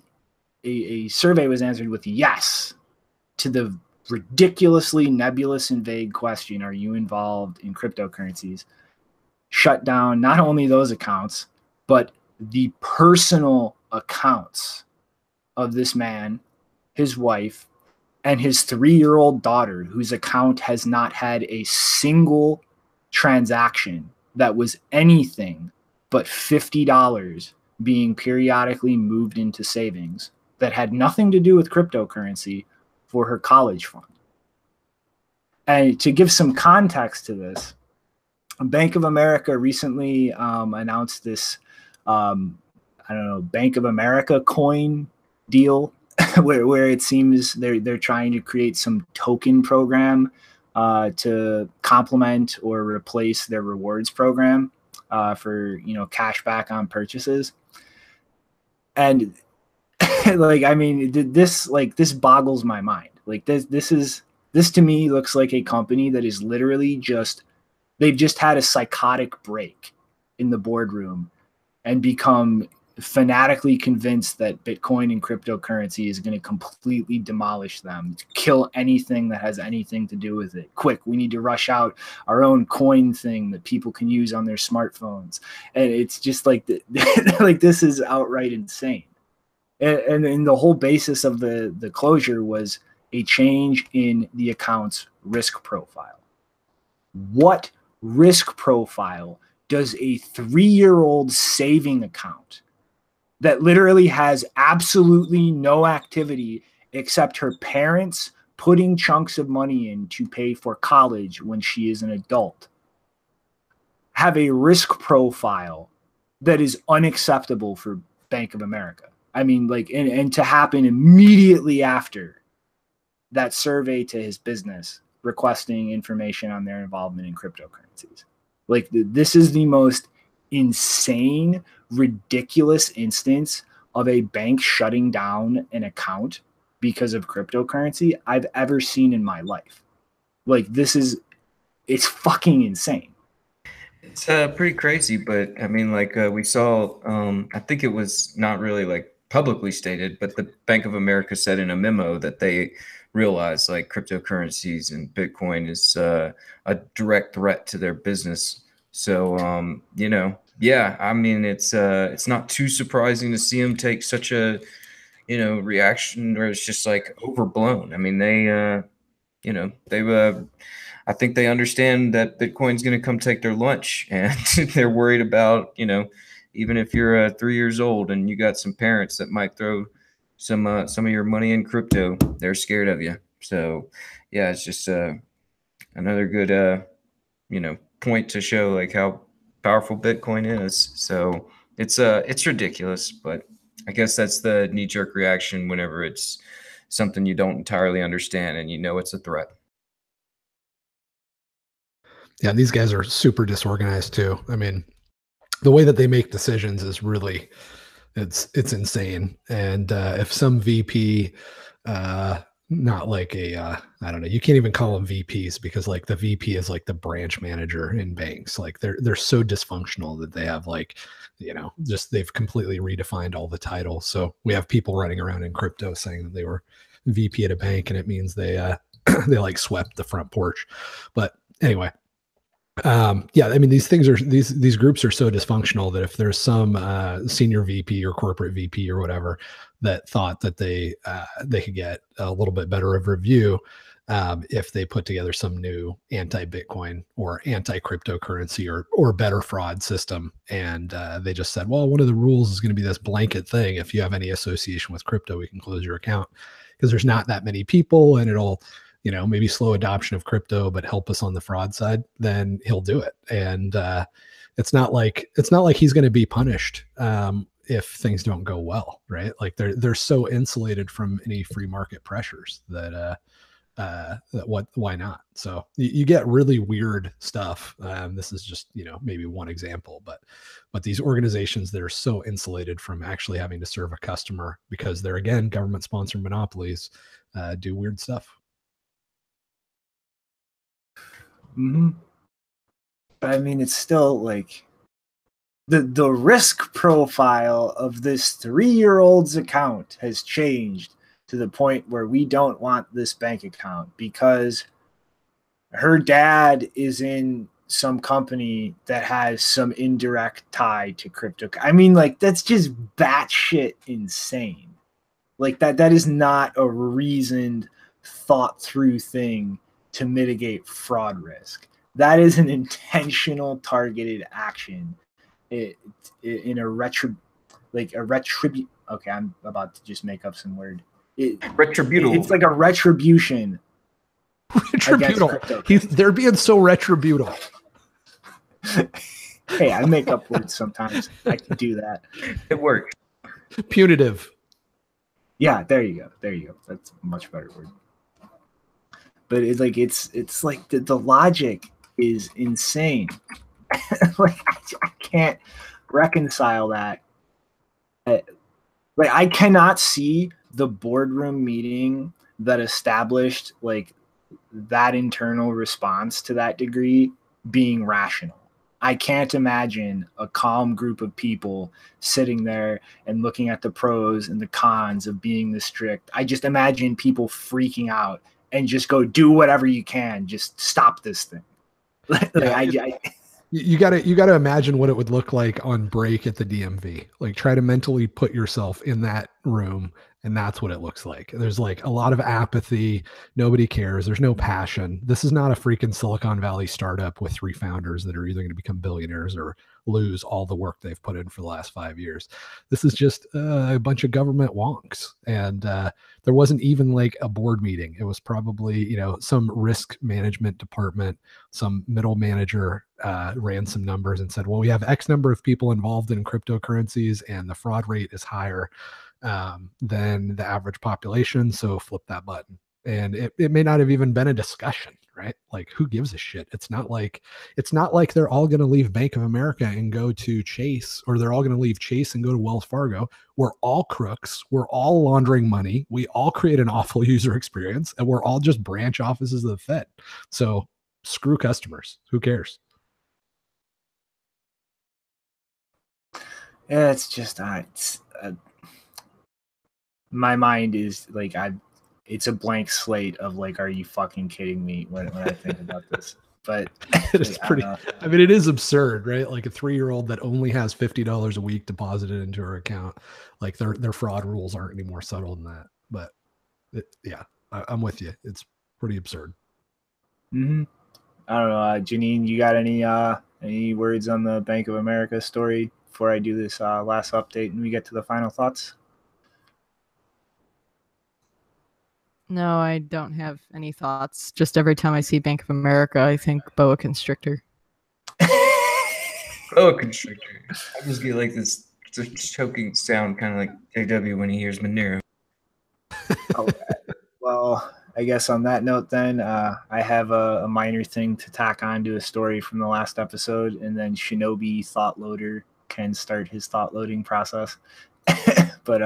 a survey was answered with yes to the ridiculously nebulous and vague question, are you involved in cryptocurrencies, shut down not only those accounts, but the personal accounts of this man, his wife, and his 3-year-old daughter, whose account has not had a single transaction that was anything but $50 being periodically moved into savings that had nothing to do with cryptocurrency for her college fund. And to give some context to this, Bank of America recently announced this, Bank of America coin deal where it seems they're trying to create some token program to complement or replace their rewards program for cash back on purchases. And this boggles my mind. Like this to me looks like a company that is literally they've just had a psychotic break in the boardroom and become fanatically convinced that Bitcoin and cryptocurrency is going to completely demolish them, to kill anything that has anything to do with it. Quick, we need to rush out our own coin thing that people can use on their smartphones. And it's just like this is outright insane. And the whole basis of the closure was a change in the account's risk profile. What risk profile does a 3-year-old saving account that literally has absolutely no activity except her parents putting chunks of money in to pay for college when she is an adult have a risk profile that is unacceptable for Bank of America? I mean, and to happen immediately after that survey to his business requesting information on their involvement in cryptocurrencies. This is the most insane, ridiculous instance of a bank shutting down an account because of cryptocurrency I've ever seen in my life. It's fucking insane. It's pretty crazy, but I mean, we saw, I think it was not really publicly stated, but the Bank of America said in a memo that they realized cryptocurrencies and Bitcoin is a direct threat to their business. So, yeah, I mean, it's not too surprising to see them take such a, reaction where it's just like overblown. I mean, they I think they understand that Bitcoin's going to come take their lunch, and they're worried about, even if you're 3 years old and you got some parents that might throw some of your money in crypto, they're scared of you. So yeah, it's just another good point to show like how powerful Bitcoin is. So it's ridiculous, but I guess that's the knee-jerk reaction whenever it's something you don't entirely understand and it's a threat. Yeah, these guys are super disorganized too. I mean, the way that they make decisions is really it's insane. And if some VP not like a I don't know, you can't even call them VPs because like the VP is like the branch manager in banks. Like they're so dysfunctional that they have like, just they've completely redefined all the titles. So we have people running around in crypto saying that they were VP at a bank and it means they they like swept the front porch. But anyway, yeah, I mean, these things are these groups are so dysfunctional that if there's some senior VP or corporate VP or whatever that thought that they could get a little bit better of review if they put together some new anti-Bitcoin or anti-cryptocurrency or better fraud system, and they just said, well, one of the rules is going to be this blanket thing. If you have any association with crypto, we can close your account because there's not that many people, and it'll maybe slow adoption of crypto, but help us on the fraud side, then he'll do it. And it's not like he's going to be punished if things don't go well, right? Like they're so insulated from any free market pressures that why not? So you get really weird stuff. This is just maybe one example, but these organizations that are so insulated from actually having to serve a customer because they're again government sponsored monopolies do weird stuff. Mm-hmm. But I mean, it's still like the risk profile of this 3-year-old's account has changed to the point where we don't want this bank account because her dad is in some company that has some indirect tie to crypto. I mean, like that's just batshit insane. Like that is not a reasoned, thought through thing to mitigate fraud risk. That is an intentional targeted action in a retribute. Okay, I'm about to just make up some word. Retributable. It's like a retribution. Retributable. They're being so retributable. Hey, I make up words sometimes. I can do that. It works. Punitive. Yeah, there you go. That's a much better word. But it's like the logic is insane. Like I can't reconcile that. Like I cannot see the boardroom meeting that established like that internal response to that degree being rational. I can't imagine a calm group of people sitting there and looking at the pros and the cons of being this strict. I just imagine people freaking out and just go do whatever you can. Just stop this thing. You gotta imagine what it would look like on break at the DMV. Like try to mentally put yourself in that room, and that's what it looks like. There's like a lot of apathy. Nobody cares. There's no passion. This is not a freaking Silicon Valley startup with 3 founders that are either going to become billionaires or lose all the work they've put in for the last 5 years. This is just a bunch of government wonks. And there wasn't even like a board meeting. It was probably, some risk management department, some middle manager ran some numbers and said, well, we have X number of people involved in cryptocurrencies and the fraud rate is higher than the average population. So flip that button. And it may not have even been a discussion, right? Like who gives a shit? It's not like they're all going to leave Bank of America and go to Chase, or they're all going to leave Chase and go to Wells Fargo. We're all crooks. We're all laundering money. We all create an awful user experience, and we're all just branch offices of the Fed. So screw customers. Who cares? Yeah, it's just my mind is like it's a blank slate of like, are you fucking kidding me when I think about this? But It's pretty. I mean, it is absurd, right? Like a 3-year-old that only has $50 a week deposited into her account. Like their fraud rules aren't any more subtle than that. But yeah, I'm with you. It's pretty absurd. Mm-hmm. I don't know, Janine, you got any words on the Bank of America story before I do this last update and we get to the final thoughts? No, I don't have any thoughts. Just every time I see Bank of America, I think boa constrictor. Boa constrictor. I just get like this choking sound, kind of like JW when he hears Monero. Okay. Well, I guess on that note, then I have a minor thing to tack on to a story from the last episode, and then Shinobi Thought Loader can start his thought loading process. But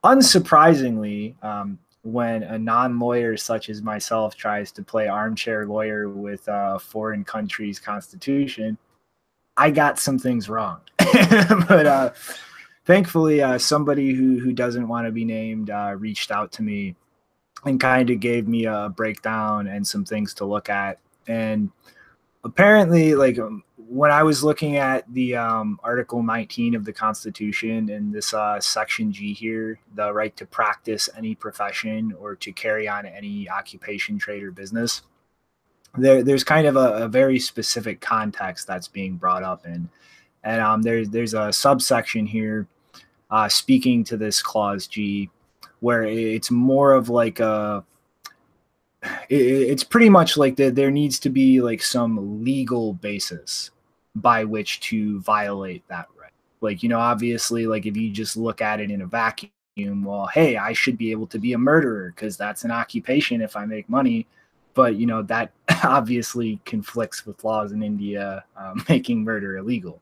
unsurprisingly, when a non-lawyer such as myself tries to play armchair lawyer with a foreign country's constitution, I got some things wrong. But thankfully, somebody who doesn't want to be named reached out to me and kind of gave me a breakdown and some things to look at. And apparently, like when I was looking at the Article 19 of the Constitution and this Section G here, the right to practice any profession or to carry on any occupation, trade, or business, there's kind of a very specific context that's being brought up in. And there's a subsection here speaking to this Clause G, where it's more of like it's pretty much like there needs to be like some legal basis by which to violate that right. Like, you know, obviously, like if you just look at it in a vacuum, well, hey, I should be able to be a murderer because that's an occupation if I make money. But, you know, that obviously conflicts with laws in India making murder illegal.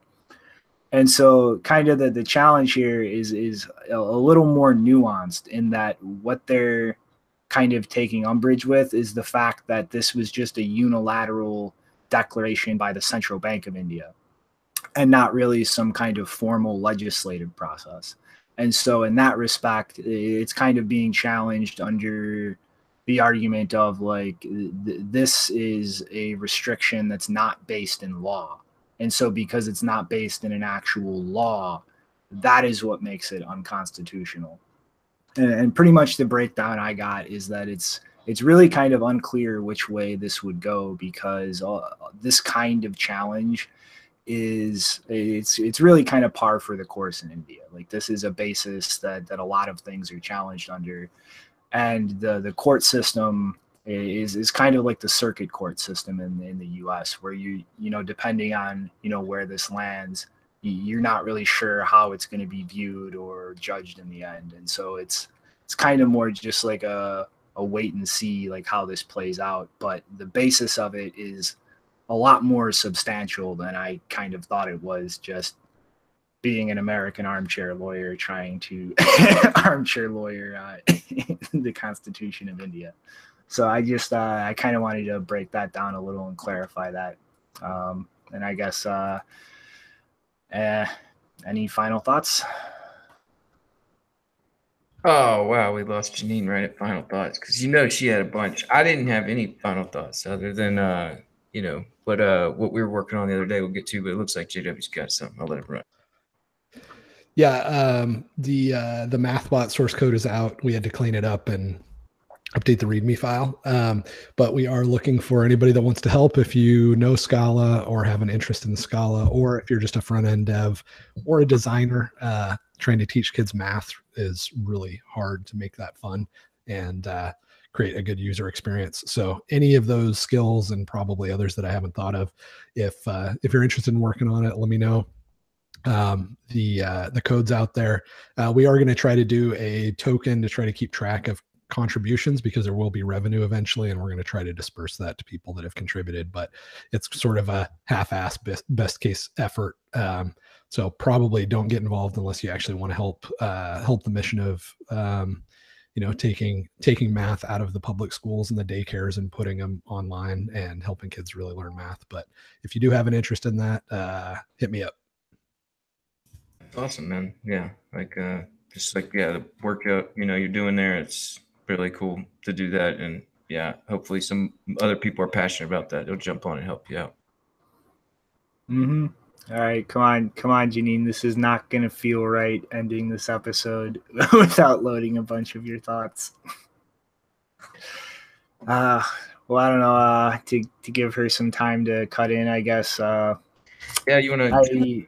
And so kind of the challenge here is a little more nuanced in that what they're kind of taking umbrage with is the fact that this was just a unilateral declaration by the Central Bank of India and not really some kind of formal legislative process. And so in that respect, it's kind of being challenged under the argument of like, this is a restriction that's not based in law. And so because it's not based in an actual law, that is what makes it unconstitutional. And pretty much the breakdown I got is that it's really kind of unclear which way this would go, because this kind of challenge it's really kind of par for the course in India. Like this is a basis that a lot of things are challenged under. And the court system is kind of like the circuit court system in the US, where you know, depending on, you know, where this lands, you're not really sure how it's going to be viewed or judged in the end. And so it's kind of more just like a wait and see like how this plays out. But the basis of it is a lot more substantial than I kind of thought it was, just being an American armchair lawyer trying to armchair lawyer the Constitution of India. So I just I kind of wanted to break that down a little and clarify that. And I guess any final thoughts? Oh, wow. We lost Janine right at final thoughts, because, you know, she had a bunch. I didn't have any final thoughts other than, you know, what we were working on the other day we'll get to, but it looks like JW's got something. I'll let him run. Yeah, the MathBot source code is out. We had to clean it up and update the README file. But we are looking for anybody that wants to help. If you know Scala or have an interest in Scala, or if you're just a front-end dev or a designer, trying to teach kids math is really hard to make that fun and create a good user experience. So any of those skills, and probably others that I haven't thought of, if you're interested in working on it, let me know. The code's out there. We are going to try to do a token to try to keep track of contributions, because there will be revenue eventually, and we're going to try to disperse that to people that have contributed, but it's sort of a half-ass best case effort. So probably don't get involved unless you actually want to help the mission of you know, taking math out of the public schools and the daycares and putting them online and helping kids really learn math. But if you do have an interest in that, hit me up. Awesome, man. Yeah, like just like, yeah, the work you know you're doing there, it's really cool to do that. And yeah, hopefully some other people are passionate about that. They'll jump on and help you out. Mm-hmm. All right, come on, Janine. This is not gonna feel right ending this episode without loading a bunch of your thoughts. Well, I don't know. To give her some time to cut in, I guess. Yeah, you want to?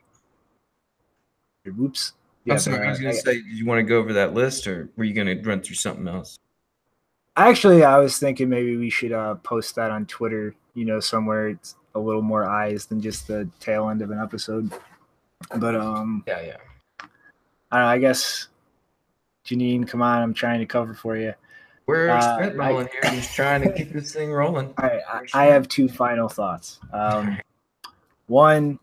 Whoops. I'm sorry. I was gonna say, did you want to go over that list, or were you gonna run through something else? Actually, I was thinking maybe we should post that on Twitter. Somewhere it's a little more eyes than just the tail end of an episode. But yeah. I don't know, I guess, Janine, come on, I'm trying to cover for you. We're spitballing here, just trying to keep this thing rolling. I have two final thoughts. One,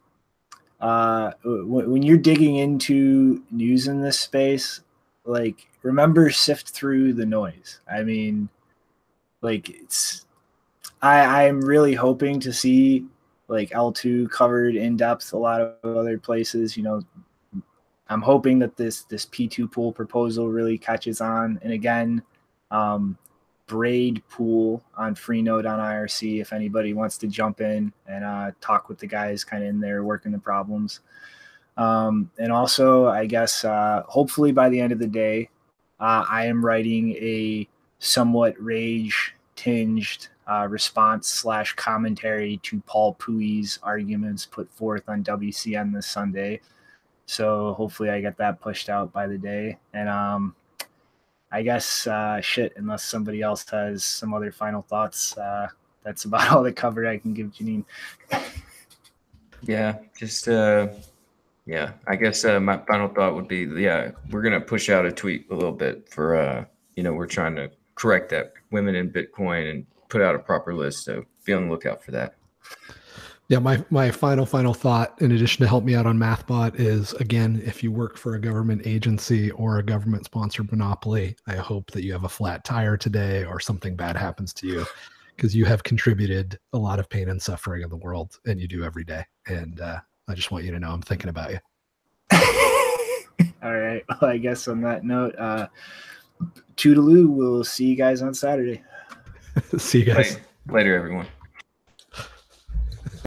when you're digging into news in this space, like, remember, sift through the noise. I mean, like, I'm really hoping to see like Eltoo covered in depth a lot of other places. I'm hoping that this P2 pool proposal really catches on. And again, Braid pool on freenode on IRC if anybody wants to jump in and talk with the guys kind of in there working the problems. And also, I guess, hopefully by the end of the day, I am writing a somewhat rage-tinged response/commentary to Paul Puey's arguments put forth on WCN this Sunday. So hopefully I get that pushed out by the day. And I guess, unless somebody else has some other final thoughts, that's about all the cover I can give Janine. Yeah, just yeah, I guess my final thought would be, we're going to push out a tweet a little bit for, we're trying to correct that women in Bitcoin and put out a proper list. So be on the lookout for that. Yeah, my final thought, in addition to help me out on MathBot, is, again, if you work for a government agency or a government-sponsored monopoly, I hope that you have a flat tire today or something bad happens to you, because you have contributed a lot of pain and suffering in the world, and you do every day. And I just want you to know I'm thinking about you. All right. Well, I guess on that note, toodaloo. We'll see you guys on Saturday. See you guys. Later, everyone.